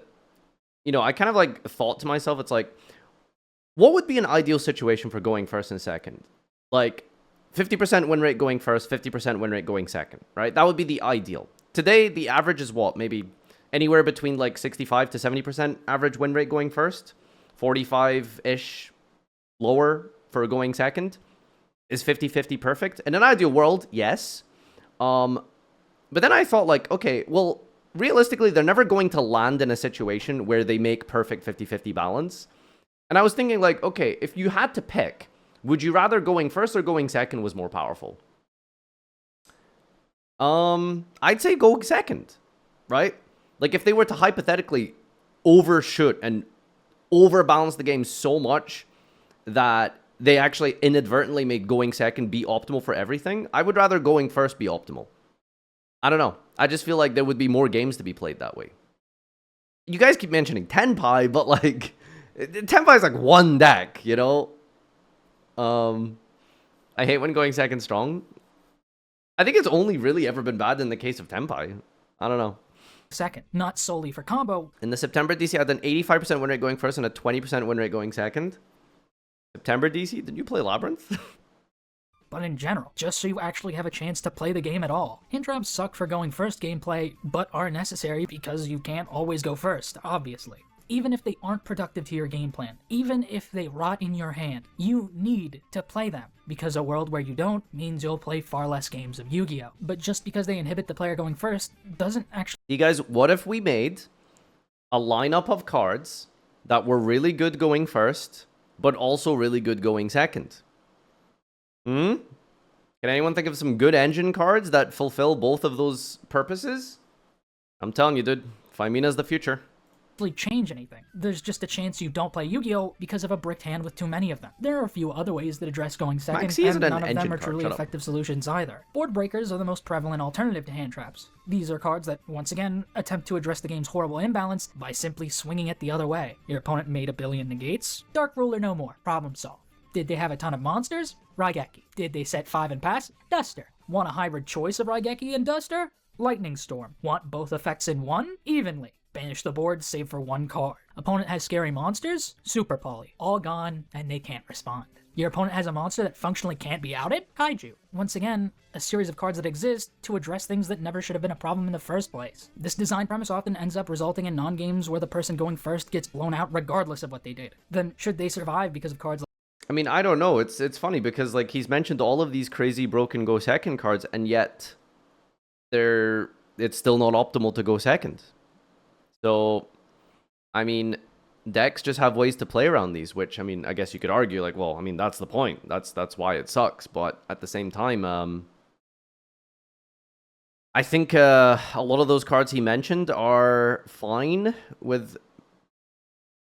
you know, I kind of, like, thought to myself, it's like, what would be an ideal situation for going first and second? Like, 50% win rate going first, 50% win rate going second, right? That would be the ideal. Today, the average is what? Maybe anywhere between like 65 to 70% average win rate going first, 45-ish lower for going second. Is 50-50 perfect? In an ideal world, yes. But then I thought, like, okay, well, realistically, they're never going to land in a situation where they make perfect 50-50 balance. And I was thinking, like, okay, if you had to pick, would you rather going first or going second was more powerful? I'd say go second, right? Like, if they were to hypothetically overshoot and overbalance the game so much that they actually inadvertently made going second be optimal for everything, I would rather going first be optimal. I don't know. I just feel like there would be more games to be played that way. You guys keep mentioning Tenpai, but, like, Tenpai is like one deck, you know? I hate when going second strong. I think it's only really ever been bad in the case of Tenpai. I don't know. Second, not solely for combo. In the September DC, I had an 85% win rate going first and a 20% win rate going second. September DC? Did you play Labyrinth? but in general, just so you actually have a chance to play the game at all. Hand traps suck for going first gameplay, but are necessary because you can't always go first, obviously. Even if they aren't productive to your game plan, even if they rot in your hand, you need to play them, because a world where you don't means you'll play far less games of Yu-Gi-Oh! But just because they inhibit the player going first doesn't actually... You guys, what if we made a lineup of cards that were really good going first, but also really good going second? Can anyone think of some good engine cards that fulfill both of those purposes? I'm telling you, dude, Fimina's the future. change anything. There's just a chance you don't play Yu-Gi-Oh! Because of a bricked hand with too many of them. There are a few other ways that address going second, and none of them are truly effective solutions either. Board breakers are the most prevalent alternative to hand traps. These are cards that, once again, attempt to address the game's horrible imbalance by simply swinging it the other way. Your opponent made a billion negates? Dark Ruler no more. Problem solved. Did they have a ton of monsters? Raigeki. Did they set 5 and pass? Duster. Want a hybrid choice of Raigeki and Duster? Lightning Storm. Want both effects in one? Evenly. Banish the board, save for 1 card. Opponent has scary monsters? Super Poly. All gone, and they can't respond. Your opponent has a monster that functionally can't be outed? Kaiju. Once again, a series of cards that exist to address things that never should have been a problem in the first place. This design premise often ends up resulting in non-games where the person going first gets blown out regardless of what they did. Then, should they survive because of cards like... I mean, I don't know. It's funny because, like, he's mentioned all of these crazy broken go second cards, and yet it's still not optimal to go second. So, I mean, decks just have ways to play around these, which, I mean, I guess you could argue, like, well, I mean, that's the point. That's why it sucks. But at the same time, I think a lot of those cards he mentioned are fine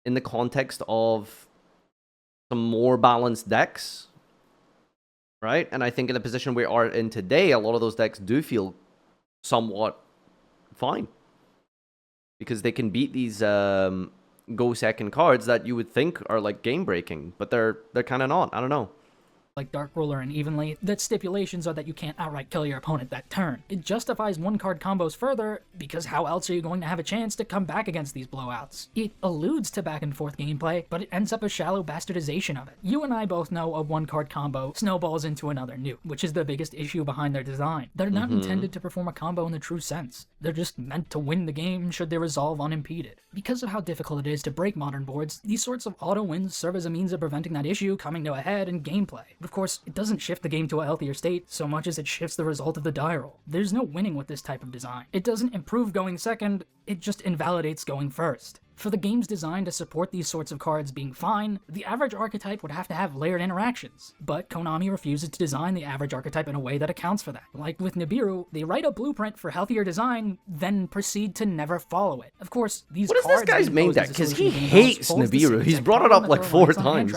in the context of some more balanced decks, right? And I think in the position we are in today, a lot of those decks do feel somewhat fine, because they can beat these go second cards that you would think are like game breaking, but they're kind of not. I don't know. Like Dark Ruler and Evenly, that stipulations are that you can't outright kill your opponent that turn. It justifies 1-card combos further, because how else are you going to have a chance to come back against these blowouts? It alludes to back and forth gameplay, but it ends up a shallow bastardization of it. You and I both know a 1-card combo snowballs into another nuke, which is the biggest issue behind their design. They're not intended to perform a combo in the true sense. They're just meant to win the game should they resolve unimpeded. Because of how difficult it is to break modern boards, these sorts of auto wins serve as a means of preventing that issue coming to a head in gameplay. Of course, it doesn't shift the game to a healthier state so much as it shifts the result of the die roll. There's no winning with this type of design. It doesn't improve going second, it just invalidates going first. For the game's design to support these sorts of cards being fine, the average archetype would have to have layered interactions. But Konami refuses to design the average archetype in a way that accounts for that. Like with Nibiru, they write a blueprint for healthier design, then proceed to never follow it. Of course, these cards... What is this guy's main deck? Because he hates Nibiru. He's brought it up like 4 times.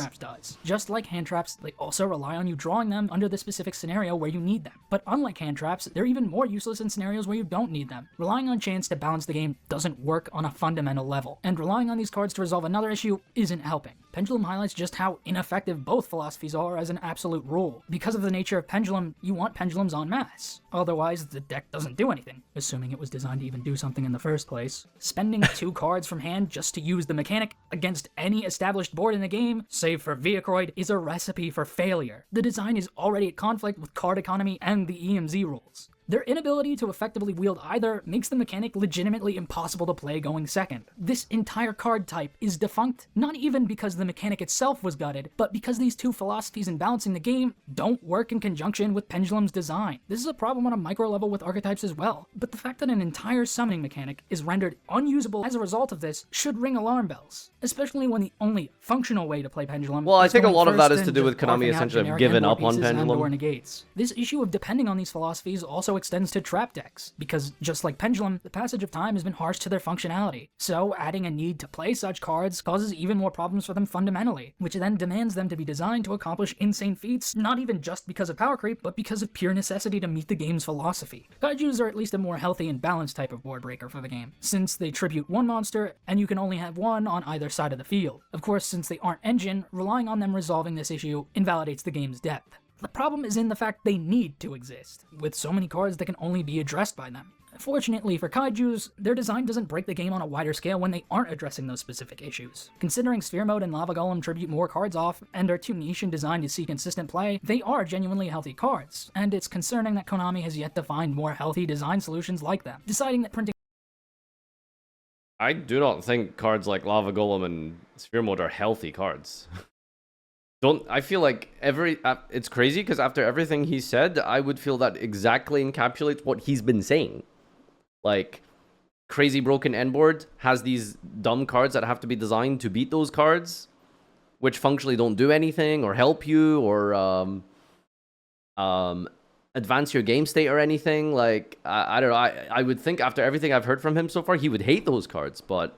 Just like hand traps, they also rely on you drawing them under the specific scenario where you need them. But unlike hand traps, they're even more useless in scenarios where you don't need them. Relying on chance to balance the game doesn't work on a fundamental level, and relying on these cards to resolve another issue isn't helping. Pendulum highlights just how ineffective both philosophies are as an absolute rule. Because of the nature of Pendulum, you want Pendulums en masse. Otherwise, the deck doesn't do anything, assuming it was designed to even do something in the first place. Spending 2 cards from hand just to use the mechanic against any established board in the game, save for Viacroid, is a recipe for failure. The design is already at conflict with card economy and the EMZ rules. Their inability to effectively wield either makes the mechanic legitimately impossible to play going second. This entire card type is defunct, not even because the mechanic itself was gutted, but because these 2 philosophies in balancing the game don't work in conjunction with Pendulum's design. This is a problem on a micro level with archetypes as well, but the fact that an entire summoning mechanic is rendered unusable as a result of this should ring alarm bells, especially when the only functional way to play Pendulum... Well, I think a lot of that is to do with Konami essentially have given up on Pendulum. Negates. This issue of depending on these philosophies also extends to trap decks, because just like Pendulum, the passage of time has been harsh to their functionality. So adding a need to play such cards causes even more problems for them fundamentally, which then demands them to be designed to accomplish insane feats, not even just because of power creep, but because of pure necessity to meet the game's philosophy. Kaijus are at least a more healthy and balanced type of board breaker for the game, since they tribute 1 monster, and you can only have 1 on either side of the field. Of course, since they aren't engine, relying on them resolving this issue invalidates the game's depth. The problem is in the fact they need to exist, with so many cards that can only be addressed by them. Fortunately for kaijus, their design doesn't break the game on a wider scale when they aren't addressing those specific issues. Considering Sphere Mode and Lava Golem tribute more cards off, and are too niche in design to see consistent play, they are genuinely healthy cards, and it's concerning that Konami has yet to find more healthy design solutions like them, deciding that printing... I do not think cards like Lava Golem and Sphere Mode are healthy cards. I feel like it's crazy because after everything he said, I would feel that exactly encapsulates what he's been saying. Like, crazy broken end board has these dumb cards that have to be designed to beat those cards, which functionally don't do anything or help you or advance your game state or anything. Like, I don't know. I would think after everything I've heard from him so far, he would hate those cards, but...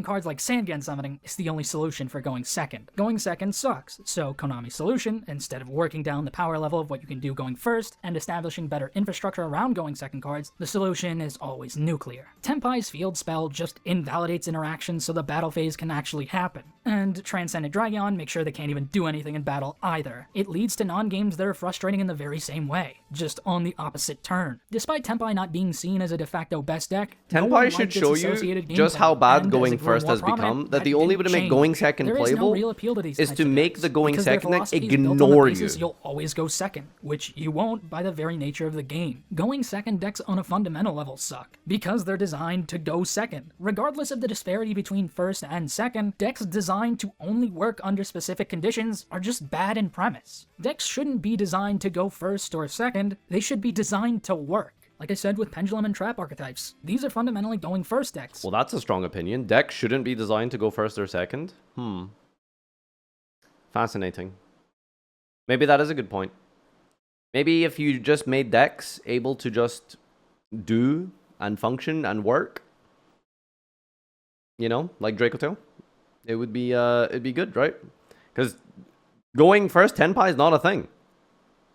cards like Sandgen Summoning is the only solution for going second. Going second sucks, so Konami's solution, instead of working down the power level of what you can do going first and establishing better infrastructure around going second cards, the solution is always nuclear. Tenpai's field spell just invalidates interactions so the battle phase can actually happen. And Transcendent Dragon makes sure they can't even do anything in battle either. It leads to non-games that are frustrating in the very same way, just on the opposite turn. Despite Tenpai not being seen as a de facto best deck, Tenpai should show you just how bad going first has become, that the only way to make going second playable is to make the going second deck ignore you. You'll always go second, which you won't by the very nature of the game. Going second decks on a fundamental level suck, because they're designed to go second. Regardless of the disparity between first and second, decks designed to only work under specific conditions are just bad in premise. Decks shouldn't be designed to go first or second, they should be designed to work. Like I said with Pendulum and Trap archetypes, these are fundamentally going first decks. Well, that's a strong opinion. Decks shouldn't be designed to go first or second. Fascinating. Maybe that is a good point. Maybe if you just made decks able to just do and function and work, you know, like Dracotail, it'd be good, right? Because going first Tenpai is not a thing,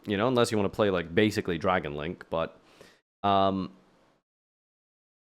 you know, unless you want to play like basically Dragon Link, but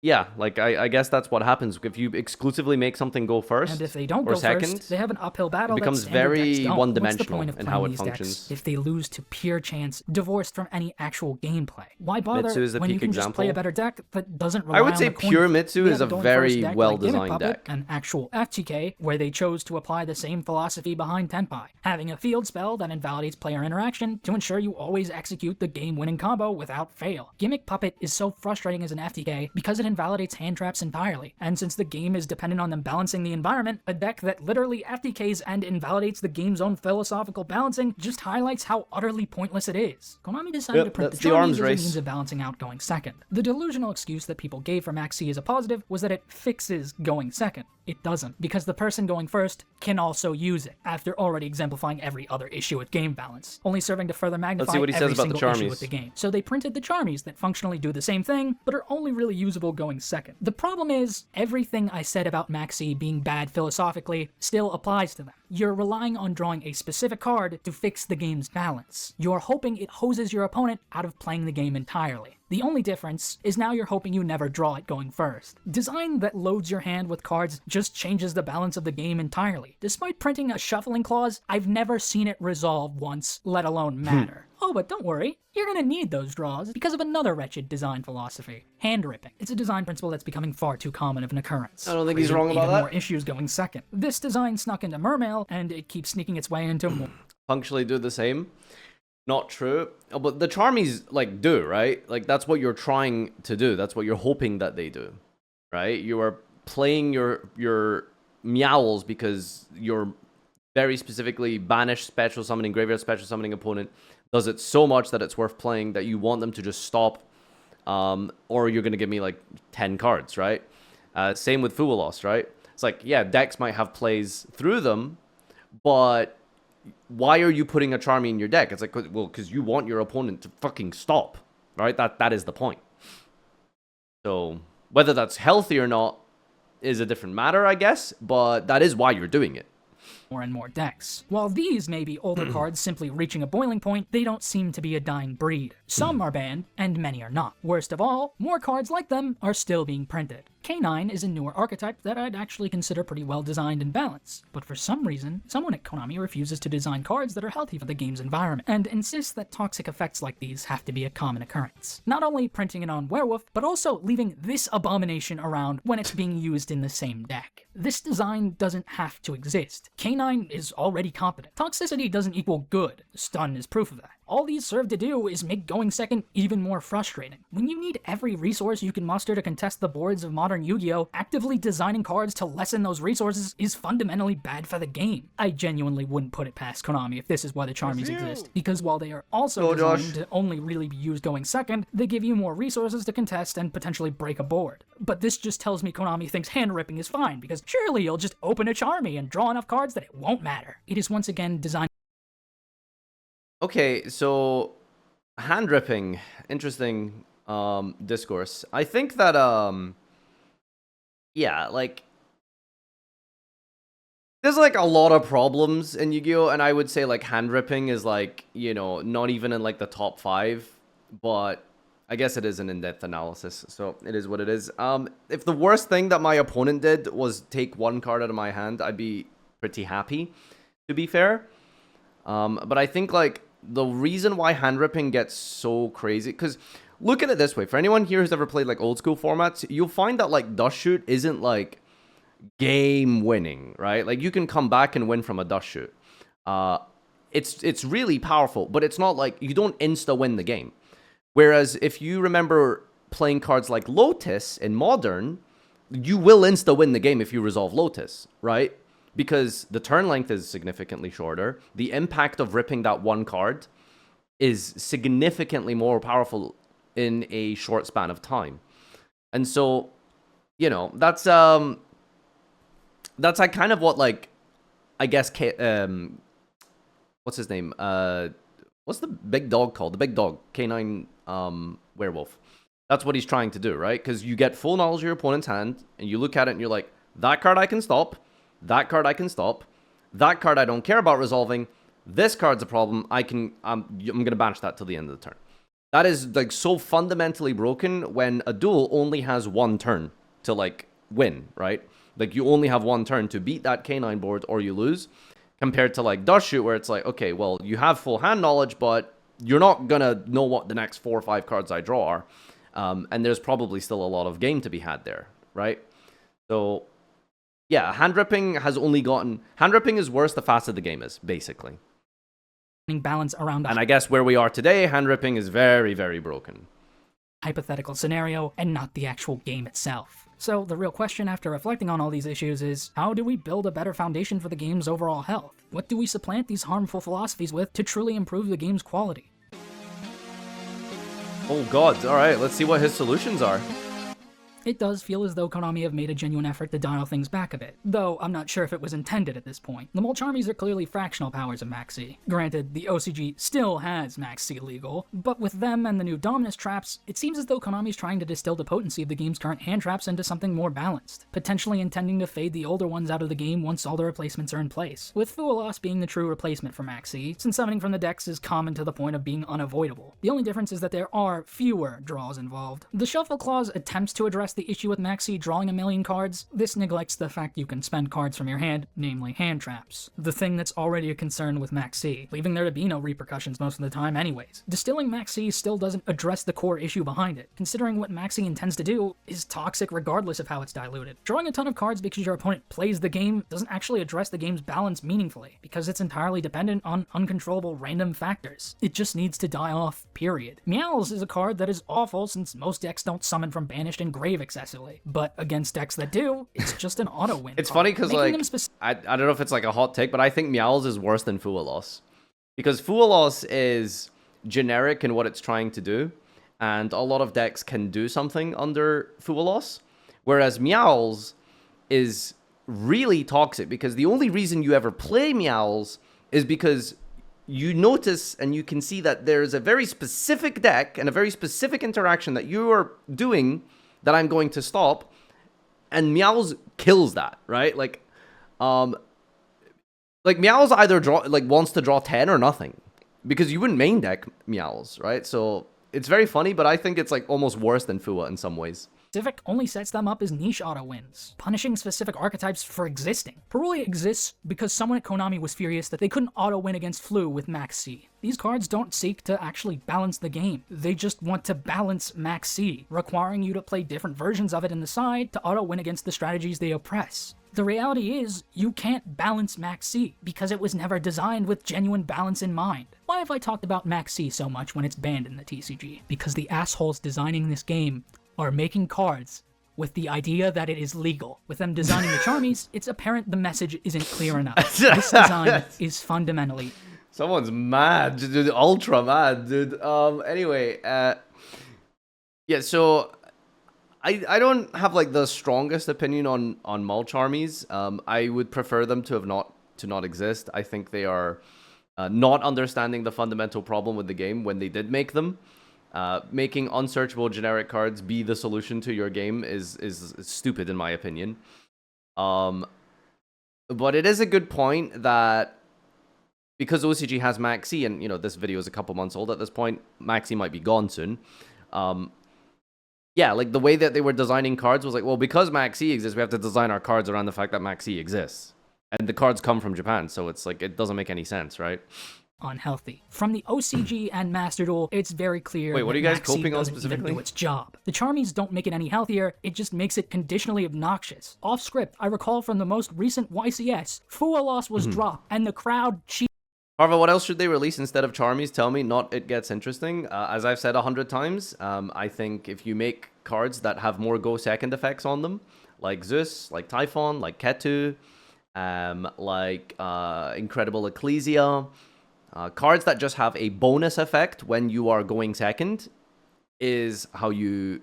yeah, like I guess that's what happens if you exclusively make something go first. And if they don't or go second, first, they have an uphill battle. It becomes very one-dimensional in how it functions. If they lose to pure chance, divorced from any actual gameplay, why bother Mitsu is a when peak you can example. just play a better deck that doesn't rely I would on say the coin pure flip? Mitsu We is a have going very first deck well-designed like Gimmick deck. Puppet, an actual FTK where they chose to apply the same philosophy behind Tenpai, having a field spell that invalidates player interaction to ensure you always execute the game-winning combo without fail. Gimmick Puppet is so frustrating as an FTK because it invalidates hand traps entirely, and since the game is dependent on them balancing the environment, a deck that literally FTKs and invalidates the game's own philosophical balancing just highlights how utterly pointless it is. Konami decided to print the Charmies as a means of balancing out going second. The delusional excuse that people gave for Max C as a positive was that it fixes going second. It doesn't, because the person going first can also use it, after already exemplifying every other issue with game balance, only serving to further magnify every single issue with the game. So they printed the Charmies that functionally do the same thing, but are only really usable going second. The problem is, everything I said about Maxi being bad philosophically still applies to them. You're relying on drawing a specific card to fix the game's balance. You're hoping it hoses your opponent out of playing the game entirely. The only difference is now you're hoping you never draw it going first. Design that loads your hand with cards just changes the balance of the game entirely. Despite printing a shuffling clause, I've never seen it resolve once, let alone matter. Oh, but don't worry, you're gonna need those draws because of another wretched design philosophy, hand ripping. It's a design principle that's becoming far too common of an occurrence. I don't think he's wrong about even that. More issues going second. This design snuck into Mermail, and it keeps sneaking its way into more. Punctually do the same. Not true. Oh, but the Charmies, like, do, right? Like, that's what you're trying to do. That's what you're hoping that they do, right? You are playing your Meowls because you're very specifically banished special summoning, graveyard special summoning opponent does it so much that it's worth playing that you want them to just stop, or you're going to give me, like, 10 cards, right? Same with Fuwalos, right? It's like, yeah, decks might have plays through them, but why are you putting a Charmy in your deck? It's like, well, because you want your opponent to fucking stop, right? That is the point. So whether that's healthy or not is a different matter, I guess, but that is why you're doing it. more and more decks. While these may be older cards simply reaching a boiling point, they don't seem to be a dying breed. Some are banned, and many are not. Worst of all, more cards like them are still being printed. K9 is a newer archetype that I'd actually consider pretty well designed and balanced, but for some reason, someone at Konami refuses to design cards that are healthy for the game's environment, and insists that toxic effects like these have to be a common occurrence. Not only printing it on Werewolf, but also leaving this abomination around when it's being used in the same deck. This design doesn't have to exist. K9 is already competent. Toxicity doesn't equal good. Stun is proof of that. All these serve to do is make going second even more frustrating. When you need every resource you can muster to contest the boards of modern Yu-Gi-Oh!, actively designing cards to lessen those resources is fundamentally bad for the game. I genuinely wouldn't put it past Konami if this is why the Charmies exist, because while they are also designed to only really be used going second, they give you more resources to contest and potentially break a board. But this just tells me Konami thinks hand ripping is fine, because surely you'll just open a Charmy and draw enough cards that it won't matter. It is once again designed. Okay, so hand ripping, interesting discourse. I think that yeah, like there's like a lot of problems in Yu-Gi-Oh, and I would say like hand ripping is like, you know, not even in like the top 5, but I guess it is an in-depth analysis, so it is what it is. If the worst thing that my opponent did was take one card out of my hand, I'd be pretty happy, to be fair. But I think like the reason why hand ripping gets so crazy, because look at it this way, for anyone here who's ever played like old school formats, you'll find that like dust shoot isn't like game winning, right? Like you can come back and win from a dust shoot. It's really powerful, but it's not like you don't insta win the game. Whereas if you remember playing cards like Lotus in Modern, you will insta win the game if you resolve Lotus, right? Because the turn length is significantly shorter. The impact of ripping that one card is significantly more powerful in a short span of time. And so, you know, that's like kind of what, like, I guess, what's his name? What's the big dog called? The big dog, K9 Werewolf. That's what he's trying to do, right? Because you get full knowledge of your opponent's hand, and you look at it and you're like, that card I can stop. That card I can stop. That card I don't care about resolving. This card's a problem. I'm gonna banish that till the end of the turn. That is like so fundamentally broken when a duel only has one turn to like win, right? Like you only have one turn to beat that K9 board or you lose. Compared to like Dust Shoot, where it's like, okay, well, you have full hand knowledge, but you're not gonna know what the next 4 or 5 cards I draw are. And there's probably still a lot of game to be had there, right? So yeah, hand ripping has only gotten... Hand ripping is worse the faster the game is, basically. Balance around and I guess where we are today, hand ripping is very, very broken. Hypothetical scenario and not the actual game itself. So the real question after reflecting on all these issues is, how do we build a better foundation for the game's overall health? What do we supplant these harmful philosophies with to truly improve the game's quality? Oh god, alright, let's see what his solutions are. It does feel as though Konami have made a genuine effort to dial things back a bit, though I'm not sure if it was intended at this point. The Molcharmies are clearly fractional powers of Max C. Granted, the OCG still has Max C legal, but with them and the new Dominus traps, it seems as though Konami's trying to distill the potency of the game's current hand traps into something more balanced, potentially intending to fade the older ones out of the game once all the replacements are in place, with Fualos being the true replacement for Max C, since summoning from the decks is common to the point of being unavoidable. The only difference is that there are fewer draws involved. The Shuffle Clause attempts to address the issue with Max C drawing a million cards. This neglects the fact you can spend cards from your hand, namely hand traps. The thing that's already a concern with Max C, leaving there to be no repercussions most of the time anyways. Distilling Max C still doesn't address the core issue behind it, considering what Max C intends to do is toxic regardless of how it's diluted. Drawing a ton of cards because your opponent plays the game doesn't actually address the game's balance meaningfully, because it's entirely dependent on uncontrollable random factors. It just needs to die off, period. Meowls is a card that is awful since most decks don't summon from Banished and Grave excessively. But against decks that do, it's just an auto-win. It's funny because, like, I don't know if it's like a hot take, but I think Meowls is worse than Fualos. Because Fualos is generic in what it's trying to do, and a lot of decks can do something under Fualos. Whereas Meowls is really toxic, because the only reason you ever play Meowls is because you notice and you can see that there's a very specific deck and a very specific interaction that you are doing that I'm going to stop, and Meowls kills that, right? Like, like Meow's either wants to draw 10 or nothing, because you wouldn't main deck Meow's, right? So it's very funny, but I think it's like almost worse than Fua in some ways. Specific only sets them up as niche auto wins, punishing specific archetypes for existing. Peruli exists because someone at Konami was furious that they couldn't auto win against Flu with Max C. These cards don't seek to actually balance the game. They just want to balance Max C, requiring you to play different versions of it in the side to auto win against the strategies they oppress. The reality is, you can't balance Max C, because it was never designed with genuine balance in mind. Why have I talked about Max C so much when it's banned in the TCG? Because the assholes designing this game are making cards with the idea that it is legal. With them designing the Charmies, it's apparent the message isn't clear enough. This design is fundamentally... Someone's mad, dude, ultra mad, dude. Anyway, yeah, so I don't have like the strongest opinion on Mul Charmies. I would prefer them to not exist. I think they are not understanding the fundamental problem with the game when they did make them. Making unsearchable generic cards be the solution to your game is stupid in my opinion. But it is a good point that because OCG has Maxi, and you know this video is a couple months old at this point, Maxi might be gone soon. Yeah, like the way that they were designing cards was like, well, because Maxi exists, we have to design our cards around the fact that Maxi exists, and the cards come from Japan, so it's like it doesn't make any sense, right? Unhealthy. From the OCG and Master Duel, it's very clear. Wait, what are you guys Maxi coping on doesn't even specifically? do its job. The Charmies don't make it any healthier, it just makes it conditionally obnoxious. Off script, I recall from the most recent YCS, Fua loss was dropped, and the crowd cheered. Farfa, what else should they release instead of Charmies? Tell me, not it gets interesting. As I've said 100 times, I think if you make cards that have more go second effects on them, like Zeus, like Typhon, like Ketu, like Incredible Ecclesia, cards that just have a bonus effect when you are going second, is how you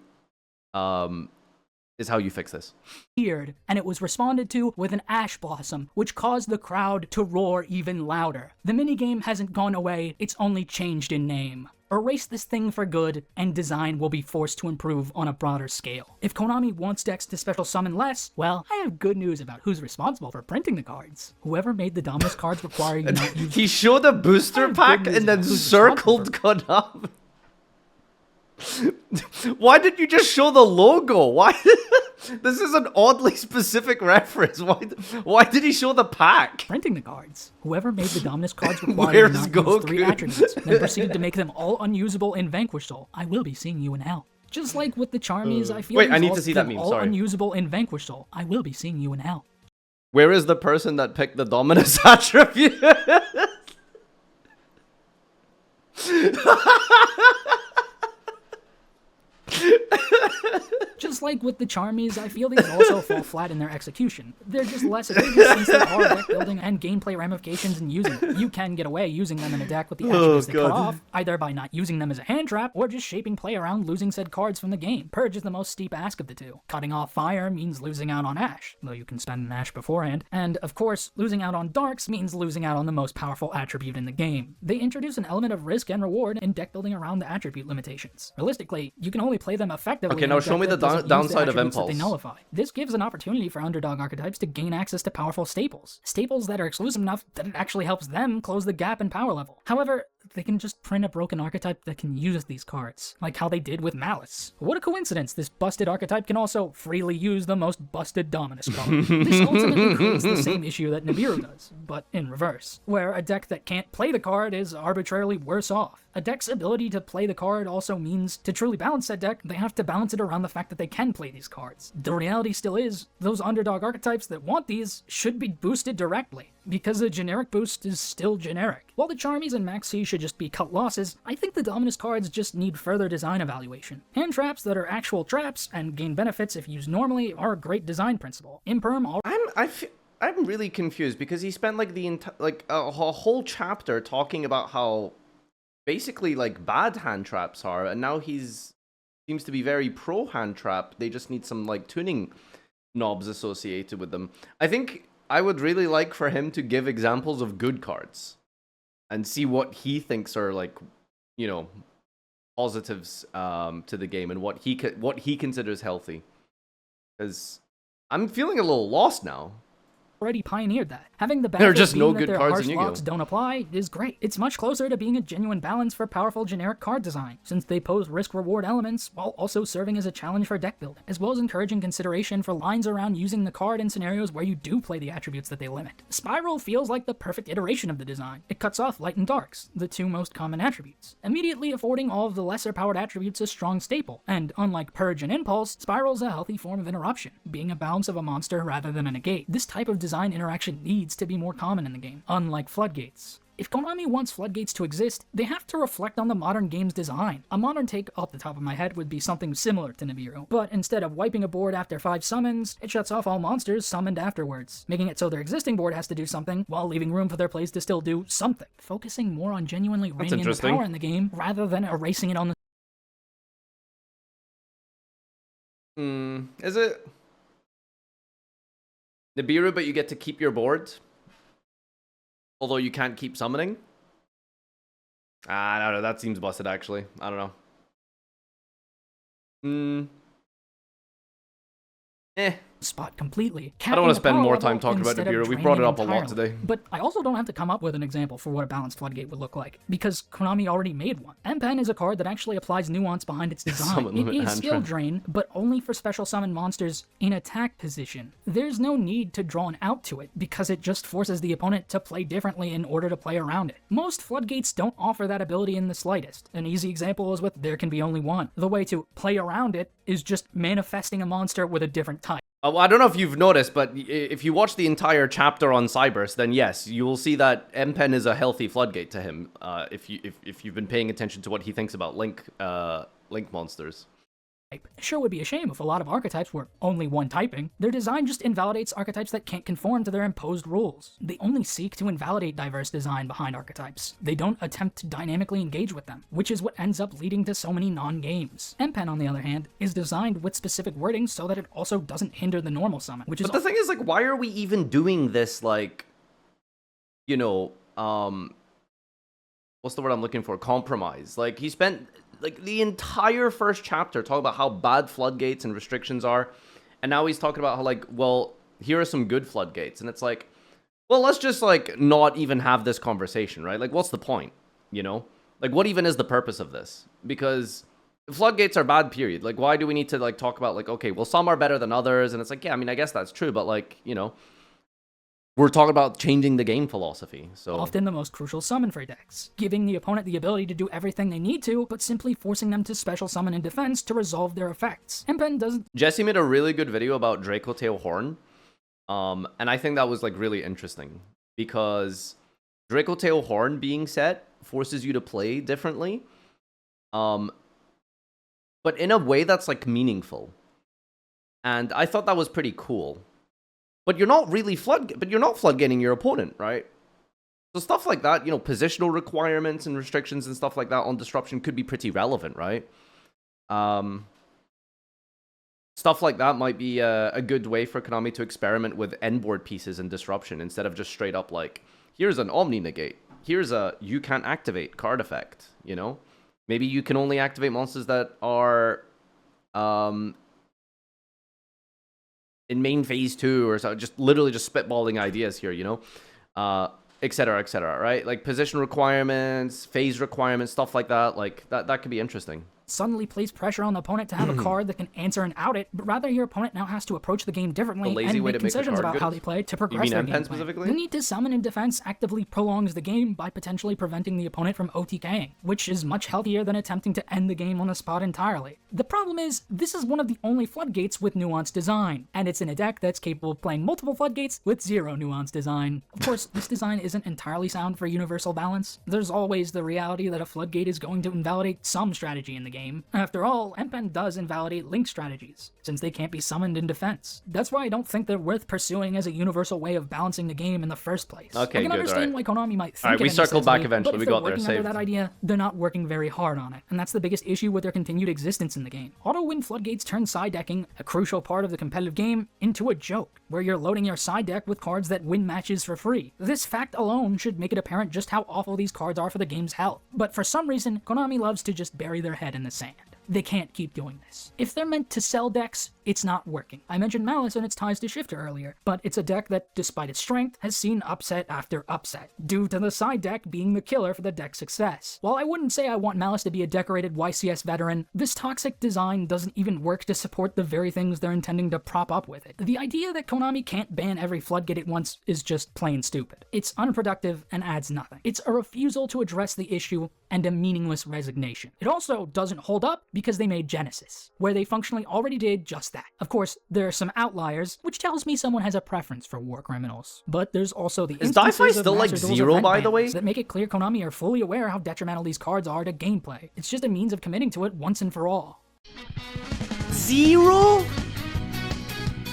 fix this. And it was responded to with an Ash Blossom, which caused the crowd to roar even louder. The minigame hasn't gone away, it's only changed in name. Erase this thing for good, and design will be forced to improve on a broader scale. If Konami wants decks to special summon less, well, I have good news about who's responsible for printing the cards. Whoever made the Dominus cards require you not use... He showed a booster pack and then circled Konami. Why did you just show the logo? Why? This is an oddly specific reference. Why did he show the pack? Printing the cards. Whoever made the Dominus cards required not use 3 attributes, then proceeded to make them all unusable in Vanquish Soul. I will be seeing you in hell. Just like with the Charmies, I feel wait, I need to see that meme, all sorry. Unusable in Vanquish Soul. I will be seeing you in hell. Where is the person that picked the Dominus attribute? Just like with the Charmies, I feel these also fall flat in their execution. They're just less egregious since there are deck building and gameplay ramifications in using them. You can get away using them in a deck with the attributes they cut off, either by not using them as a hand trap, or just shaping play around losing said cards from the game. Purge is the most steep ask of the two. Cutting off Fire means losing out on Ash, though you can spend an Ash beforehand. And, of course, losing out on Darks means losing out on the most powerful attribute in the game. They introduce an element of risk and reward in deck building around the attribute limitations. Realistically, you can only play them effectively. Okay, now show me the downside of Impulse. They nullify. This gives an opportunity for underdog archetypes to gain access to powerful staples. Staples that are exclusive enough that it actually helps them close the gap in power level. However, they can just print a broken archetype that can use these cards, like how they did with Malice. What a coincidence, this busted archetype can also freely use the most busted Dominus card. This ultimately creates the same issue that Nibiru does, but in reverse, where a deck that can't play the card is arbitrarily worse off. A deck's ability to play the card also means, to truly balance that deck, they have to balance it around the fact that they can play these cards. The reality still is, those underdog archetypes that want these should be boosted directly, because a generic boost is still generic. While the Charmies and Maxi should just be cut losses, I think the Dominus cards just need further design evaluation. Hand traps that are actual traps and gain benefits if used normally are a great design principle. Imperm I'm really confused because he spent like a whole chapter talking about how basically like bad hand traps are, and now seems to be very pro hand trap. They just need some like tuning knobs associated with them. I think I would really like for him to give examples of good cards and see what he thinks are like, you know, positives to the game and what he considers healthy. Because I'm feeling a little lost now. already pioneered that. Having the There are benefit just no being that good their cards harsh in Yu-Gi-Oh! locks don't apply is great. It's much closer to being a genuine balance for powerful generic card design, since they pose risk-reward elements while also serving as a challenge for deck building, as well as encouraging consideration for lines around using the card in scenarios where you do play the attributes that they limit. Spiral feels like the perfect iteration of the design. It cuts off light and darks, the two most common attributes, immediately affording all of the lesser-powered attributes a strong staple, and unlike Purge and Impulse, Spiral's a healthy form of interruption, being a balance of a monster rather than a negate. This type of design interaction needs to be more common in the game, unlike Floodgates. If Konami wants Floodgates to exist, they have to reflect on the modern game's design. A modern take off the top of my head would be something similar to Nibiru, but instead of wiping a board after 5 summons, it shuts off all monsters summoned afterwards, making it so their existing board has to do something, while leaving room for their plays to still do something, focusing more on genuinely reining in the power in the game, rather than erasing it on the... Is it Nibiru, but you get to keep your board? Although you can't keep summoning? I don't know, that seems busted actually. I don't know. spot completely. I don't want to spend more time talking about Nibiru. We brought it up a lot today. But I also don't have to come up with an example for what a balanced floodgate would look like, because Konami already made one. M-Pen is a card that actually applies nuance behind its design. It is skill drain, but only for special summon monsters in attack position. There's no need to draw an out to it, because it just forces the opponent to play differently in order to play around it. Most floodgates don't offer that ability in the slightest. An easy example is with There Can Be Only One. The way to play around it is just manifesting a monster with a different type. Well, I don't know if you've noticed, but if you watch the entire chapter on Cybers, then yes, you will see that M-Pen is a healthy floodgate to him. If you've been paying attention to what he thinks about Link monsters. Sure would be a shame if a lot of archetypes were only one typing. Their design just invalidates archetypes that can't conform to their imposed rules. They only seek to invalidate diverse design behind archetypes. They don't attempt to dynamically engage with them, which is what ends up leading to so many non-games. M-Pen, on the other hand, is designed with specific wording so that it also doesn't hinder the normal summon, which is... But the thing is, like, why are we even doing this, like, you know, what's the word I'm looking for? Compromise. Like, he spent... like the entire first chapter talking about how bad floodgates and restrictions are, and now he's talking about how, like, well, here are some good floodgates, and it's like, well, let's just, like, not even have this conversation, right? Like, what's the point, you know? Like, what even is the purpose of this? Because floodgates are bad, period. Like, why do we need to, like, talk about, like, okay, well, some are better than others, and it's like, yeah, I mean, I guess that's true, but, like, you know, we're talking about changing the game philosophy, so... often the most crucial summon for decks, giving the opponent the ability to do everything they need to, but simply forcing them to special summon in defense to resolve their effects. M-Pen doesn't... Jesse made a really good video about Draco Tail Horn, and I think that was, like, really interesting, because Draco Tail Horn being set forces you to play differently, but in a way that's, like, meaningful, and I thought that was pretty cool. But you're not really floodgating your opponent, right? So stuff like that, you know, positional requirements and restrictions and stuff like that on disruption could be pretty relevant, right? Stuff like that might be a good way for Konami to experiment with end-board pieces and disruption instead of just straight up like, here's an Omni Negate, here's a you can't activate card effect, you know? Maybe you can only activate monsters that are... in main phase 2 or so, just literally just spitballing ideas here, you know, etc., right? Like position requirements, phase requirements, stuff like that. Like that could be interesting. Suddenly place pressure on the opponent to have a card that can answer and out it, but rather your opponent now has to approach the game differently and make decisions about how they play to progress their game plan. The need to summon in defense actively prolongs the game by potentially preventing the opponent from OTKing, which is much healthier than attempting to end the game on the spot entirely. The problem is, this is one of the only floodgates with nuanced design, and it's in a deck that's capable of playing multiple floodgates with zero nuanced design. Of course, this design isn't entirely sound for universal balance. There's always the reality that a floodgate is going to invalidate some strategy in the game. After all, M-Pen does invalidate Link strategies, since they can't be summoned in defense. That's why I don't think they're worth pursuing as a universal way of balancing the game in the first place. Okay, I can understand why Konami might think Alright, we circled back eventually, but if we they're got there, working saved. under that idea, they're not working very hard on it, and that's the biggest issue with their continued existence in the game. Auto-win floodgates turn side decking, a crucial part of the competitive game, into a joke, where you're loading your side deck with cards that win matches for free. This fact alone should make it apparent just how awful these cards are for the game's health. But for some reason, Konami loves to just bury their head in the sand. They can't keep doing this. If they're meant to sell decks, It's not working. I mentioned Malice and its ties to Shifter earlier, but it's a deck that, despite its strength, has seen upset after upset, due to the side deck being the killer for the deck's success. While I wouldn't say I want Malice to be a decorated YCS veteran, this toxic design doesn't even work to support the very things they're intending to prop up with it. The idea that Konami can't ban every Floodgate at once is just plain stupid. It's unproductive and adds nothing. It's a refusal to address the issue and a meaningless resignation. It also doesn't hold up because they made Genesis, where they functionally already did just that. Of course, there are some outliers, which tells me someone has a preference for war criminals. But there's also the Di-Fi still like zero, by the way? That make it clear Konami are fully aware how detrimental these cards are to gameplay. It's just a means of committing to it once and for all. Zero?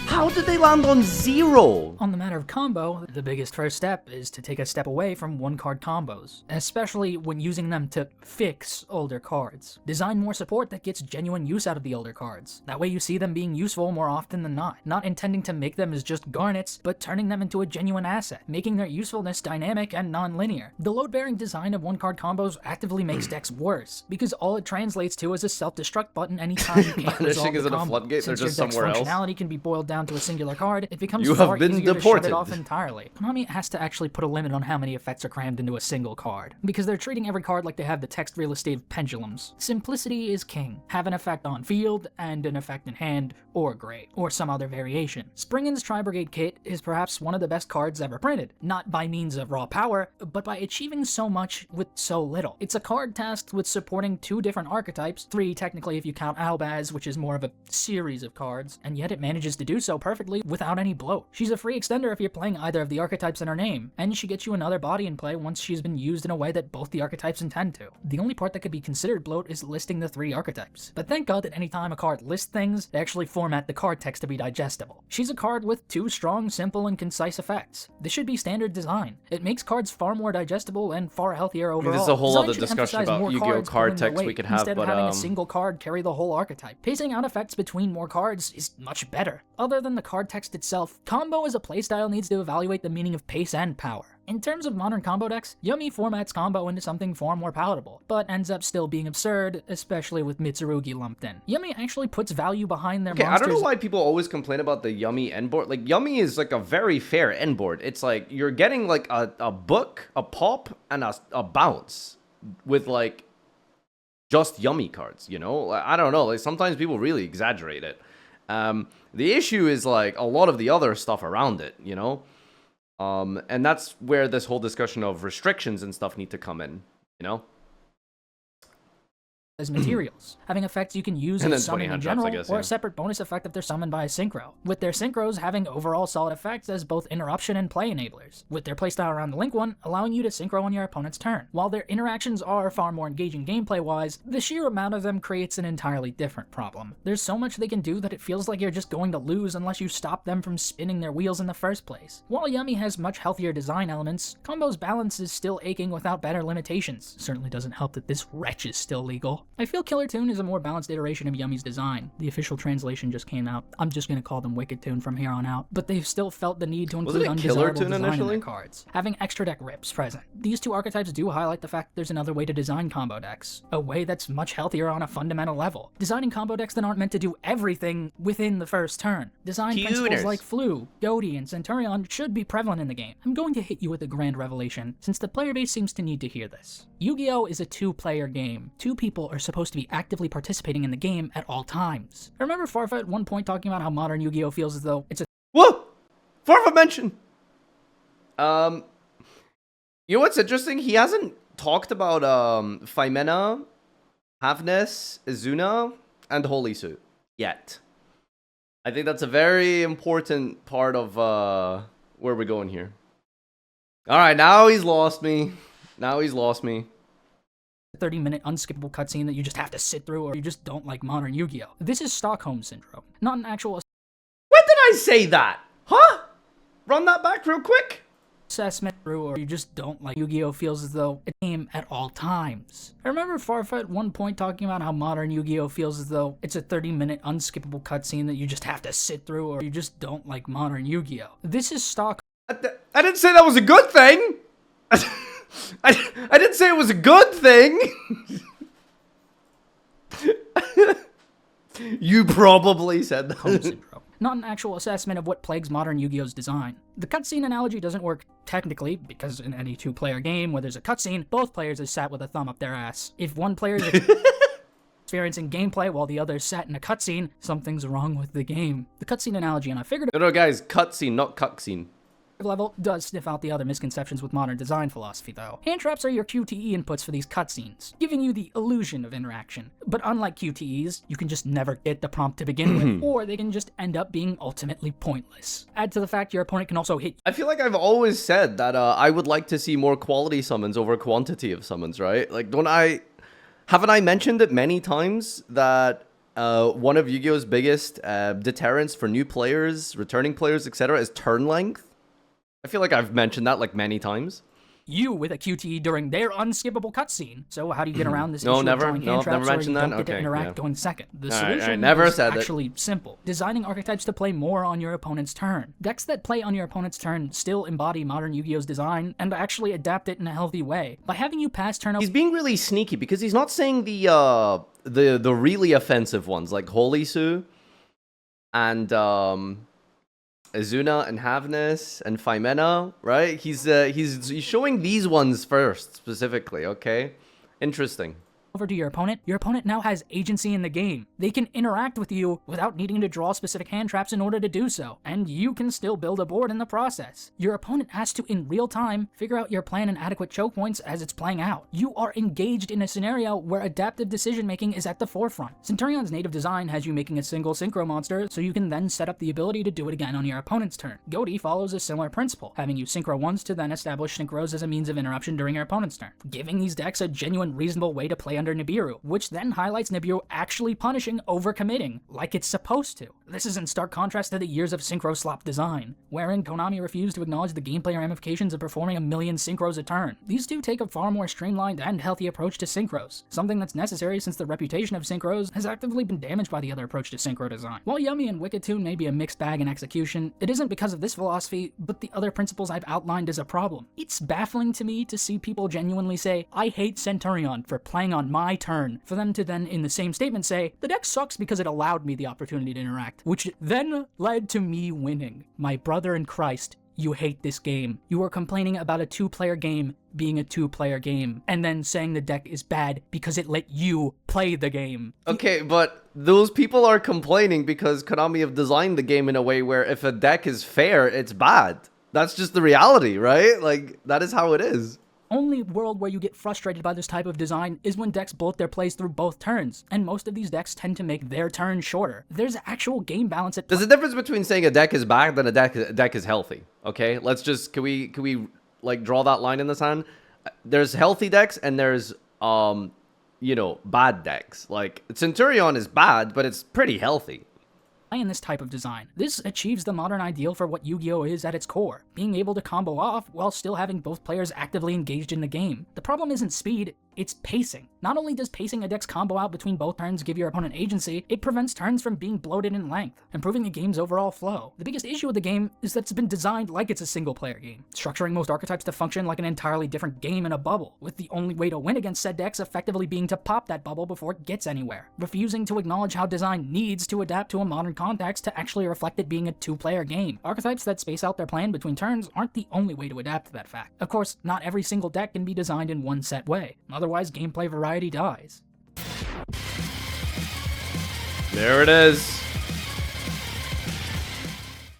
How did they land on zero? On the matter of combo, the biggest first step is to take a step away from one-card combos, especially when using them to fix older cards. Design more support that gets genuine use out of the older cards. That way you see them being useful more often than not intending to make them as just garnets, but turning them into a genuine asset, making their usefulness dynamic and non-linear. The load-bearing design of one-card combos actively makes decks worse, because all it translates to is a self-destruct button anytime you can't resolve the combo. Floodgate, Since they're your just deck's somewhere else. functionality can be boiled down to a singular card, it becomes You far have been easier deported. to shut it off entirely. Konami has to actually put a limit on how many effects are crammed into a single card, because they're treating every card like they have the text real estate of pendulums. Simplicity is king. Have an effect on field, and an effect in hand, or grade, or some other variation. Springin's Tri-Brigade Kit is perhaps one of the best cards ever printed, not by means of raw power, but by achieving so much with so little. It's a card tasked with supporting 2 different archetypes, 3 technically if you count Albaz, which is more of a series of cards, and yet it manages to do so perfectly without any bloat. She's a free extender if you're playing either of the archetypes in her name, and she gets you another body in play once she's been used in a way that both the archetypes intend to. The only part that could be considered bloat is listing the 3 archetypes, but thank God that anytime a card lists things, they actually format the card text to be digestible. She's a card with 2 strong, simple, and concise effects. This should be standard design. It makes cards far more digestible and far healthier overall. This is a whole Design other should discussion emphasize about more Yu-Gi-Oh cards card pulling their text we weight could have, instead but of having a single card carry the whole archetype. Pacing out effects between more cards is much better. Other than the card text itself, combo as a playstyle needs to evaluate the meaning of pace and power. In terms of modern combo decks, Yumi formats combo into something far more palatable, but ends up still being absurd, especially with Mitsurugi lumped in. Yumi actually puts value behind their monsters. I don't know why people always complain about the Yumi end board. Like, Yumi is like a very fair end board. It's like, you're getting like a book, a pop, and a bounce with like just Yumi cards, you know? I don't know, like sometimes people really exaggerate it. The issue is like a lot of the other stuff around it, you know? And that's where this whole discussion of restrictions and stuff need to come in, you know? As materials, having effects you can use as summoning in general, or yeah. a separate bonus effect if they're summoned by a synchro, with their synchros having overall solid effects as both interruption and play enablers, with their playstyle around the Link one allowing you to synchro on your opponent's turn. While their interactions are far more engaging gameplay-wise, the sheer amount of them creates an entirely different problem. There's so much they can do that it feels like you're just going to lose unless you stop them from spinning their wheels in the first place. While Yumi has much healthier design elements, Combo's balance is still aching without better limitations. Certainly doesn't help that this wretch is still legal. I feel Killer Tune is a more balanced iteration of Yumi's design. The official translation just came out. I'm just gonna call them Wicked Tune from here on out. But they've still felt the need to include undesirable design in their cards. Having extra deck rips present. These 2 archetypes do highlight the fact that there's another way to design combo decks. A way that's much healthier on a fundamental level. Designing combo decks that aren't meant to do everything within the first turn. Design principles like Flu, Goaty, and Centurion should be prevalent in the game. I'm going to hit you with a grand revelation, since the player base seems to need to hear this. Yu-Gi-Oh is a 2-player game. 2 people are supposed to be actively participating in the game at all times. I remember Farfa at one point talking about how modern Yu-Gi-Oh feels as though it's a— Whoa! Farfa mentioned! You know what's interesting? He hasn't talked about Faimena, Havnes, Izuna, and Holy Suit yet. I think that's a very important part of where we're going here. Alright, now he's lost me. Now he's lost me. 30-minute unskippable cutscene that you just have to sit through, or you just don't like modern Yu-Gi-Oh. This is Stockholm Syndrome, not an actual— When did I say that? Huh? Run that back real quick. Assessment through, or you just don't like Yu-Gi-Oh feels as though it's a game at all times. I remember Farfa at one point talking about how modern Yu-Gi-Oh feels as though it's a 30-minute unskippable cutscene that you just have to sit through, or you just don't like modern Yu-Gi-Oh. This is Stockholm— I didn't say that was a good thing. I didn't say it was a good thing. You probably said that. Synchro. Not an actual assessment of what plagues modern Yu-Gi-Oh's design. The cutscene analogy doesn't work technically, because in any two-player game where there's a cutscene, both players are sat with a thumb up their ass. If one player is experiencing gameplay while the other is sat in a cutscene, something's wrong with the game. The cutscene analogy on a figurative No, guys, cutscene, not cutscene. level does sniff out the other misconceptions with modern design philosophy, though. Hand traps are your QTE inputs for these cutscenes, giving you the illusion of interaction. But unlike QTEs, you can just never get the prompt to begin with, or they can just end up being ultimately pointless. Add to the fact your opponent can also hit. I feel like I've always said that I would like to see more quality summons over quantity of summons, right? Like, haven't I mentioned it many times that one of Yu-Gi-Oh's biggest deterrents for new players, returning players, etc. is turn length? I feel like I've mentioned that like many times. You with a QTE during their unskippable cutscene. So how do you get around this issue No, of never. drawing No, hand I've never traps where mentioned you that. don't get to Okay, interact yeah. going second? The All right, solution never is said that. actually simple. Designing archetypes to play more on your opponent's turn. Decks that play on your opponent's turn still embody modern Yu-Gi-Oh's design and actually adapt it in a healthy way. By having you pass turn He's being really sneaky because he's not saying the really offensive ones like Holy Su and Azuna and Havness and Phimena, right? He's showing these ones first specifically, okay? Interesting. over to your opponent now has agency in the game. They can interact with you without needing to draw specific hand traps in order to do so, and you can still build a board in the process. Your opponent has to, in real time, figure out your plan and adequate choke points as it's playing out. You are engaged in a scenario where adaptive decision making is at the forefront. Centurion's native design has you making a single synchro monster, so you can then set up the ability to do it again on your opponent's turn. Goaty follows a similar principle, having you synchro once to then establish synchros as a means of interruption during your opponent's turn, giving these decks a genuine, reasonable way to play under Nibiru, which then highlights Nibiru actually punishing overcommitting, like it's supposed to. This is in stark contrast to the years of synchro slop design, wherein Konami refused to acknowledge the gameplay ramifications of performing a million synchros a turn. These two take a far more streamlined and healthy approach to synchros, something that's necessary since the reputation of synchros has actively been damaged by the other approach to synchro design. While Yummy and Wicked Tune may be a mixed bag in execution, it isn't because of this philosophy, but the other principles I've outlined as a problem. It's baffling to me to see people genuinely say, I hate Centurion for playing on my turn, for them to then in the same statement say, the deck sucks because it allowed me the opportunity to interact, which then led to me winning. My brother in Christ, you hate this game. You are complaining about a two-player game being a two-player game, and then saying the deck is bad because it let you play the game. Okay, but those people are complaining because Konami have designed the game in a way where if a deck is fair, it's bad. That's just the reality, right? Like, that is how it is. Only world where you get frustrated by this type of design is when decks bloat their plays through both turns, and most of these decks tend to make their turn shorter. There's actual game balance at play. There's a difference between saying a deck is bad and a deck is healthy. Okay, let's just can we like draw that line in the sand? There's healthy decks and there's you know, bad decks. Like Centurion is bad, but it's pretty healthy. In this type of design. This achieves the modern ideal for what Yu-Gi-Oh is at its core, being able to combo off while still having both players actively engaged in the game. The problem isn't speed, it's pacing. Not only does pacing a deck's combo out between both turns give your opponent agency, it prevents turns from being bloated in length, improving the game's overall flow. The biggest issue with the game is that it's been designed like it's a single-player game, structuring most archetypes to function like an entirely different game in a bubble, with the only way to win against said decks effectively being to pop that bubble before it gets anywhere, refusing to acknowledge how design needs to adapt to a modern context to actually reflect it being a two-player game. Archetypes that space out their plan between turns aren't the only way to adapt to that fact. Of course, not every single deck can be designed in one set way, otherwise gameplay variety dies. There it is.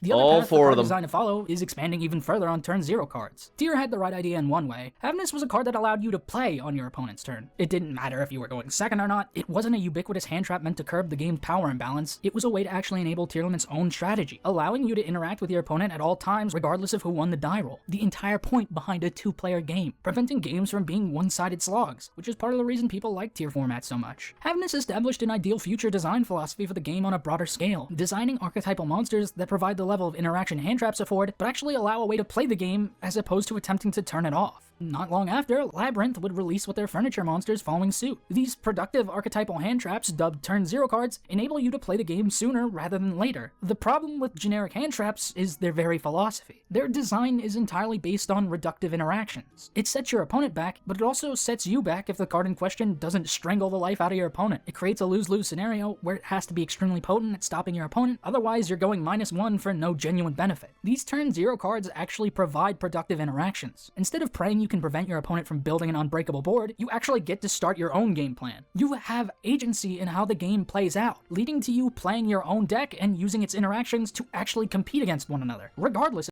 The other All path four the of card them. design to follow is expanding even further on turn 0 cards. Tyr had the right idea in one way. Havness was a card that allowed you to play on your opponent's turn. It didn't matter if you were going second or not. It wasn't a ubiquitous hand trap meant to curb the game's power imbalance. It was a way to actually enable Tyrliment's own strategy, allowing you to interact with your opponent at all times regardless of who won the die roll. The entire point behind a two-player game, preventing games from being one-sided slogs, which is part of the reason people like Tyr formats so much. Havness established an ideal future design philosophy for the game on a broader scale, designing archetypal monsters that provide the level of interaction hand traps afford, but actually allow a way to play the game as opposed to attempting to turn it off. Not long after, Labyrinth would release with their furniture monsters following suit. These productive archetypal hand traps, dubbed turn 0 cards, enable you to play the game sooner rather than later. The problem with generic hand traps is their very philosophy. Their design is entirely based on reductive interactions. It sets your opponent back, but it also sets you back if the card in question doesn't strangle the life out of your opponent. It creates a lose-lose scenario where it has to be extremely potent at stopping your opponent, otherwise you're going -1 for no genuine benefit. These turn 0 cards actually provide productive interactions. Instead of praying you can prevent your opponent from building an unbreakable board, you actually get to start your own game plan. You have agency in how the game plays out, leading to you playing your own deck and using its interactions to actually compete against one another, regardless.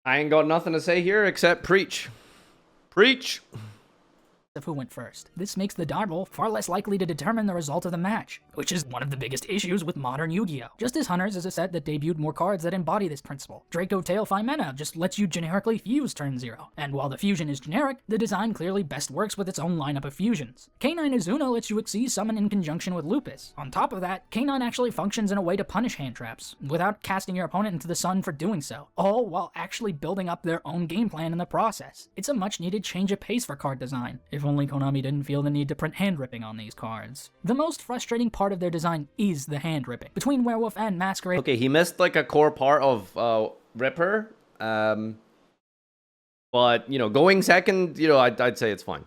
I ain't got nothing to say here except preach. Preach! Of who went first. This makes the die roll far less likely to determine the result of the match, which is one of the biggest issues with modern Yu-Gi-Oh! Justice Hunters is a set that debuted more cards that embody this principle. Draco Tail Phimena just lets you generically fuse turn 0, and while the fusion is generic, the design clearly best works with its own lineup of fusions. K9 Izuna lets you Xyz summon in conjunction with Lupus. On top of that, K9 actually functions in a way to punish hand traps, without casting your opponent into the sun for doing so, all while actually building up their own game plan in the process. It's a much needed change of pace for card design. If only Konami didn't feel the need to print hand ripping on these cards. The most frustrating part of their design is the hand ripping. Between Werewolf and Masquerade... Okay, he missed like a core part of Ripper. But, you know, going second, you know, I'd say it's fine.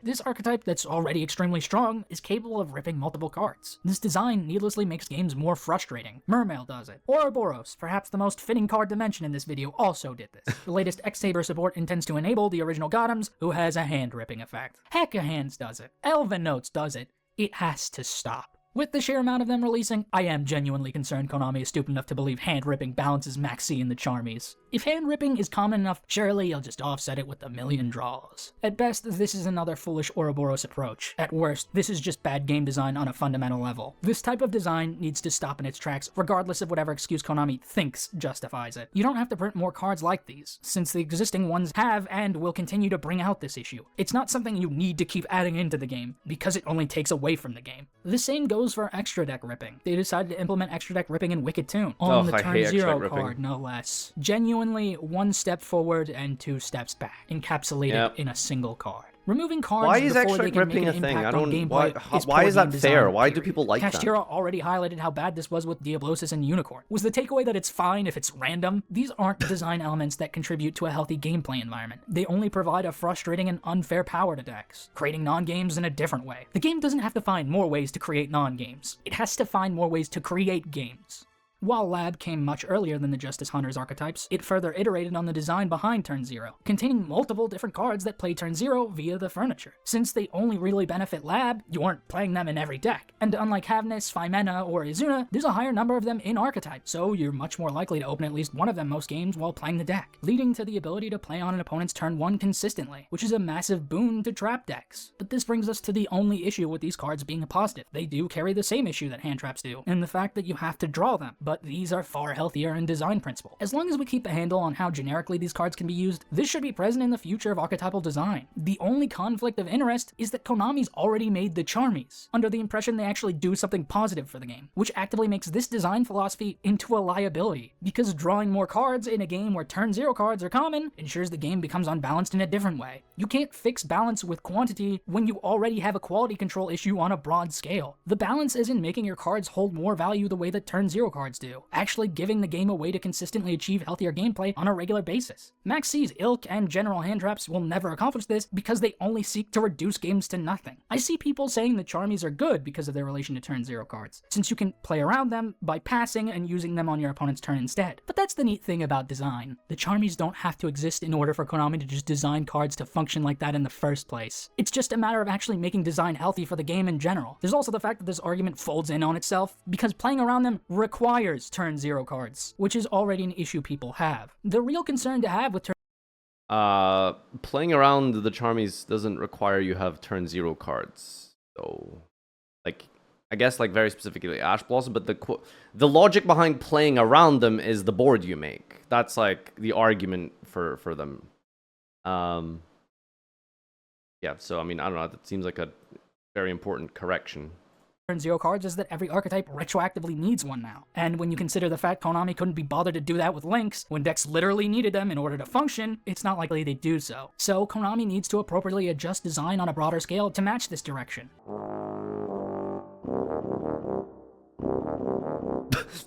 This archetype that's already extremely strong is capable of ripping multiple cards. This design needlessly makes games more frustrating. Mermail does it. Ouroboros, perhaps the most fitting card to mention in this video, also did this. The latest X-Saber support intends to enable the original Gothams, who has a hand-ripping effect. Hecka Hands does it. Elven Notes does it. It has to stop. With the sheer amount of them releasing, I am genuinely concerned Konami is stupid enough to believe hand-ripping balances Maxx C in the Charmies. If hand-ripping is common enough, surely you'll just offset it with a million draws. At best, this is another foolish Ouroboros approach. At worst, this is just bad game design on a fundamental level. This type of design needs to stop in its tracks, regardless of whatever excuse Konami thinks justifies it. You don't have to print more cards like these, since the existing ones have and will continue to bring out this issue. It's not something you need to keep adding into the game, because it only takes away from the game. The same goes for extra deck ripping. They decided to implement extra deck ripping in Wicked Tune, on the turn 0 card, no less. Genuinely one step forward and 2 steps back, encapsulated in a single card. Removing cards why is before extra they can ripping make a an thing? impact I on don't. gameplay Why is that fair? Why do period. people like that? Kashtira already highlighted how bad this was with Diablosis and Unicorn. Was the takeaway that it's fine if it's random? These aren't design elements that contribute to a healthy gameplay environment. They only provide a frustrating and unfair power to decks, creating non-games in a different way. The game doesn't have to find more ways to create non-games. It has to find more ways to create games. While Lab came much earlier than the Justice Hunters archetypes, it further iterated on the design behind Turn 0, containing multiple different cards that play Turn 0 via the furniture. Since they only really benefit Lab, you aren't playing them in every deck. And unlike Havnis, Phimena, or Izuna, there's a higher number of them in archetype, so you're much more likely to open at least one of them most games while playing the deck, leading to the ability to play on an opponent's turn 1 consistently, which is a massive boon to trap decks. But this brings us to the only issue with these cards being a positive. They do carry the same issue that hand traps do, and the fact that you have to draw them. But these are far healthier in design principle. As long as we keep a handle on how generically these cards can be used, this should be present in the future of archetypal design. The only conflict of interest is that Konami's already made the Charmies, under the impression they actually do something positive for the game, which actively makes this design philosophy into a liability, because drawing more cards in a game where turn 0 cards are common ensures the game becomes unbalanced in a different way. You can't fix balance with quantity when you already have a quality control issue on a broad scale. The balance is in making your cards hold more value the way that turn 0 cards do, actually giving the game a way to consistently achieve healthier gameplay on a regular basis. Maxx C's ilk and general hand traps will never accomplish this because they only seek to reduce games to nothing. I see people saying the Charmies are good because of their relation to turn 0 cards, since you can play around them by passing and using them on your opponent's turn instead. But that's the neat thing about design. The Charmies don't have to exist in order for Konami to just design cards to function like that in the first place. It's just a matter of actually making design healthy for the game in general. There's also the fact that this argument folds in on itself, because playing around them requires turn 0 cards, which is already an issue people have. The real concern to have with playing around the Charmies doesn't require you have turn 0 cards. So, like, I guess like very specifically Ash Blossom, but the logic behind playing around them is the board you make. That's like the argument for them. Yeah, so I mean, I don't know, that seems like a very important correction. and Zero cards is that every archetype retroactively needs one now. And when you consider the fact Konami couldn't be bothered to do that with links, when decks literally needed them in order to function, it's not likely they'd do so. So Konami needs to appropriately adjust design on a broader scale to match this direction.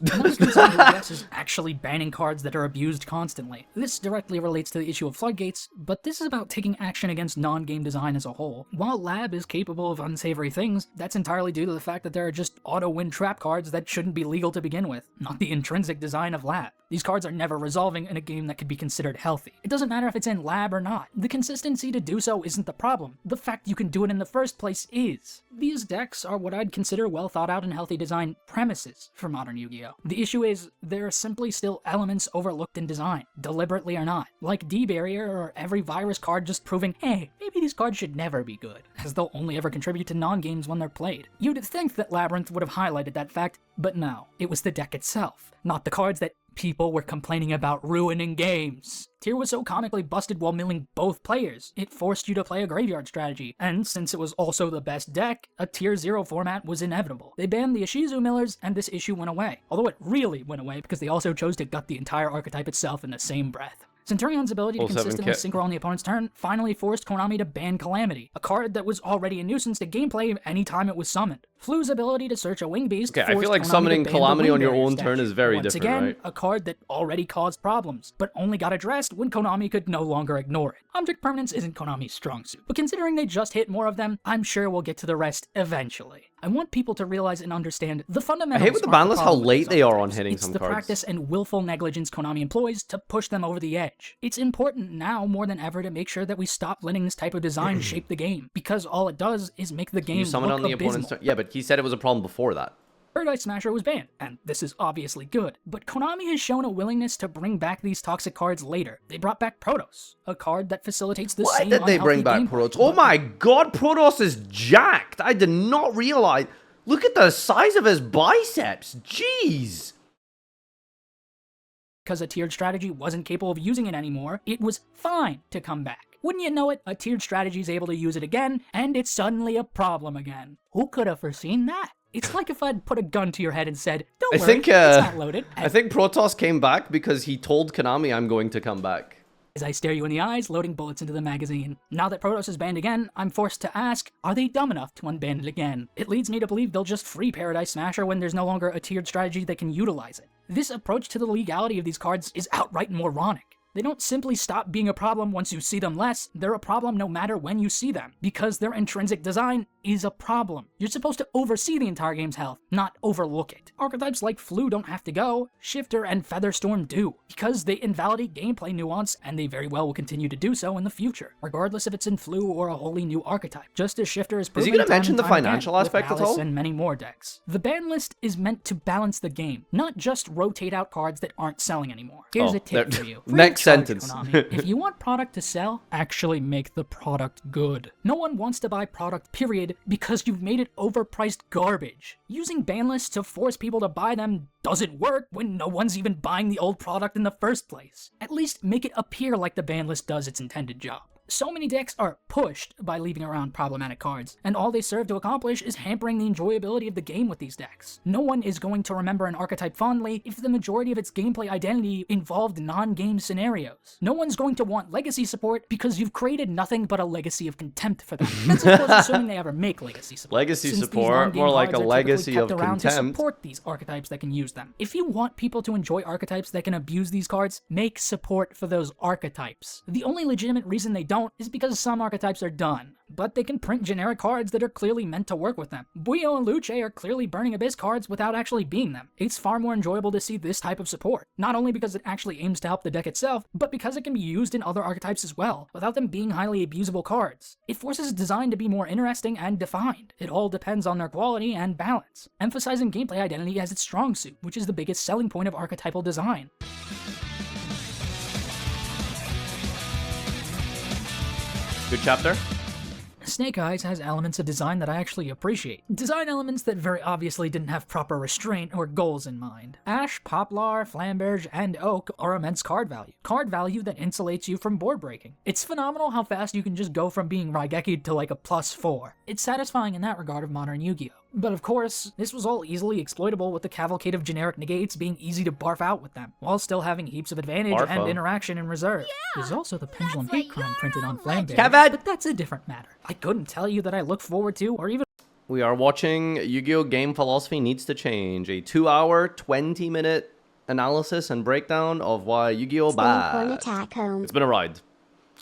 Konami's concern with decks is actually banning cards that are abused constantly. This directly relates to the issue of Floodgates, but this is about taking action against non-game design as a whole. While Lab is capable of unsavory things, that's entirely due to the fact that there are just auto-win trap cards that shouldn't be legal to begin with, not the intrinsic design of Lab. These cards are never resolving in a game that could be considered healthy. It doesn't matter if it's in Lab or not. The consistency to do so isn't the problem. The fact you can do it in the first place is. These decks are what I'd consider well thought out and healthy design premises for modern Yu-Gi-Oh! The issue is, there are simply still elements overlooked in design, deliberately or not, like D-Barrier or every virus card just proving, hey, maybe these cards should never be good, as they'll only ever contribute to non-games when they're played. You'd think that Labyrinth would have highlighted that fact, but no, it was the deck itself, not the cards that people were complaining about ruining games. Tier was so comically busted while milling both players. It forced you to play a graveyard strategy, and since it was also the best deck, a Tier 0 format was inevitable. They banned the Ishizu millers, and this issue went away. Although it really went away because they also chose to gut the entire archetype itself in the same breath. Centurion's ability to consistently synchro on the opponent's turn finally forced Konami to ban Calamity, a card that was already a nuisance to gameplay anytime it was summoned. Flu's ability to search a Wing Beast I feel like summoning Calamity on your own turn is very different, right? Once again, a card that already caused problems, but only got addressed when Konami could no longer ignore it. Object permanence isn't Konami's strong suit, but considering they just hit more of them, I'm sure we'll get to the rest eventually. I want people to realize and understand the fundamentals. I hate with the ban list how late they are on hitting some cards. It's the practice and willful negligence Konami employs to push them over the edge. It's important now more than ever to make sure that we stop letting this type of design shape the game, because all it does is make the game look on the opponent's turn. Yeah, but he said it was a problem before that. Paradise Smasher was banned, and this is obviously good, but Konami has shown a willingness to bring back these toxic cards later. They brought back Protoss, a card that facilitates the same. Why did they bring back Protoss? Oh my god, Protoss is jacked! I did not realize. Look at the size of his biceps! Jeez! Because a tiered strategy wasn't capable of using it anymore, it was fine to come back. Wouldn't you know it, a tiered strategy is able to use it again, and it's suddenly a problem again. Who could have foreseen that? It's like if I'd put a gun to your head and said, don't worry, it's not loaded. I think Protoss came back because he told Konami, I'm going to come back. As I stare you in the eyes, loading bullets into the magazine. Now that Protoss is banned again, I'm forced to ask, are they dumb enough to unban it again? It leads me to believe they'll just free Paradise Smasher when there's no longer a tiered strategy that can utilize it. This approach to the legality of these cards is outright moronic. They don't simply stop being a problem once you see them less, they're a problem no matter when you see them, because their intrinsic design is a problem. You're supposed to oversee the entire game's health, not overlook it. Archetypes like Flu don't have to go, Shifter and Featherstorm do, because they invalidate gameplay nuance, and they very well will continue to do so in the future, regardless if it's in Flu or a wholly new archetype. Just as Shifter is proven he going to mention the financial aspect at all? And many more decks. The ban list is meant to balance the game, not just rotate out cards that aren't selling anymore. Here's a tip for you. Next sentence. If you want product to sell, actually make the product good. No one wants to buy product, period, because you've made it overpriced garbage. Using ban lists to force people to buy them doesn't work when no one's even buying the old product in the first place. At least make it appear like the ban list does its intended job. So many decks are pushed by leaving around problematic cards, and all they serve to accomplish is hampering the enjoyability of the game with these decks. No one is going to remember an archetype fondly if the majority of its gameplay identity involved non-game scenarios. No one's going to want legacy support because you've created nothing but a legacy of contempt for them. That's of course assuming they ever make legacy support. Legacy support, more like a legacy of contempt. To support these archetypes that can use them. If you want people to enjoy archetypes that can abuse these cards, make support for those archetypes. The only legitimate reason they don't is because some archetypes are done, but they can print generic cards that are clearly meant to work with them. Buio and Luce are clearly Burning Abyss cards without actually being them. It's far more enjoyable to see this type of support, not only because it actually aims to help the deck itself, but because it can be used in other archetypes as well, without them being highly abusable cards. It forces design to be more interesting and defined. It all depends on their quality and balance, emphasizing gameplay identity as its strong suit, which is the biggest selling point of archetypal design. Good chapter. Snake Eyes has elements of design that I actually appreciate. Design elements that very obviously didn't have proper restraint or goals in mind. Ash, Poplar, Flamberge, and Oak are immense card value. Card value that insulates you from board breaking. It's phenomenal how fast you can just go from being Raigeki to like a +4. It's satisfying in that regard of modern Yu-Gi-Oh! But of course, this was all easily exploitable with the cavalcade of generic negates being easy to barf out with them, while still having heaps of advantage Farfa. and interaction in reserve. There's also the pendulum hate crime printed on Flambear, Kevin! but that's a different matter. I couldn't tell you that I look forward to, or even We are watching Yu-Gi-Oh! Game Philosophy Needs to Change, a 2-hour, 20-minute analysis and breakdown of why Yu-Gi-Oh! Bad. It's been a ride.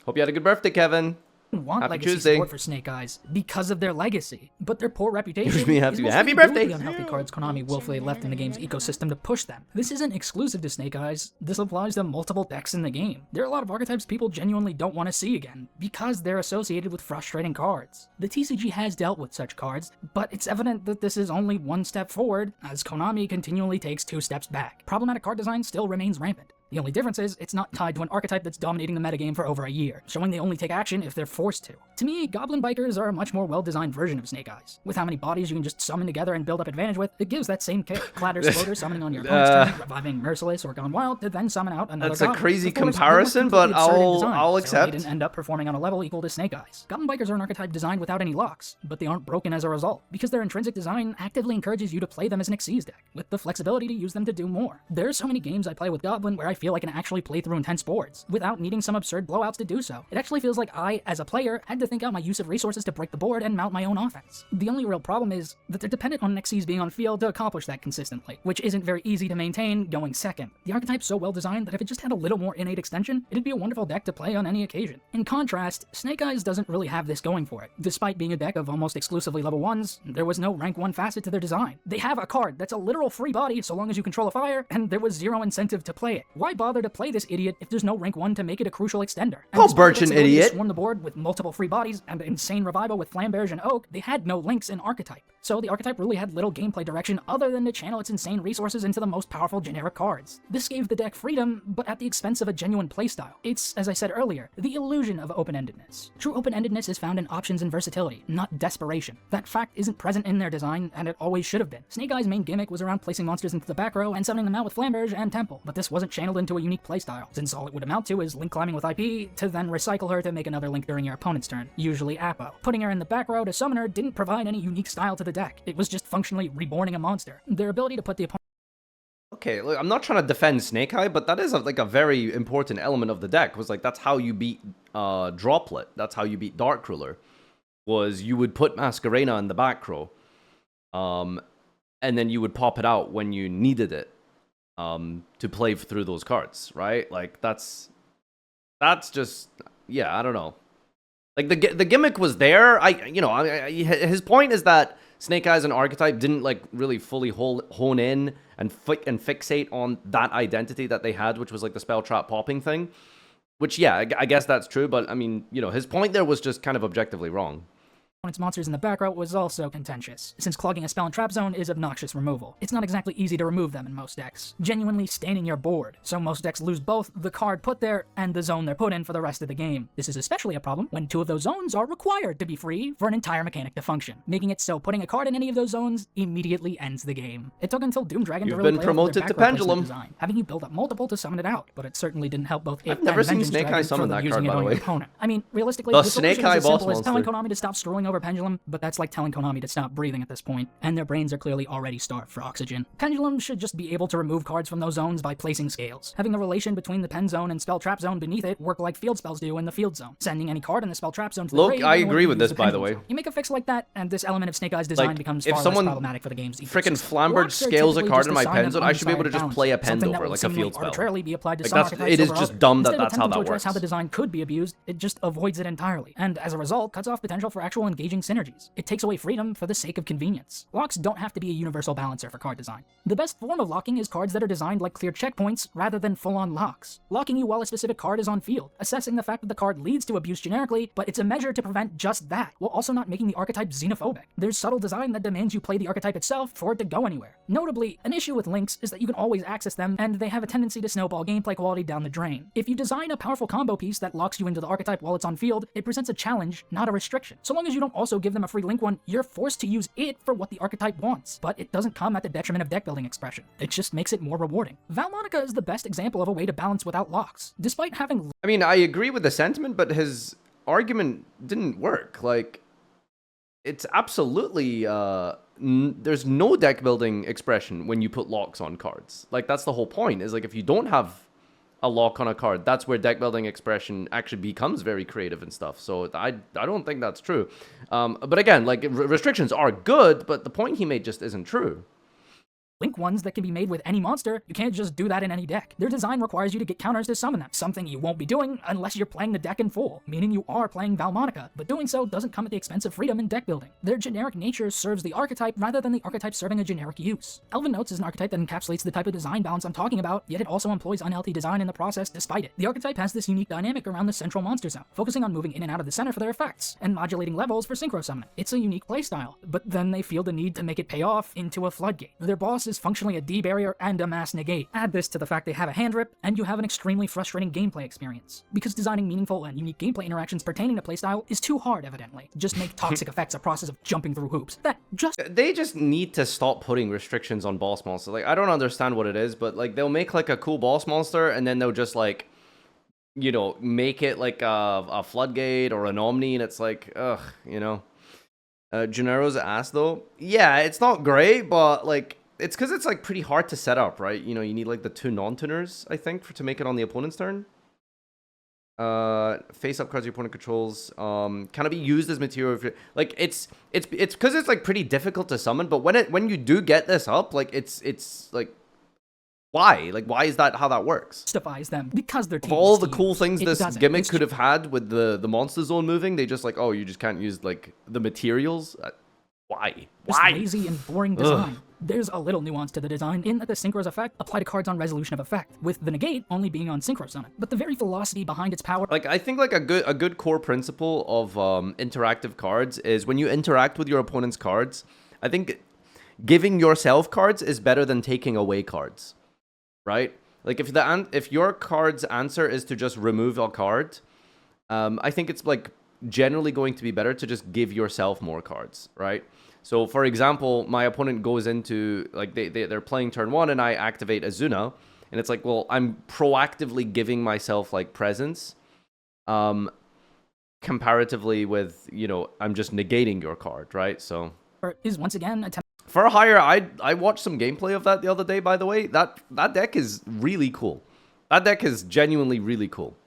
Hope you had a good birthday, Kevin. want Happy legacy Tuesday. support for Snake Eyes because of their legacy, but their poor reputation Wish me is happy mostly due to birthday. the unhealthy cards Konami willfully left in the game's ecosystem to push them. This isn't exclusive to Snake Eyes. This applies to multiple decks in the game. There are a lot of archetypes people genuinely don't want to see again because they're associated with frustrating cards. The TCG has dealt with such cards, but it's evident that this is only one step forward as Konami continually takes 2 steps back. Problematic card design still remains rampant. The only difference is, it's not tied to an archetype that's dominating the metagame for over a year, showing they only take action if they're forced to. To me, Goblin Bikers are a much more well-designed version of Snake Eyes. With how many bodies you can just summon together and build up advantage with, it gives that same kick. Clatter Sploder summoning on your opponent's turn, reviving Merciless or Gone Wild to then summon out another That's a Goblin. crazy Of course, comparison, they were completely but absurd in I'll design, so accept. they didn't end up performing on a level equal to Snake Eyes. Goblin Bikers are an archetype designed without any locks, but they aren't broken as a result, because their intrinsic design actively encourages you to play them as an Xyz deck, with the flexibility to use them to do more. There are so many games I play with Goblin where I feel I can actually play through intense boards, without needing some absurd blowouts to do so. It actually feels like I, as a player, had to think out my use of resources to break the board and mount my own offense. The only real problem is that they're dependent on Xyz being on field to accomplish that consistently, which isn't very easy to maintain going second. The archetype's so well designed that if it just had a little more innate extension, it'd be a wonderful deck to play on any occasion. In contrast, Snake Eyes doesn't really have this going for it. Despite being a deck of almost exclusively level 1s, there was no rank 1 facet to their design. They have a card that's a literal free body so long as you control a fire, and there was zero incentive to play it. Why bother to play this idiot if there's no rank 1 to make it a crucial extender? And Oh, despite Birch, its an ability to idiot. swarm the board with multiple free bodies and insane revival with Flamberge and Oak, they had no links in archetype. So the archetype really had little gameplay direction other than to channel its insane resources into the most powerful generic cards. This gave the deck freedom, but at the expense of a genuine playstyle. It's, as I said earlier, the illusion of open-endedness. True open-endedness is found in options and versatility, not desperation. That fact isn't present in their design, and it always should have been. Snake Eyes' main gimmick was around placing monsters into the back row and summoning them out with Flamberge and Temple, but this wasn't channeled into a unique playstyle, since all it would amount to is link climbing with IP, to then recycle her to make another link during your opponent's turn, usually Apo. Putting her in the back row to summon her didn't provide any unique style to the deck. It was just functionally reborning a monster. Their ability to put the opponent Okay, look, I'm not trying to defend Snake Eye, but that is like a very important element of the deck. Was like that's how you beat Droplet. That's how you beat Dark Ruler. Was you would put Masquerena in the back row, and then you would pop it out when you needed it to play through those cards, right? Like that's just, yeah, I don't know. Like the gimmick was there. His point is that Snake Eyes and archetype didn't like really fully hone in and fixate on that identity that they had, which was like the spell trap popping thing. Which, yeah, I guess that's true, but I mean, his point there was just kind of objectively wrong. opponent's monsters in the back row was also contentious, since clogging a spell and trap zone is obnoxious removal. It's not exactly easy to remove them in most decks, genuinely staining your board, so most decks lose both the card put there and the zone they're put in for the rest of the game. This is especially a problem when 2 of those zones are required to be free for an entire mechanic to function, making it so putting a card in any of those zones immediately ends the game. It took until Doom Dragon You've to really been play off promoted their to back row placement Pendulum. design, having you build up multiple to summon it out, but it certainly didn't help both it I've never and seen Vengeance Snake Eye Dragon summon further that using card, it by on the your way. opponent. I mean, realistically, The the solution Snake is Eye as simple boss as telling monster. Konami to stop screwing over Pendulum, but that's like telling Konami to stop breathing at this point, and their brains are clearly already starved for oxygen. Pendulum should just be able to remove cards from those zones by placing scales, having the relation between the pen zone and spell trap zone beneath it work like field spells do in the field zone, sending any card in the spell trap zone to the Look, grave I when agree you with use this, the by the Pendulum way. zone. You make a fix like that, and this element of Snake Eyes design Like, becomes if far someone less problematic for the game's frickin' ecosystem. Flamberge Locks are scales a typically card just in my sign pen of zone, I should be able to just undesired play a balance, pen something that over would like a seemingly field spell. arbitrarily be applied to Like, some that's- archetypes it is over just others. dumb that Instead of that's how attempting that to address how works. the design could be abused, it just avoids it entirely, and as a result, cuts off potential for actual engaging synergies. It takes away freedom for the sake of convenience. Locks don't have to be a universal balancer for card design. The best form of locking is cards that are designed like clear checkpoints rather than full-on locks. Locking you while a specific card is on field, assessing the fact that the card leads to abuse generically, but it's a measure to prevent just that, while also not making the archetype xenophobic. There's subtle design that demands you play the archetype itself for it to go anywhere. Notably, an issue with links is that you can always access them, and they have a tendency to snowball gameplay quality down the drain. If you design a powerful combo piece that locks you into the archetype while it's on field, it presents a challenge, not a restriction. So long as you don't also give them a free link one, you're forced to use it for what the archetype wants, but it doesn't come at the detriment of deck building expression. It just makes it more rewarding. Valmonica is the best example of a way to balance without locks. Despite having I mean, I agree with the sentiment, but his argument didn't work. Like, it's absolutely there's no deck building expression when you put locks on cards. Like that's the whole point. Is like if you don't have a lock on a card, that's where deck building expression actually becomes very creative and stuff. So I don't think that's true. But again, like restrictions are good, but the point he made just isn't true. Link ones that can be made with any monster, you can't just do that in any deck. Their design requires you to get counters to summon them, something you won't be doing unless you're playing the deck in full, meaning you are playing Valmonica, but doing so doesn't come at the expense of freedom in deck building. Their generic nature serves the archetype rather than the archetype serving a generic use. Elven Notes is an archetype that encapsulates the type of design balance I'm talking about, yet it also employs unhealthy design in the process despite it. The archetype has this unique dynamic around the central monster zone, focusing on moving in and out of the center for their effects, and modulating levels for synchro summoning. It's a unique playstyle, but then they feel the need to make it pay off into a Floodgate. Their boss is functionally a D barrier and a mass negate. Add this to the fact they have a hand rip, and you have an extremely frustrating gameplay experience. Because designing meaningful and unique gameplay interactions pertaining to playstyle is too hard, evidently. Just make toxic effects a process of jumping through hoops. They just need to stop putting restrictions on boss monsters. Like I don't understand what it is, but like they'll make like a cool boss monster, and then they'll just like, you know, make it like a floodgate or an omni, and it's like, ugh, you know. Gennaro's ass though, yeah, it's not great, but like it's because it's like pretty hard to set up, right? You know, you need like the 2 non-tuners, I think, to make it on the opponent's turn. Face up cards your opponent controls cannot be used as material if like it's because it's like pretty difficult to summon, but when you do get this up, like it's like why is that how that works? Justifies them because they're of all the cool things this gimmick could have had with the monster zone moving, they just like, oh, you just can't use like the materials. Why? Lazy and boring design. There's a little nuance to the design in that the Synchro's effect apply to cards on resolution of effect, with the negate only being on Synchro Summon. But the very philosophy behind its power... Like, I think like a good core principle of interactive cards is when you interact with your opponent's cards, I think giving yourself cards is better than taking away cards, right? Like if your card's answer is to just remove a card, I think it's like generally going to be better to just give yourself more cards, right? So, for example, my opponent goes into, like, they're playing turn 1, and I activate Azuna, and it's like, well, I'm proactively giving myself, like, presence, comparatively with, you know, I'm just negating your card, right? So... is once again attempt... For hire, I watched some gameplay of that the other day, by the way. That deck is really cool. That deck is genuinely really cool.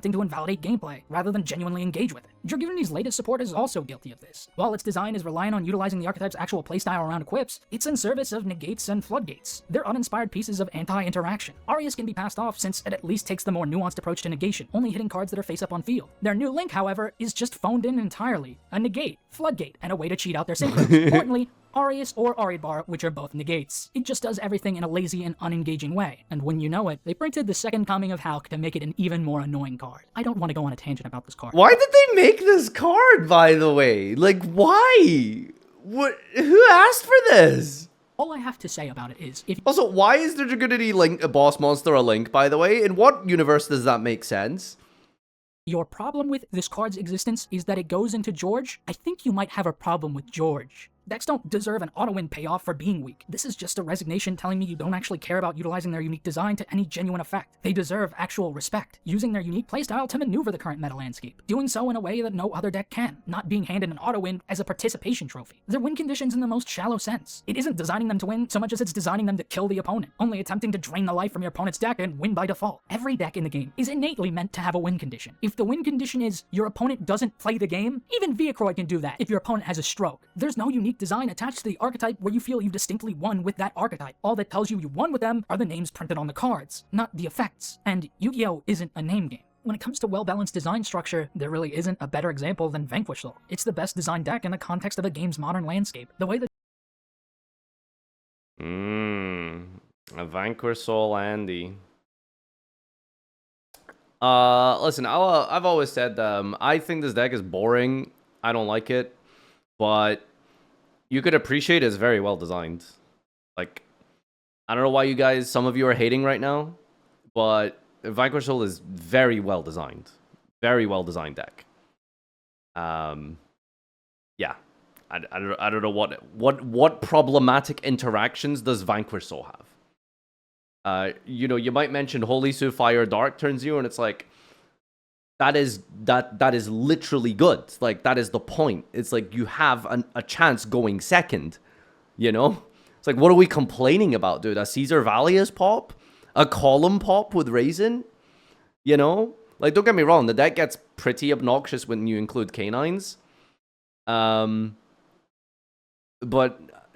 To invalidate gameplay, rather than genuinely engage with it. Jurgunity's latest support is also guilty of this. While its design is reliant on utilizing the archetype's actual playstyle around equips, it's in service of negates and floodgates. They're uninspired pieces of anti-interaction. Arius can be passed off since it at least takes the more nuanced approach to negation, only hitting cards that are face up on field. Their new link, however, is just phoned in entirely. A negate, floodgate, and a way to cheat out their synchros. Importantly, Arius or Aridbar, which are both negates. It just does everything in a lazy and unengaging way, and when you know it, they printed the second coming of Hulk to make it an even more annoying card. I don't want to go on a tangent about this card. Why did they make this card, by the way? Like, why? What? Who asked for this? All I have to say about it is, if... Also, why is the Dragunity link a boss monster a link, by the way? In what universe does that make sense? Your problem with this card's existence is that it goes into George. I think you might have a problem with George. Decks don't deserve an auto-win payoff for being weak. This is just a resignation telling me you don't actually care about utilizing their unique design to any genuine effect. They deserve actual respect, using their unique playstyle to maneuver the current meta landscape, doing so in a way that no other deck can, not being handed an auto-win as a participation trophy. Their win conditions in the most shallow sense. It isn't designing them to win so much as it's designing them to kill the opponent, only attempting to drain the life from your opponent's deck and win by default. Every deck in the game is innately meant to have a win condition. If the win condition is your opponent doesn't play the game, even Viacroid can do that if your opponent has a stroke. There's no unique design attached to the archetype where you feel you've distinctly won with that archetype. All that tells you you won with them are the names printed on the cards, not the effects. And Yu-Gi-Oh! Isn't a name game. When it comes to well-balanced design structure, there really isn't a better example than Vanquish Soul. It's the best designed deck in the context of the game's modern landscape. The way that... A Vanquish Soul Andy. Listen, I've always said, I think this deck is boring. I don't like it, but you could appreciate it's very well designed. Like, I don't know why you guys, some of you are hating right now, but Vanquish Soul is very well designed. Very well designed deck. Yeah. I don't know what problematic interactions does Vanquish Soul have. You know, you might mention Holy Sue Fire Dark turns you, and it's like, that is literally good. Like, that is the point. It's like you have a chance going second, you know? It's like, what are we complaining about, dude? A Caesar Valius pop? A column pop with Raisin? You know? Like, don't get me wrong, the deck gets pretty obnoxious when you include canines. But,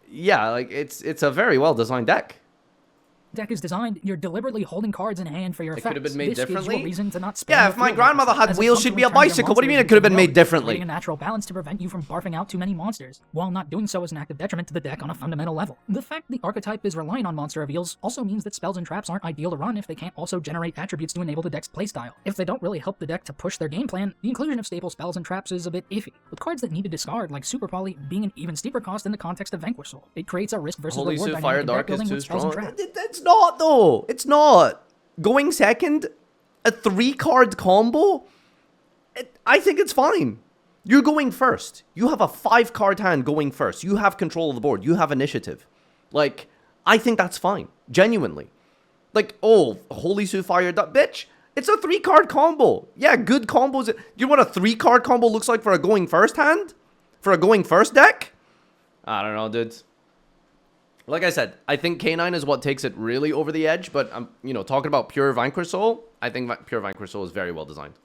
yeah, like, it's a very well-designed deck. Deck is designed, you're deliberately holding cards in hand for your effects. It could have been made this differently. Gives you a reason to not spam Yeah, your if my field grandmother monsters, had as it wheels, she'd be a functionally turns your bicycle. What do you mean it monsters could have been into made nodes, differently? creating a natural balance to prevent you from barfing out too many monsters, while not doing so is an active detriment to the deck on a fundamental level. The fact the archetype is relying on monster reveals also means that spells and traps aren't ideal to run if they can't also generate attributes to enable the deck's playstyle. If they don't really help the deck to push their game plan, the inclusion of staple spells and traps is a bit iffy, with cards that need to discard like Super Poly being an even steeper cost in the context of Vanquish Soul. It creates a risk versus Holy reward Suit Fire dynamic in deck Dark is building too with spells and strong. traps. It's not, though. It's not. Going second, a 3-card combo, I think it's fine. You're going first. You have a 5-card hand going first. You have control of the board. You have initiative. Like, I think that's fine. Genuinely. Like, oh, Holy Suit Fire, bitch. It's a 3-card combo. Yeah, good combos. You know what a 3-card combo looks like for a going first hand? For a going first deck? I don't know, dude. Like I said, I think K9 is what takes it really over the edge, but I'm, talking about pure Vanquish Soul, I think pure Vanquish Soul is very well designed.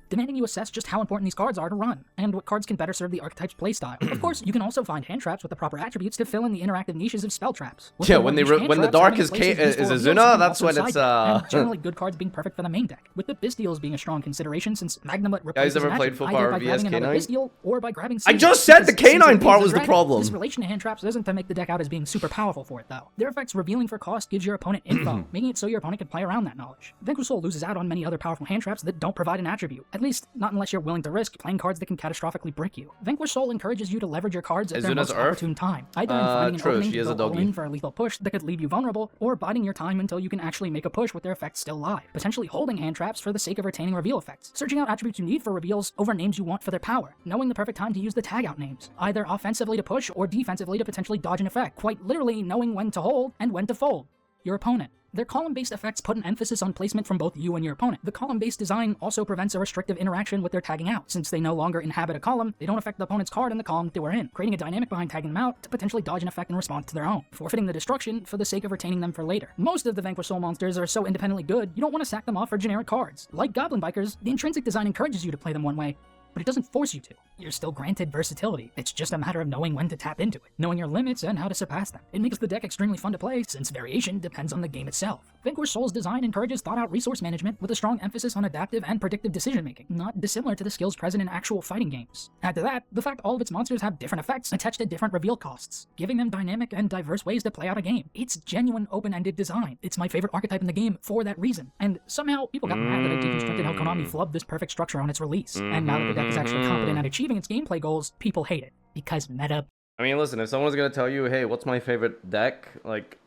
Demanding you assess just how important these cards are to run, and what cards can better serve the archetype's playstyle. Of course, you can also find hand traps with the proper attributes to fill in the interactive niches of spell traps. Yeah, when the dark is Azuna, that's when it's and generally good cards being perfect for the main deck. With the Bystials being a strong consideration, since Magnamut replaces ever played magic, full either power by VS grabbing another K9? Bystial or by grabbing I Caesar, just said the because Caesar K9 part is was the dragon. problem. This relation to hand traps isn't to make the deck out as being super powerful for it, though. Their effects revealing for cost gives your opponent info, making it so your opponent can play around that knowledge. Vanquish Soul loses out on many other powerful hand traps that don't provide an attribute, at least not unless you're willing to risk playing cards that can catastrophically brick you. Vanquish Soul encourages you to leverage your cards at their most opportune time, either in finding an opening to go all in for a lethal push that could leave you vulnerable, or biding your time until you can actually make a push with their effects still live, potentially holding hand traps for the sake of retaining reveal effects, searching out attributes you need for reveals over names you want for their power, knowing the perfect time to use the tag out names, either offensively to push or defensively to potentially dodge an effect, quite literally knowing when to hold and when to fold your opponent. Their column-based effects put an emphasis on placement from both you and your opponent. The column-based design also prevents a restrictive interaction with their tagging out. Since they no longer inhabit a column, they don't affect the opponent's card in the column that they were in, creating a dynamic behind tagging them out to potentially dodge an effect in response to their own, forfeiting the destruction for the sake of retaining them for later. Most of the Vanquish Soul monsters are so independently good, you don't want to sack them off for generic cards. Like Goblin Bikers, the intrinsic design encourages you to play them one way, but it doesn't force you to. You're still granted versatility. It's just a matter of knowing when to tap into it, knowing your limits and how to surpass them. It makes the deck extremely fun to play, since variation depends on the game itself. Vanquish Soul's design encourages thought-out resource management with a strong emphasis on adaptive and predictive decision-making, not dissimilar to the skills present in actual fighting games. Add to that, the fact all of its monsters have different effects attached to different reveal costs, giving them dynamic and diverse ways to play out a game. It's genuine open-ended design. It's my favorite archetype in the game for that reason. And somehow, people got mad that I deconstructed how Konami flubbed this perfect structure on its release. And now that the deck is actually competent at achieving its gameplay goals, people hate it. Because meta. I mean, listen, if someone's gonna tell you, hey, what's my favorite deck? Like,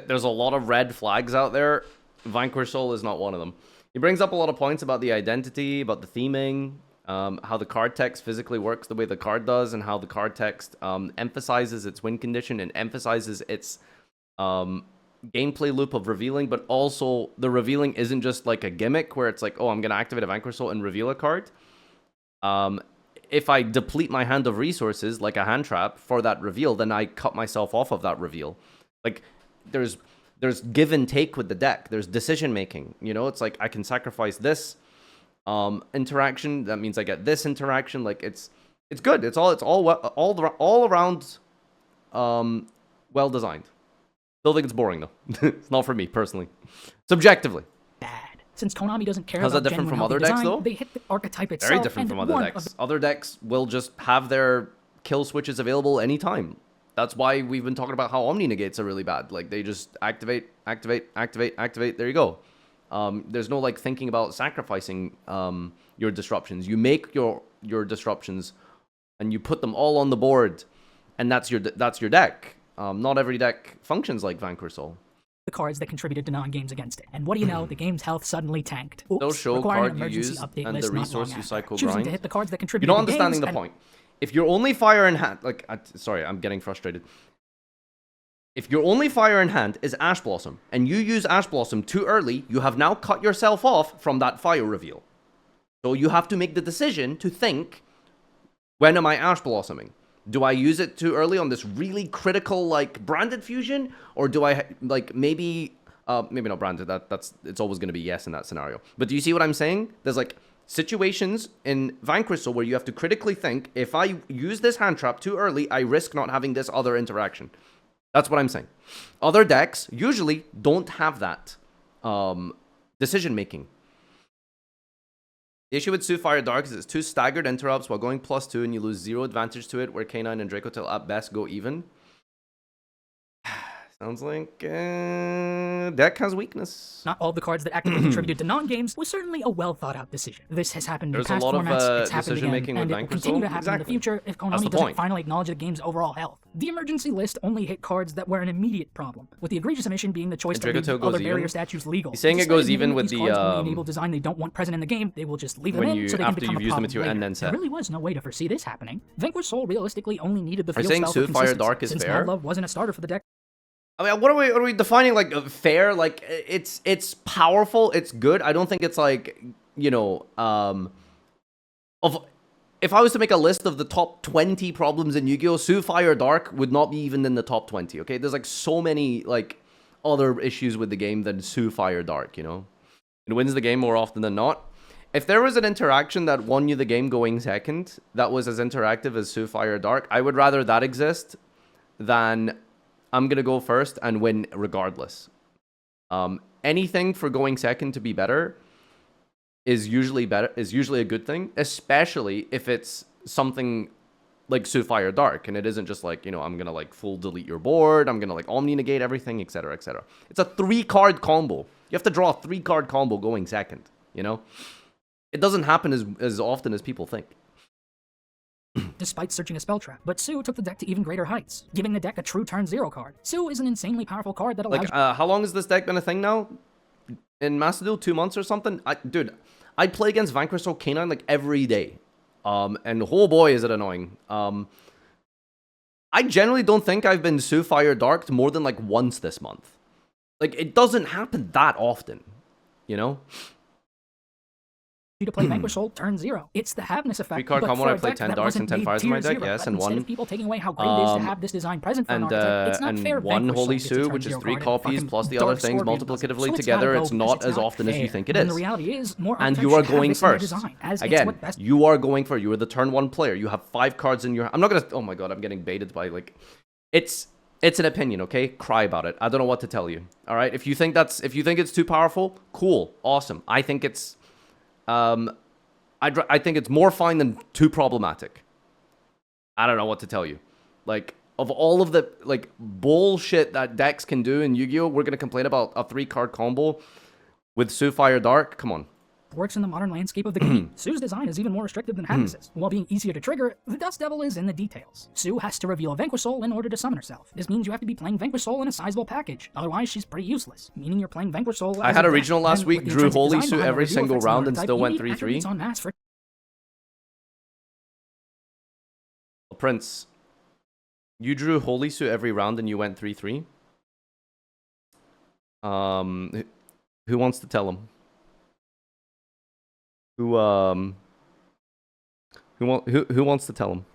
there's a lot of red flags out there. Vanquish Soul is not one of them. He brings up a lot of points about the identity, about the theming, how the card text physically works the way the card does, and how the card text emphasizes its win condition and emphasizes its gameplay loop of revealing, but also the revealing isn't just like a gimmick where it's like, oh, I'm gonna activate a Vanquish Soul and reveal a card. If I deplete my hand of resources, like a hand trap, for that reveal, then I cut myself off of that reveal. Like, there's give and take with the deck. There's decision making. It's like I can sacrifice this interaction. That means I get this interaction. Like, it's good. It's all around well designed. Still think it's boring though. It's not for me personally, subjectively. Since Konami doesn't care How's about that different from genuine other decks, design, though? they hit the archetype itself. Very different from other decks. Other decks will just have their kill switches available anytime. That's why we've been talking about how Omni Negates are really bad. Like, they just activate, there you go. There's no, like, thinking about sacrificing your disruptions. You make your disruptions, and you put them all on the board, and that's your deck. Not every deck functions like Vanquish Soul. The cards that contributed to non-games against it. And what do you know? The game's health suddenly tanked. Oops, They'll show requiring card you use update and list the resource you cycle choosing grind. to hit the cards that contribute You're not to understanding games the point. If you're only fire in hand, like, sorry, I'm getting frustrated. If your only fire in hand is Ash Blossom, and you use Ash Blossom too early, you have now cut yourself off from that fire reveal. So you have to make the decision to think, when am I Ash Blossoming? Do I use it too early on this really critical, like, branded fusion? Or do I, like, maybe not branded, it's always going to be yes in that scenario. But do you see what I'm saying? There's, like, situations in Vanquish where you have to critically think, if I use this hand trap too early, I risk not having this other interaction. That's what I'm saying. Other decks usually don't have that decision making. The issue with Fire Dark is it's 2 staggered interrupts while going +2 and you lose 0 advantage to it, where K9 and Dracotail at best go even. Sounds like deck has weakness. Not all of the cards that actively contributed to non-games was certainly a well-thought-out decision. This has happened in past formats, it's happened again, and it will continue to happen in the future if Konami doesn't finally acknowledge the game's overall health. The emergency list only hit cards that were an immediate problem, with the egregious omission being the choice to leave other barrier statues legal. He's saying it goes even with the enable design they don't want present in the game, they will just leave them in so they can become a problem later. There really was no way to foresee this happening. Vanquish Soul realistically only needed the field style for consistency, since Mad Love wasn't a starter for the deck. I mean, what are we defining, like, fair? Like, it's powerful, it's good. I don't think it's like, you know, if I was to make a list of the top 20 problems in Yu-Gi-Oh!, Fire Dark would not be even in the top 20, okay? There's, like, so many, like, other issues with the game than Fire Dark, you know? It wins the game more often than not. If there was an interaction that won you the game going second, that was as interactive as Fire Dark, I would rather that exist than I'm going to go first and win regardless. Anything for going second to be better is usually a good thing, especially if it's something like Fire Dark, and it isn't just like, you know, I'm going to like full delete your board, I'm going to like Omni negate everything, etc., etc. It's a 3-card combo. You have to draw a 3-card combo going second, you know? It doesn't happen as often as people think. Despite searching a spell trap, but Sue took the deck to even greater heights, giving the deck a true turn 0 card. Sue is an insanely powerful card that allows... Like, how long has this deck been a thing now? In Master Duel, 2 months or something? Dude, I play against Vanquish Soul K9 like every day. And oh boy, is it annoying. I generally don't think I've been Fire Darked more than like once this month. Like, it doesn't happen that often, you know? To play Vanquish Soul turn 0. It's the Havness effect. 3-card combo, I play 10 Darks and 10 Fires in my deck, yes, and instead of people taking away how great it is to have this design present for an archetype, it's not fair. 1 Holy Sue, which is 3 copies plus the other things multiplicatively together. It's not as often as you think it is. The reality is, more and you are going first. Again, you are going first. You are the turn 1 player. You have 5 cards in your... I'm not gonna... Oh my god, I'm getting baited by like... It's an opinion, okay? Cry about it. I don't know what to tell you. All right? If you think it's too powerful, cool, awesome. I think it's... I think it's more fine than too problematic. I don't know what to tell you. Like, of all of the, like, bullshit that decks can do in Yu-Gi-Oh!, we're going to complain about a 3-card combo with Fire Dark? Come on. Works in the modern landscape of the game. Sue's design is even more restrictive than Havness's. While being easier to trigger, the Dust Devil is in the details. Sue has to reveal a Vanquish Soul in order to summon herself. This means you have to be playing Vanquish Soul in a sizable package. Otherwise, she's pretty useless, meaning you're playing Vanquish Soul. I had a regional last week, drew Holy Sue every single round and still went 3-3. Prince, you drew Holy Sue every round and you went 3-3. Who wants to tell him? Who wants to tell him?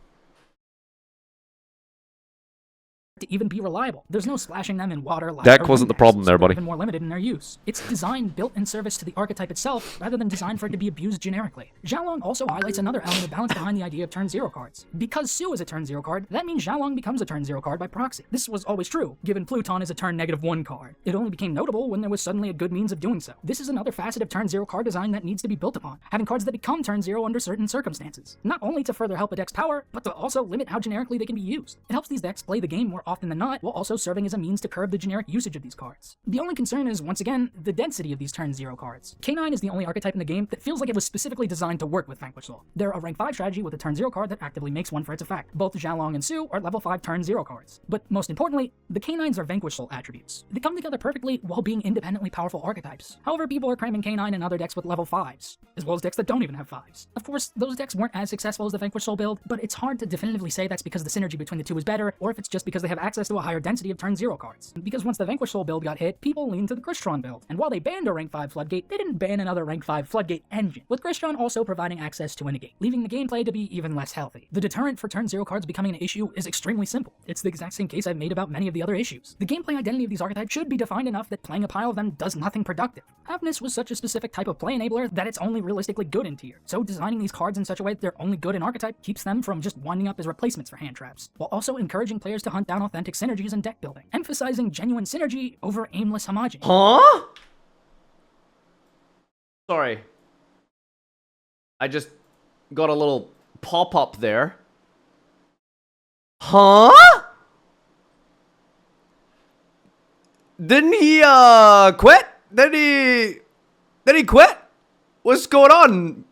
To even be reliable. There's no splashing them in water. Deck wasn't the problem there, buddy. Even more limited in their use. It's designed built in service to the archetype itself, rather than designed for it to be abused generically. Xiaolong also highlights another element of balance behind the idea of turn 0 cards. Because Sue is a turn 0 card, that means Xiaolong becomes a turn 0 card by proxy. This was always true, given Pluton is a turn -1 card. It only became notable when there was suddenly a good means of doing so. This is another facet of turn 0 card design that needs to be built upon, having cards that become turn 0 under certain circumstances. Not only to further help a deck's power, but to also limit how generically they can be used. It helps these decks play the game more often than not, while also serving as a means to curb the generic usage of these cards. The only concern is, once again, the density of these turn 0 cards. K9 is the only archetype in the game that feels like it was specifically designed to work with Vanquish Soul. They're a rank 5 strategy with a turn 0 card that actively makes one for its effect. Both Xiaolong and Sue are level 5 turn 0 cards. But most importantly, the K9s are Vanquish Soul attributes. They come together perfectly while being independently powerful archetypes. However, people are cramming K9 in other decks with level 5s, as well as decks that don't even have 5s. Of course, those decks weren't as successful as the Vanquish Soul build, but it's hard to definitively say that's because the synergy between the two is better, or if it's just because they have have access to a higher density of turn 0 cards. Because once the Vanquish Soul build got hit, people leaned to the Crystron build. And while they banned a rank 5 Floodgate, they didn't ban another rank 5 Floodgate engine, with Crystron also providing access to a negate, leaving the gameplay to be even less healthy. The deterrent for turn 0 cards becoming an issue is extremely simple. It's the exact same case I've made about many of the other issues. The gameplay identity of these archetypes should be defined enough that playing a pile of them does nothing productive. Avernus was such a specific type of play enabler that it's only realistically good in tier. So designing these cards in such a way that they're only good in archetype keeps them from just winding up as replacements for hand traps, while also encouraging players to hunt down authentic synergies in deck building, emphasizing genuine synergy over aimless homogeny. Huh? Sorry. I just got a little pop-up there. Huh? Didn't he quit? Did he quit? What's going on?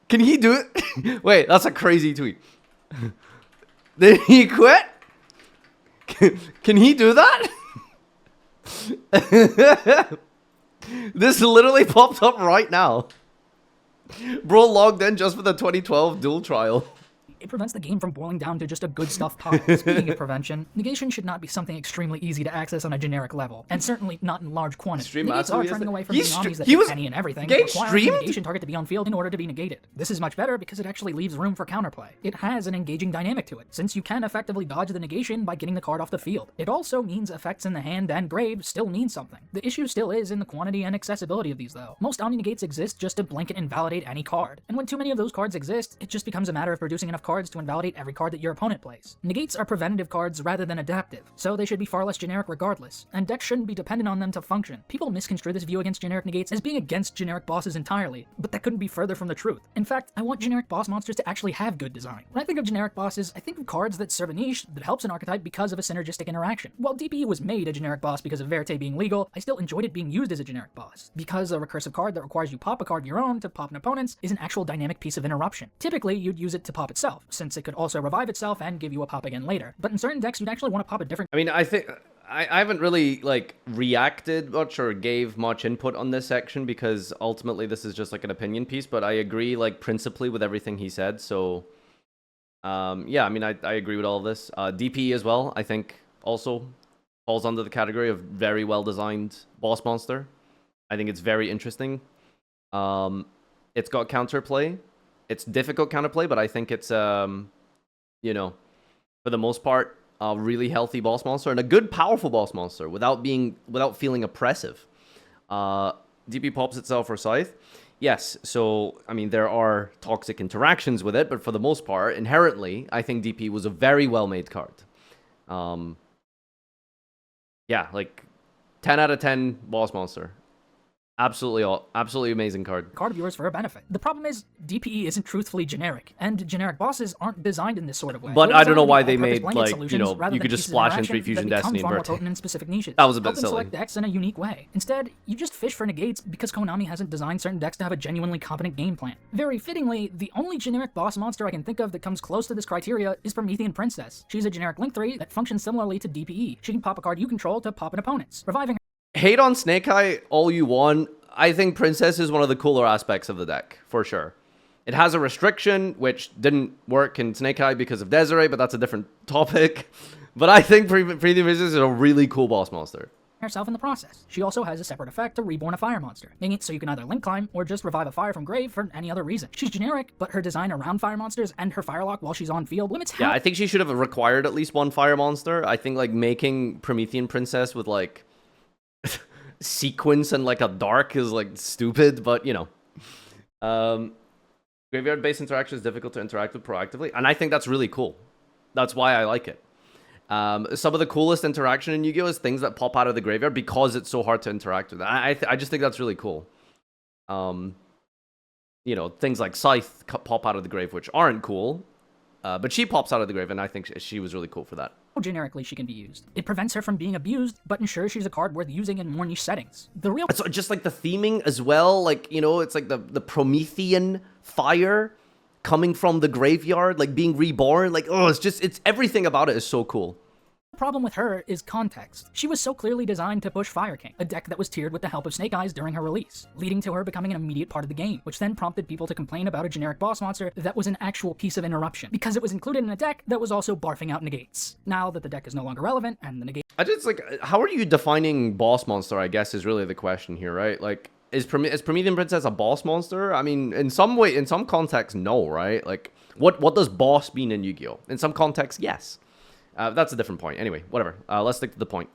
Can he do it? Wait, that's a crazy tweet. Did he quit? Can he do that? This literally popped up right now. Bro logged in just for the 2012 dual trial. It prevents the game from boiling down to just a good stuff pile. Speaking of prevention, negation should not be something extremely easy to access on a generic level, and certainly not in large quantities. Negates are trending away from being omnis that hit any and everything, requiring the negation target to be on field in order to be negated. This is much better because it actually leaves room for counterplay. It has an engaging dynamic to it, since you can effectively dodge the negation by getting the card off the field. It also means effects in the hand and grave still mean something. The issue still is in the quantity and accessibility of these though. Most omni-negates exist just to blanket invalidate any card, and when too many of those cards exist, it just becomes a matter of producing enough cards to invalidate every card that your opponent plays. Negates are preventative cards rather than adaptive, so they should be far less generic regardless, and decks shouldn't be dependent on them to function. People misconstrue this view against generic negates as being against generic bosses entirely, but that couldn't be further from the truth. In fact, I want generic boss monsters to actually have good design. When I think of generic bosses, I think of cards that serve a niche that helps an archetype because of a synergistic interaction. While DPE was made a generic boss because of Verite being legal, I still enjoyed it being used as a generic boss, because a recursive card that requires you pop a card of your own to pop an opponent's is an actual dynamic piece of interruption. Typically, you'd use it to pop itself, since it could also revive itself and give you a pop again later. But in certain decks, you'd actually want to pop a different... I mean, I think... I haven't really, like, reacted much or gave much input on this section because ultimately this is just, like, an opinion piece, but I agree, like, principally with everything he said, so... yeah, I mean, I agree with all of this. DPE as well, I think, also falls under the category of very well-designed boss monster. I think it's very interesting. It's got counterplay. It's difficult counterplay, but I think it's, you know, for the most part, a really healthy boss monster and a good, powerful boss monster without feeling oppressive. DP pops itself for Scythe. Yes, so, I mean, there are toxic interactions with it, but for the most part, inherently, I think DP was a very well-made card. Yeah, like, 10 out of 10 boss monster. Absolutely amazing card. Card of yours for a benefit. The problem is, DPE isn't truthfully generic, and generic bosses aren't designed in this sort of way. But I don't know why they made, like, you know, you could just splash in 3 Fusion Destiny and Verite. In specific niches. That was a bit silly. Select decks in a unique way. Instead, you just fish for negates because Konami hasn't designed certain decks to have a genuinely competent game plan. Very fittingly, the only generic boss monster I can think of that comes close to this criteria is Promethean Princess. She's a generic Link 3 that functions similarly to DPE. She can pop a card you control to pop an opponent's, reviving her. Hate on Snake Eye all you want. I think Princess is one of the cooler aspects of the deck, for sure. It has a restriction, which didn't work in Snake Eye because of Desiree, but that's a different topic. But I think Promethean Princess is a really cool boss monster. Herself in the process. She also has a separate effect to reborn a fire monster, making it so you can either link climb or just revive a fire from grave for any other reason. She's generic, but her design around fire monsters and her firelock while she's on field limits Yeah, I think she should have required at least one fire monster. I think, like, making Promethean Princess with, like... sequence and like a dark is like stupid, but you know, graveyard based interaction is difficult to interact with proactively, and I think that's really cool. That's why I like it. Some of the coolest interaction in Yu-Gi-Oh is things that pop out of the graveyard because it's so hard to interact with. I just think that's really cool. You know, things like Scythe pop out of the grave, which aren't cool, but she pops out of the grave, and I think she was really cool for that. How generically she can be used. It prevents her from being abused, but ensures she's a card worth using in more niche settings. It's just like the theming as well, like, you know, it's like the Promethean fire coming from the graveyard, like being reborn, like, oh, it's everything about it is so cool. The problem with her is context. She was so clearly designed to push Fire King, a deck that was tiered with the help of Snake Eyes during her release, leading to her becoming an immediate part of the game, which then prompted people to complain about a generic boss monster that was an actual piece of interruption, because it was included in a deck that was also barfing out negates. Now that the deck is no longer relevant, and the negate— I just, like, how are you defining boss monster, I guess, is really the question here, right? Like, is Promethean Princess a boss monster? I mean, in some way, in some context, no, right? Like, what does boss mean in Yu-Gi-Oh? In some context, yes. That's a different point. Anyway, whatever. Let's stick to the point.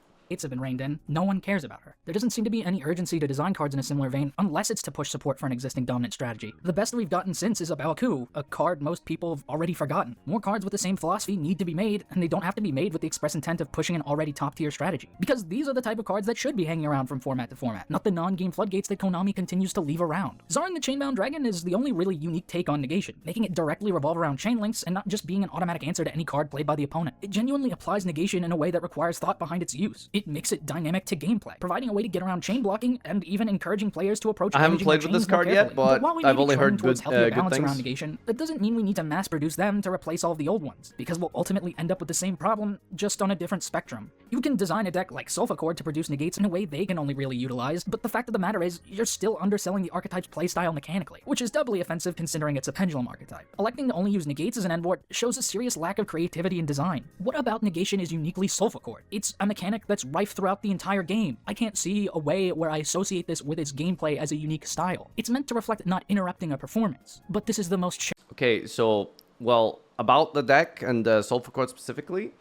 have been reined in, no one cares about her. There doesn't seem to be any urgency to design cards in a similar vein, unless it's to push support for an existing dominant strategy. The best we've gotten since is a Baoku, a card most people have already forgotten. More cards with the same philosophy need to be made, and they don't have to be made with the express intent of pushing an already top-tier strategy. Because these are the type of cards that should be hanging around from format to format, not the non-game floodgates that Konami continues to leave around. Zarring the Chainbound Dragon is the only really unique take on negation, making it directly revolve around chain links and not just being an automatic answer to any card played by the opponent. It genuinely applies negation in a way that requires thought behind its use. It makes it dynamic to gameplay, providing a way to get around chain blocking and even encouraging players to approach. I haven't played with this card yet, but I've only heard good things. Around negation, that doesn't mean we need to mass produce them to replace all the old ones, because we'll ultimately end up with the same problem, just on a different spectrum. You can design a deck like Sulfur to produce negates in a way they can only really utilize, but the fact of the matter is, you're still underselling the archetype's playstyle mechanically, which is doubly offensive considering it's a pendulum archetype. Electing to only use negates as an endboard shows a serious lack of creativity in design. What about negation is uniquely Sulfur? It's a mechanic that's rife throughout the entire game. I can't see a way where I associate this with its gameplay as a unique style. It's meant to reflect not interrupting a performance, but this is the most Okay, so, well, about the deck and the Sulfur Chord specifically,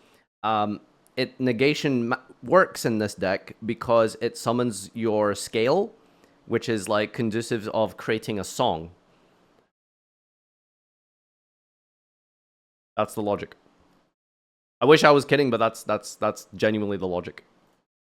negation works in this deck because it summons your scale, which is like conducive of creating a song. That's the logic. I wish I was kidding, but that's genuinely the logic.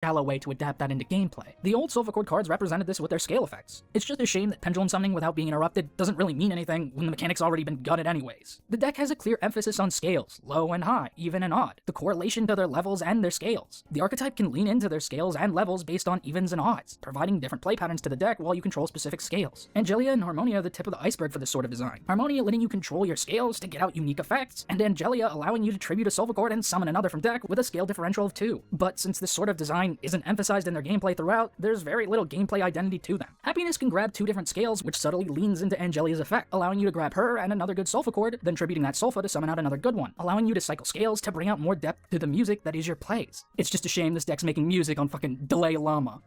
Shallow way to adapt that into gameplay. The old Sulfur cards represented this with their scale effects. It's just a shame that pendulum summoning without being interrupted doesn't really mean anything when the mechanic's already been gutted anyways. The deck has a clear emphasis on scales, low and high, even and odd, the correlation to their levels and their scales. The archetype can lean into their scales and levels based on evens and odds, providing different play patterns to the deck while you control specific scales. Angelia and Harmonia are the tip of the iceberg for this sort of design. Harmonia letting you control your scales to get out unique effects, and Angelia allowing you to tribute a Sulfur and summon another from deck with a scale differential of 2. But since this sort of design isn't emphasized in their gameplay throughout, there's very little gameplay identity to them. Happiness can grab 2 different scales, which subtly leans into Angelia's effect, allowing you to grab her and another good Sulfur then tributing that Sulfur to summon out another good one, allowing you to cycle scales to bring out more depth to the music that is your plays. It's just a shame this deck's making music on fucking Dalai Lama.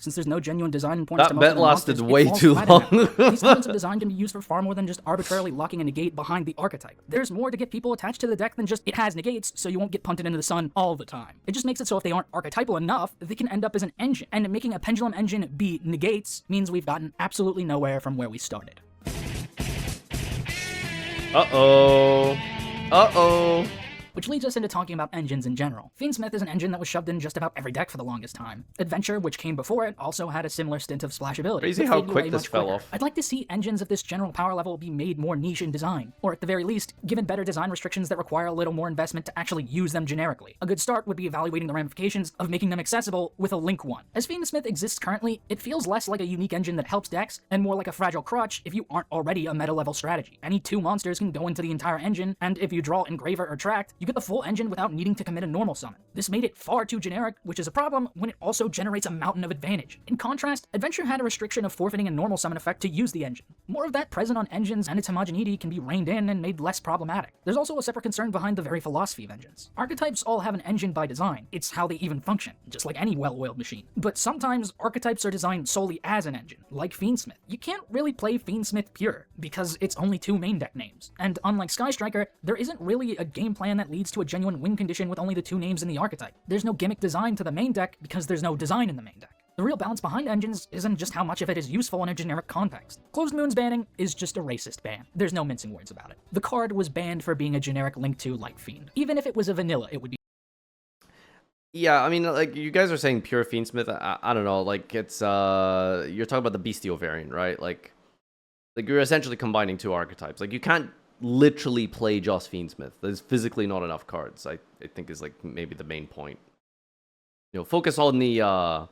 Since there's no genuine design points that bet lasted way too long. These elements of design can be used for far more than just arbitrarily locking a negate behind the archetype. There's more to get people attached to the deck than just it has negates, so you won't get punted into the sun all the time. It just makes it so if they aren't archetypal enough, they can end up as an engine. And making a pendulum engine be negates means we've gotten absolutely nowhere from where we started. Uh-oh. Uh-oh. Which leads us into talking about engines in general. Fiendsmith is an engine that was shoved in just about every deck for the longest time. Adventure, which came before it, also had a similar stint of splashability. Crazy how quick this fell off. I'd like to see engines of this general power level be made more niche in design, or at the very least, given better design restrictions that require a little more investment to actually use them generically. A good start would be evaluating the ramifications of making them accessible with a link one. As Fiendsmith exists currently, it feels less like a unique engine that helps decks, and more like a fragile crutch if you aren't already a meta level strategy. Any 2 monsters can go into the entire engine, and if you draw Engraver or Tract, you get the full engine without needing to commit a normal summon. This made it far too generic, which is a problem when it also generates a mountain of advantage. In contrast, Adventure had a restriction of forfeiting a normal summon effect to use the engine. More of that present on engines and its homogeneity can be reined in and made less problematic. There's also a separate concern behind the very philosophy of engines. Archetypes all have an engine by design. It's how they even function, just like any well-oiled machine. But sometimes archetypes are designed solely as an engine, like Fiendsmith. You can't really play Fiendsmith pure, because it's only 2 main deck names. And unlike Sky Striker, there isn't really a game plan that leads to a genuine win condition with only the 2 names in the archetype. There's no gimmick design to the main deck because there's no design in the main deck. The real balance behind engines isn't just how much of it is useful in a generic context. Closed Moon's banning is just a racist ban. There's no mincing words about it. The card was banned for being a generic Link 2 like Fiend. Even if it was a vanilla, it would be. Yeah, I mean, like, you guys are saying pure Fiendsmith. I don't know, like, it's, you're talking about the Bestial variant, right? Like you're essentially combining 2 archetypes. Like, you can't literally play just Fiendsmith. There's physically not enough cards, I think is, like, maybe the main point. You know, focus on the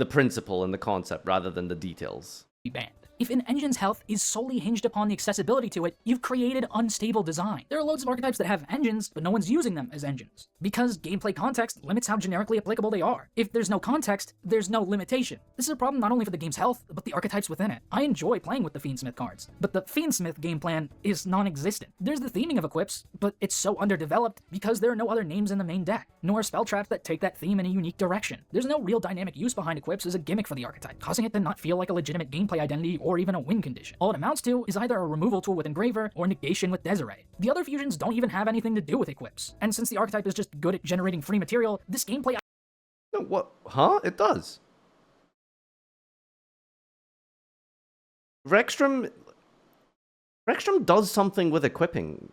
principle and the concept rather than the details. Banned. If an engine's health is solely hinged upon the accessibility to it, you've created unstable design. There are loads of archetypes that have engines, but no one's using them as engines. Because gameplay context limits how generically applicable they are. If there's no context, there's no limitation. This is a problem not only for the game's health, but the archetypes within it. I enjoy playing with the Fiendsmith cards, but the Fiendsmith game plan is non-existent. There's the theming of equips, but it's so underdeveloped because there are no other names in the main deck, nor spell traps that take that theme in a unique direction. There's no real dynamic use behind equips as a gimmick for the archetype, causing it to not feel like a legitimate gameplay identity or even a win condition. All it amounts to is either a removal tool with Engraver or negation with Desiree. The other fusions don't even have anything to do with equips, and since the archetype is just good at generating free material, this gameplay... No, what? Huh? It does. Rexstrom does something with equipping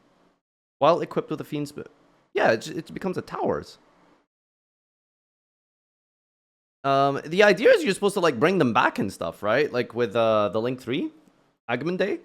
while equipped with a Fiendsmith. Yeah, it becomes a towers. The idea is you're supposed to like bring them back and stuff, right? Like with the Link 3 Agumon Day.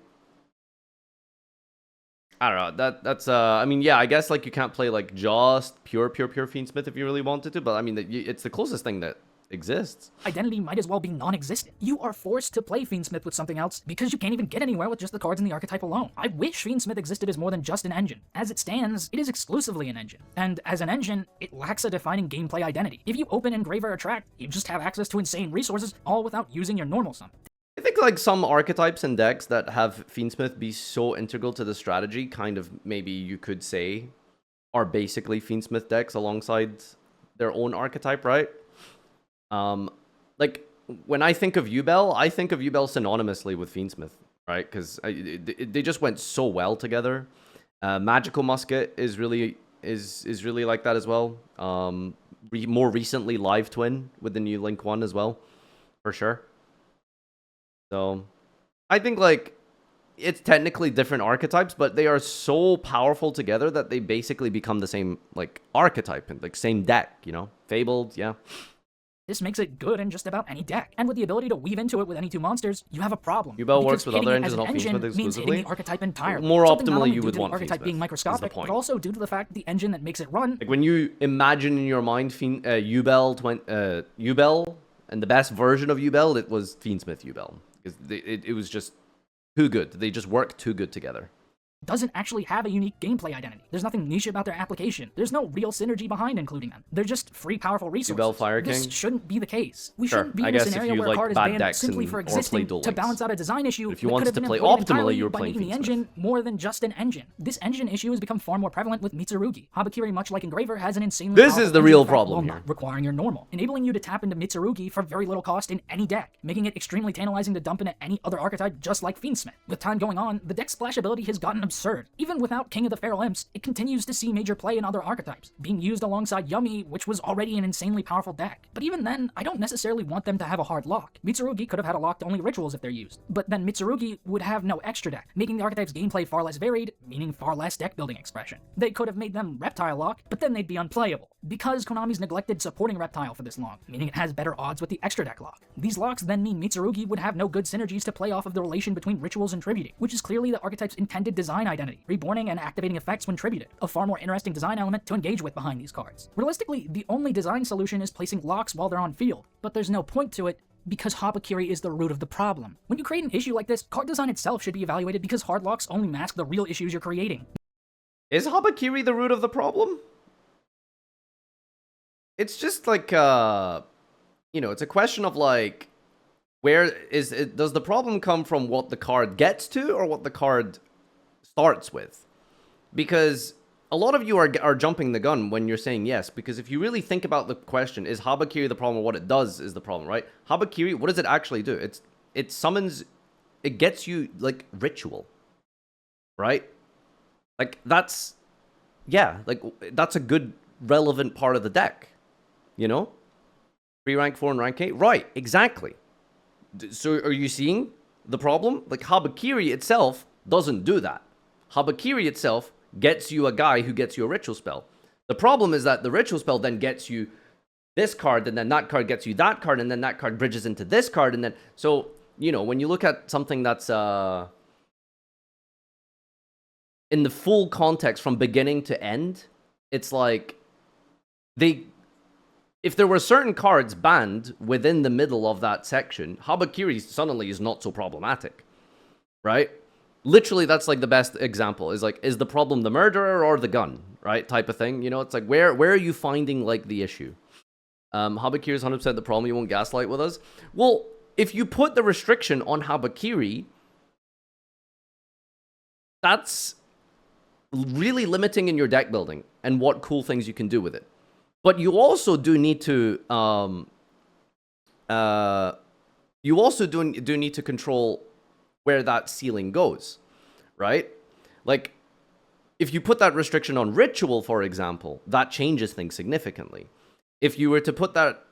I don't know. That's I mean, yeah, I guess like you can't play like just pure Fiendsmith if you really wanted to, but I mean it's the closest thing that exists. Identity might as well be non-existent. You are forced to play Fiendsmith with something else because you can't even get anywhere with just the cards in the archetype alone. I wish Fiendsmith existed as more than just an engine. As it stands, it is exclusively an engine. And as an engine, it lacks a defining gameplay identity. If you open Engraver or Track, you just have access to insane resources, all without using your normal summon. I think like some archetypes and decks that have Fiendsmith be so integral to the strategy, kind of maybe you could say, are basically Fiendsmith decks alongside their own archetype, right? Like when I think of Yubel, I think of Yubel synonymously with Fiendsmith, right? Because they just went so well together. Magical Musket is really like that as well. More recently, Live Twin with the new Link 1 as well, for sure. So I think like it's technically different archetypes, but they are so powerful together that they basically become the same like archetype and like same deck, you know? Fabled, yeah. This makes it good in just about any deck, and with the ability to weave into it with any two monsters, you have a problem. Yubel works with other engines, not Fiendsmith means hitting exclusively. the archetype entirely. More Something not optimally, only you due would to want the archetype Fiendsmith, being is the microscopic, point. but also due to the fact the engine that makes it run. Like when you imagine in your mind Yubel and the best version of Yubel, it was Fiendsmith Yubel. Because it was just too good. They just work too good together. Doesn't actually have a unique gameplay identity. There's nothing niche about their application. There's no real synergy behind including them. They're just free, powerful resources. Yubel Fire This King? shouldn't be the case. We Sure. shouldn't be I in a guess if scenario you where a like card is bad banned decks simply and- for or play existing Duel to Links. balance out a design issue. If you that want could to have play been avoided optimally, entirely you're by playing making the Fiendsmith. engine more than just an engine. This engine issue has become far more prevalent with Mitsurugi. Habakiri, much like Engraver, has an insanely This powerful is the engine real effect problem while here. not requiring your normal, enabling you to tap into Mitsurugi for very little cost in any deck, making it extremely tantalizing to dump into any other archetype just like Fiendsmith. With time going on, the deck's splash ability has gotten absurd. Even without King of the Feral Imps, it continues to see major play in other archetypes, being used alongside Yummy, which was already an insanely powerful deck. But even then, I don't necessarily want them to have a hard lock. Mitsurugi could have had a lock to only rituals if they're used, but then Mitsurugi would have no extra deck, making the archetype's gameplay far less varied, meaning far less deck building expression. They could have made them Reptile lock, but then they'd be unplayable, because Konami's neglected supporting Reptile for this long, meaning it has better odds with the extra deck lock. These locks then mean Mitsurugi would have no good synergies to play off of the relation between rituals and tributing, which is clearly the archetype's intended design identity, reborning and activating effects when tributed, a far more interesting design element to engage with behind these cards. Realistically, the only design solution is placing locks while they're on field, but there's no point to it because Habakiri is the root of the problem. When you create an issue like this, card design itself should be evaluated because hard locks only mask the real issues you're creating. Is Habakiri the root of the problem? It's just like, you know, it's a question of like, where is it? Does the problem come from what the card gets to or what the card starts with? Because a lot of you are jumping the gun when you're saying yes, because if you really think about the question, is Habakiri the problem or what it does is the problem, right? Habakiri, what does it actually do? It summons, it gets you like ritual, right? Like that's, yeah, like that's a good relevant part of the deck, you know? Free rank 4 and rank 8, right? Exactly. So are you seeing the problem? Like Habakiri itself doesn't do that. Habakiri itself gets you a guy who gets you a ritual spell. The problem is that the ritual spell then gets you this card, and then that card gets you that card, and then that card bridges into this card, and then... So, you know, when you look at something that's... in the full context from beginning to end, it's like... if there were certain cards banned within the middle of that section, Habakiri suddenly is not so problematic, right? Literally, that's like the best example. Is like, is the problem the murderer or the gun, right? Type of thing. You know, it's like, where are you finding like the issue? Habakiri is 100% the problem. You won't gaslight with us. Well, if you put the restriction on Habakiri, that's really limiting in your deck building and what cool things you can do with it. But you also do need to need to control where that ceiling goes, right? Like, if you put that restriction on ritual, for example, that changes things significantly. If you were to put that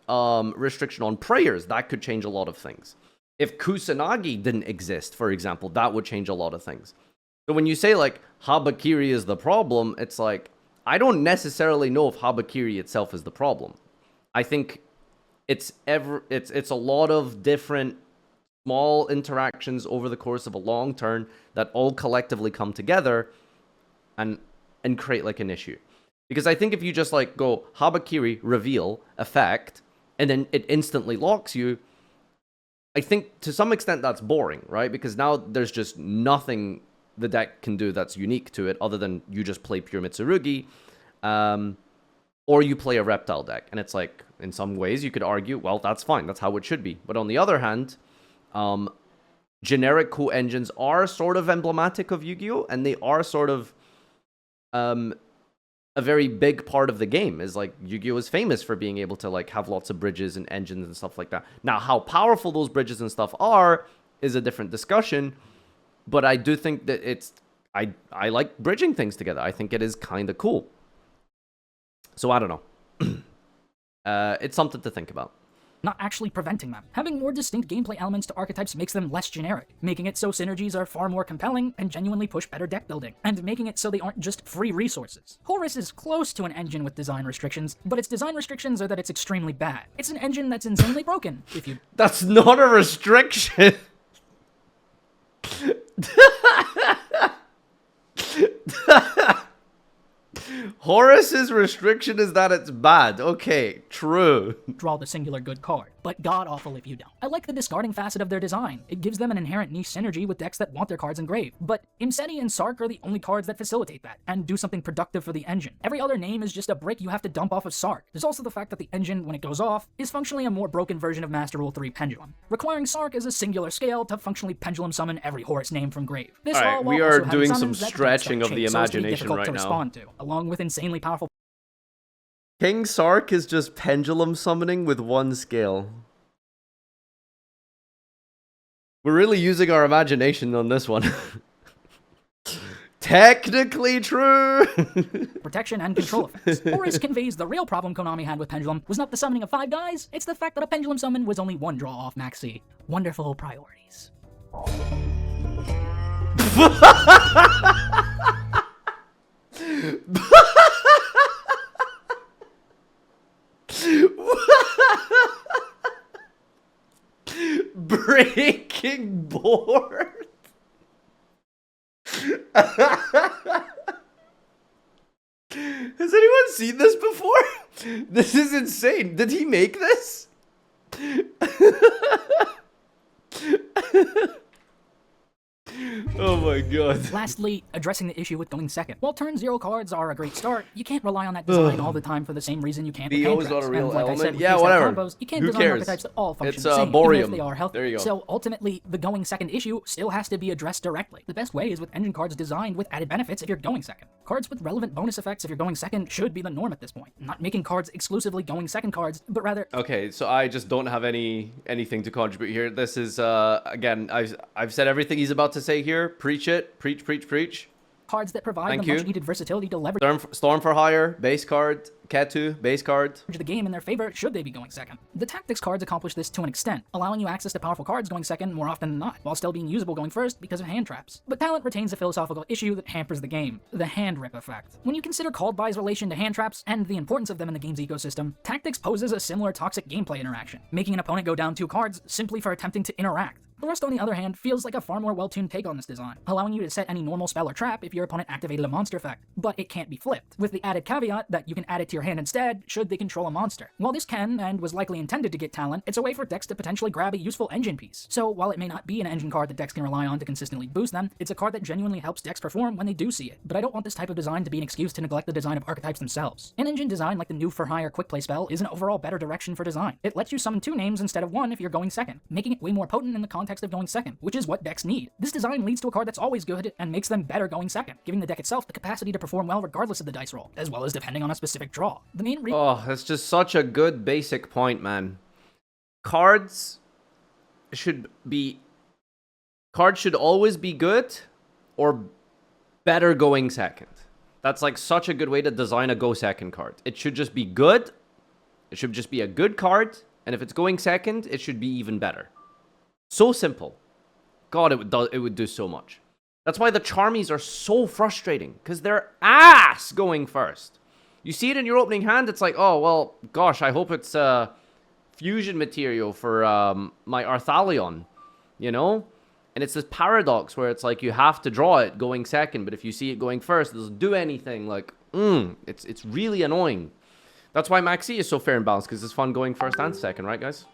restriction on prayers, that could change a lot of things. If Kusanagi didn't exist, for example, that would change a lot of things. So when you say, like, Habakiri is the problem, it's like, I don't necessarily know if Habakiri itself is the problem. I think it's a lot of different small interactions over the course of a long turn that all collectively come together and create like an issue. Because I think if you just like go Habakiri, reveal, effect, and then it instantly locks you, I think to some extent that's boring, right? Because now there's just nothing the deck can do that's unique to it other than you just play pure Mitsurugi, or you play a reptile deck. And it's like, in some ways you could argue, well, that's fine, that's how it should be. But on the other hand, generic co-engines are sort of emblematic of Yu-Gi-Oh! And they are sort of a very big part of the game. Is like, Yu-Gi-Oh! Is famous for being able to like have lots of bridges and engines and stuff like that. Now, how powerful those bridges and stuff are is a different discussion. But I do think that I like bridging things together. I think it is kind of cool. So I don't know. It's something to think about. Not actually preventing them. Having more distinct gameplay elements to archetypes makes them less generic, making it so synergies are far more compelling and genuinely push better deck building, and making it so they aren't just free resources. Horus is close to an engine with design restrictions, but its design restrictions are that it's extremely bad. It's an engine that's insanely broken, if you... That's not a restriction! Horus's restriction is that it's bad. Okay, true. Draw the singular good card, but god-awful if you don't. I like the discarding facet of their design. It gives them an inherent niche synergy with decks that want their cards engraved. But Imseti and Sark are the only cards that facilitate that, and do something productive for the engine. Every other name is just a brick you have to dump off of Sark. There's also the fact that the engine, when it goes off, is functionally a more broken version of Master Rule 3 Pendulum, requiring Sark as a singular scale to functionally pendulum summon every Horus name from grave. This all right, we are doing some stretching of the imagination right now. Respond to, along with insanely powerful... King Sark is just pendulum summoning with one scale. We're really using our imagination on this one. Technically true! Protection and control effects. Horus conveys the real problem Konami had with Pendulum was not the summoning of 5 guys, it's the fact that a Pendulum summon was only 1 draw off Max C. Wonderful priorities. Breaking board. Has anyone seen this before? This is insane. Did he make this? Oh my god. Lastly, addressing the issue with going second. While turn 0 cards are a great start, you can't rely on that design all the time for the same reason you can't with hand is not a real and like element. I said, with Yeah, these whatever. Combos, you can't Who design cares? archetypes that all function It's the same, borium. even if they are healthy. There you go. So ultimately, the going second issue still has to be addressed directly. The best way is with engine cards designed with added benefits if you're going second. Cards with relevant bonus effects if you're going second should be the norm at this point. Not making cards exclusively going second cards, but rather... Okay, so I just don't have anything to contribute here. This is, again, I've said everything he's about to say here. Preach it. Preach, preach, preach. Cards that provide the much needed versatility to leverage Storm for Hire, base card. Ketu, base card. The game in their favor should they be going second. The tactics cards accomplish this to an extent, allowing you access to powerful cards going second more often than not, while still being usable going first because of hand traps. But talent retains a philosophical issue that hampers the game, the hand rip effect. When you consider called by's relation to hand traps and the importance of them in the game's ecosystem, tactics poses a similar toxic gameplay interaction, making an opponent go down 2 cards simply for attempting to interact. The rest, on the other hand, feels like a far more well-tuned take on this design, allowing you to set any normal spell or trap if your opponent activated a monster effect, but it can't be flipped, with the added caveat that you can add it to your hand instead should they control a monster. While this can, and was likely intended to get talent, it's a way for decks to potentially grab a useful engine piece. So while it may not be an engine card that decks can rely on to consistently boost them, it's a card that genuinely helps decks perform when they do see it. But I don't want this type of design to be an excuse to neglect the design of archetypes themselves. An engine design like the new For Hire quick play spell is an overall better direction for design. It lets you summon 2 names instead of 1 if you're going second, making it way more potent in the context of going second, which is what decks need. This design leads to a card that's always good and makes them better going second, giving the deck itself the capacity to perform well regardless of the dice roll, as well as depending on a specific draw. The main Oh, that's just such a good basic point, man. Cards should always be good or better going second. That's like such a good way to design a go second card. It should just be good. It should just be a good card. And if it's going second, it should be even better. So simple. God, it would do so much. That's why the Charmies are so frustrating, because they're ass going first. You see it in your opening hand, it's like, oh, well, gosh, I hope it's fusion material for my Arthalion, you know? And it's this paradox where it's like you have to draw it going second, but if you see it going first, it doesn't do anything. Like, it's really annoying. That's why Maxi is so fair and balanced, because it's fun going first and second, right, guys?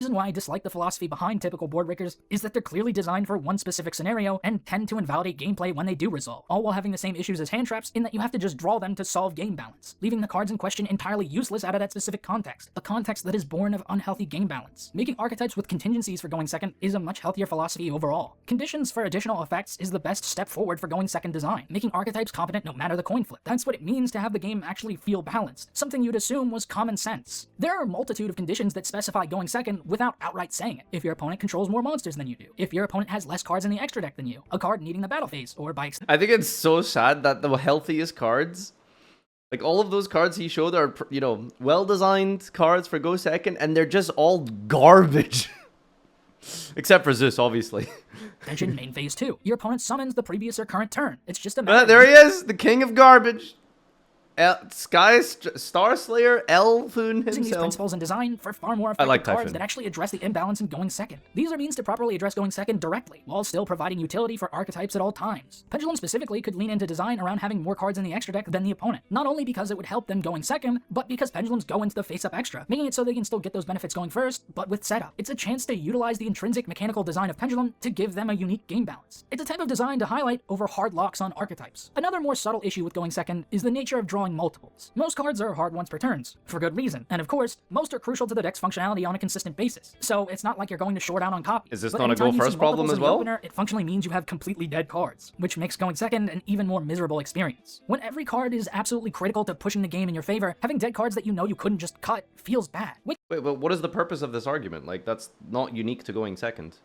The reason why I dislike the philosophy behind typical board breakers is that they're clearly designed for one specific scenario and tend to invalidate gameplay when they do resolve, all while having the same issues as hand traps in that you have to just draw them to solve game balance, leaving the cards in question entirely useless out of that specific context, a context that is born of unhealthy game balance. Making archetypes with contingencies for going second is a much healthier philosophy overall. Conditions for additional effects is the best step forward for going second design, making archetypes competent no matter the coin flip. That's what it means to have the game actually feel balanced, something you'd assume was common sense. There are a multitude of conditions that specify going second without outright saying it. If your opponent controls more monsters than you do, if your opponent has less cards in the extra deck than you, a card needing the battle phase, or by I think it's so sad that the healthiest cards, like all of those cards he showed are, you know, well-designed cards for go second, and they're just all garbage. Except for Zeus, obviously. Mention main phase 2. Your opponent summons the previous or current turn. It's just a matter there he is, the king of garbage. Star Slayer, Elfun using these himself. principles in design for far more effective cards Typhon. that actually address the imbalance in going second. These are means to properly address going second directly, while still providing utility for archetypes at all times. Pendulum specifically could lean into design around having more cards in the extra deck than the opponent, not only because it would help them going second, but because pendulums go into the face-up extra, making it so they can still get those benefits going first, but with setup. It's a chance to utilize the intrinsic mechanical design of Pendulum to give them a unique game balance. It's a type of design to highlight over hard locks on archetypes. Another more subtle issue with going second is the nature of drawing multiples. Most cards are hard once per turns, for good reason, and of course, most are crucial to the deck's functionality on a consistent basis, so it's not like you're going to short out on copies. Is this But not a anytime go you see first problem multiples as in the well? opener, it functionally means you have completely dead cards, which makes going second an even more miserable experience. When every card is absolutely critical to pushing the game in your favor, having dead cards that you know you couldn't just cut feels bad. Wait, but what is the purpose of this argument? Like, that's not unique to going second.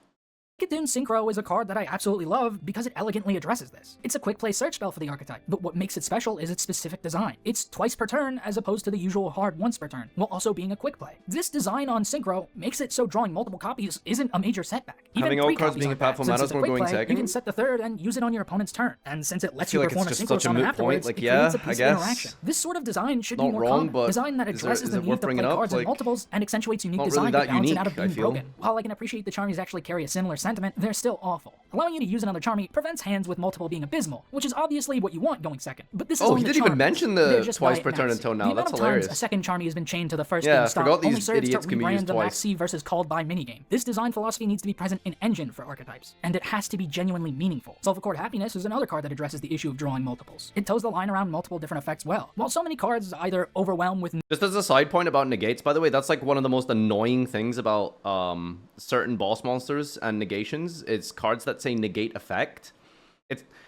Wicked Synchro is a card that I absolutely love because it elegantly addresses this. It's a quick play search spell for the archetype, but what makes it special is its specific design. It's twice per turn as opposed to the usual hard once per turn, while also being a quick play. This design on Synchro makes it so drawing multiple copies isn't a major setback. Even Having all 3 cards copies being aren't a powerful bad. Since matters it's a when quick going play, second? you can set the third and use it on your opponent's turn, and since it lets you like perform a it's just synchro such a summon moot point. afterwards, Like, it yeah, creates a I piece of guess. interaction. This sort of design should be Not more wrong, common. but Design that is addresses it the need worth to play bringing up? cards Like, in multiples and accentuates unique not really design that to balance it unique, out of I being feel. broken. While I can appreciate the Charmies actually carry a similar sentiment, they're still awful. Allowing you to use another Charmy prevents hands with multiple being abysmal, which is obviously what you want going second. But this Oh, isn't he the didn't even Charmies. mention They're the just twice by per turn Maxi. until now. The amount That's of hilarious. times a second Charmy has been chained to the first Yeah, game I stop forgot only these serves to idiots can be rebrand used the twice. Maxi versus called by minigame. This design philosophy needs to be present in engine for archetypes, and it has to be genuinely meaningful. Sulfur Happiness is another card that addresses the issue of drawing multiples. It toes the line around multiple different effects well. While so many cards either overwhelm with Just as a side point about negates, by the way, that's like one of the most annoying things about certain boss monsters and negations. It's cards that say negate effect.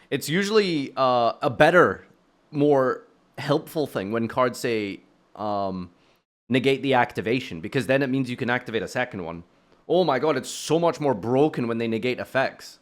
It's usually a better, more helpful thing when cards say negate the activation, because then it means you can activate a second one. Oh my god, it's so much more broken when they negate effects,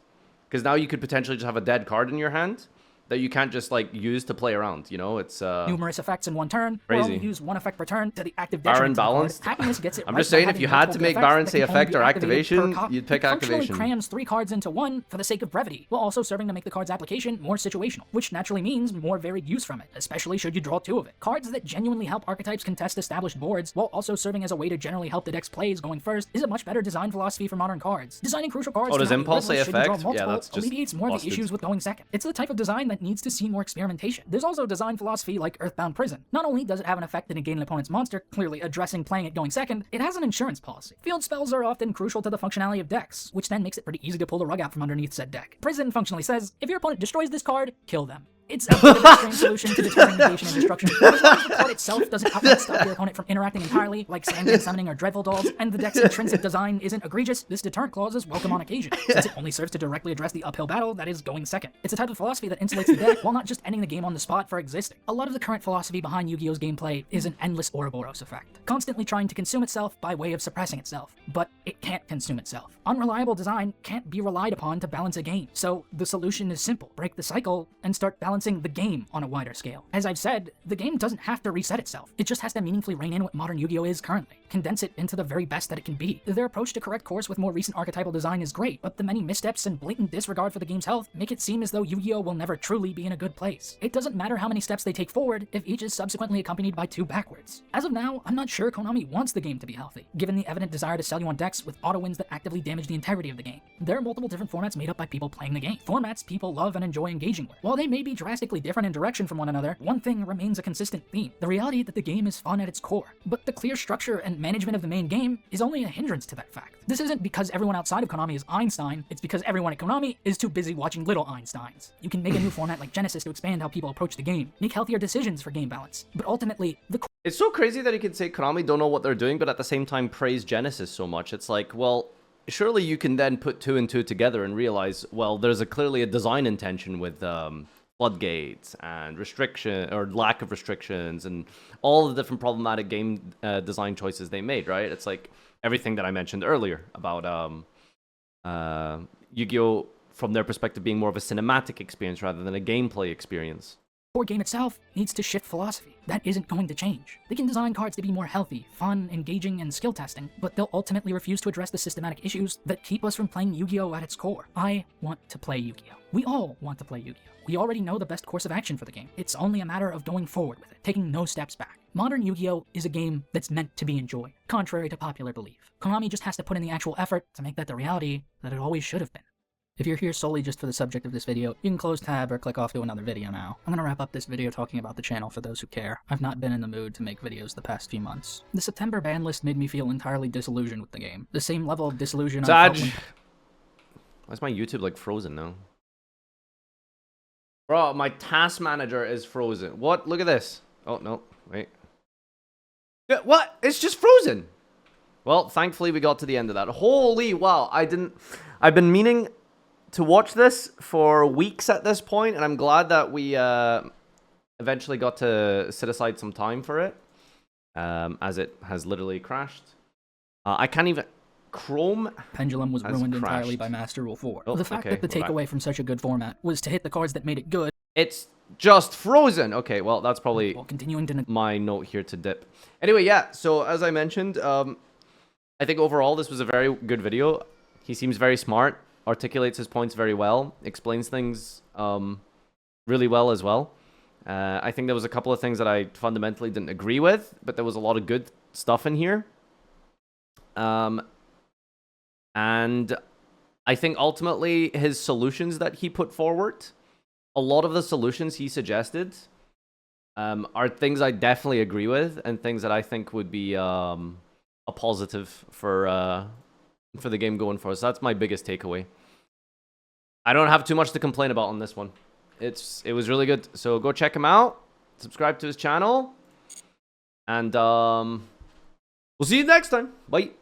because now you could potentially just have a dead card in your hand, that you can't just like use to play around. You know, it's numerous effects in one turn, or crazy. only use one effect per turn to the active Baron detriment of the card. balanced. Happiness gets it I'm right just by saying, if having you had multiple to make effects Baron that say can only effect be or activated per activation, card. you'd pick It functionally activation. crams 3 cards into one for the sake of brevity, while also serving to make the card's application more situational, which naturally means more varied use from it, especially should you draw 2 of it. Cards that genuinely help archetypes contest established boards, while also serving as a way to generally help the deck's plays going first, is a much better design philosophy for modern cards. Designing crucial cards Oh, does to not be Impulse say worthless should you draw effect? Yeah, multiple that's just alleviates more of the busted. issues with going second. It's the type of design that needs to see more experimentation. There's also design philosophy like Earthbound Prison. Not only does it have an effect to negate an opponent's monster, clearly addressing playing it going second, it has an insurance policy. Field spells are often crucial to the functionality of decks, which then makes it pretty easy to pull the rug out from underneath said deck. Prison functionally says, if your opponent destroys this card, kill them. It's a bit of a strange solution to deterring negation and destruction. As long as the card itself doesn't outright stop your opponent from interacting entirely, like Sandman Summoning or Dreadful Dolls, and the deck's intrinsic design isn't egregious, this deterrent clause is welcome on occasion, since it only serves to directly address the uphill battle that is going second. It's a type of philosophy that insulates the deck while not just ending the game on the spot for existing. A lot of the current philosophy behind Yu-Gi-Oh's gameplay is an endless Ouroboros effect, constantly trying to consume itself by way of suppressing itself, but it can't consume itself. Unreliable design can't be relied upon to balance a game, so the solution is simple. Break the cycle and start balancing the game on a wider scale. As I've said, the game doesn't have to reset itself. It just has to meaningfully rein in what modern Yu-Gi-Oh is currently, condense it into the very best that it can be. Their approach to correct course with more recent archetypal design is great, but the many missteps and blatant disregard for the game's health make it seem as though Yu-Gi-Oh will never truly be in a good place. It doesn't matter how many steps they take forward if each is subsequently accompanied by 2 backwards. As of now, I'm not sure Konami wants the game to be healthy, given the evident desire to sell you on decks with auto wins that actively damage the integrity of the game. There are multiple different formats made up by people playing the game, formats people love and enjoy engaging with. While they may be drastically different in direction from one another, one thing remains a consistent theme: the reality that the game is fun at its core. But the clear structure and management of the main game is only a hindrance to that fact. This isn't because everyone outside of Konami is Einstein, it's because everyone at Konami is too busy watching little Einsteins. You can make a new format like Genesis to expand how people approach the game, make healthier decisions for game balance, but ultimately, the It's so crazy that you can say Konami don't know what they're doing, but at the same time praise Genesis so much. It's like, well, surely you can then put 2 and 2 together and realize, well, there's clearly a design intention with Floodgates and restriction or lack of restrictions and all the different problematic game design choices they made, right? It's like everything that I mentioned earlier about Yu-Gi-Oh! From their perspective being more of a cinematic experience rather than a gameplay experience. core game itself needs to shift philosophy. That isn't going to change. They can design cards to be more healthy, fun, engaging, and skill testing, but they'll ultimately refuse to address the systematic issues that keep us from playing Yu-Gi-Oh! At its core. I want to play Yu-Gi-Oh! We all want to play Yu-Gi-Oh! We already know the best course of action for the game. It's only a matter of going forward with it, taking no steps back. Modern Yu-Gi-Oh! Is a game that's meant to be enjoyed, contrary to popular belief. Konami just has to put in the actual effort to make that the reality that it always should have been. If you're here solely just for the subject of this video, you can close tab or click off to another video now. I'm gonna wrap up this video talking about the channel for those who care. I've not been in the mood to make videos the past few months. The September ban list made me feel entirely disillusioned with the game. The same level of disillusion I felt when... Why is my YouTube like frozen now? Bro, my task manager is frozen. What? Look at this. Oh, no. Wait. Yeah, what? It's just frozen. Well, thankfully we got to the end of that. Holy wow. I've been meaning to watch this for weeks at this point, and I'm glad that we eventually got to set aside some time for it, as it has literally crashed. I can't even... Chrome Pendulum was ruined crashed. entirely by Master Rule 4. Oh, the fact okay, that the takeaway from such a good format was to hit the cards that made it good. It's just frozen. Okay, well, that's probably while continuing to my note here to dip. Anyway, yeah, so as I mentioned, I think overall this was a very good video. He seems very smart, articulates his points very well, explains things really well as well. I think there was a couple of things that I fundamentally didn't agree with, but there was a lot of good stuff in here. And I think ultimately his solutions that he put forward, a lot of the solutions he suggested are things I definitely agree with and things that I think would be a positive for the game going forward. So that's my biggest takeaway. I don't have too much to complain about on this one. It was really good. So go check him out, subscribe to his channel, and we'll see you next time. Bye.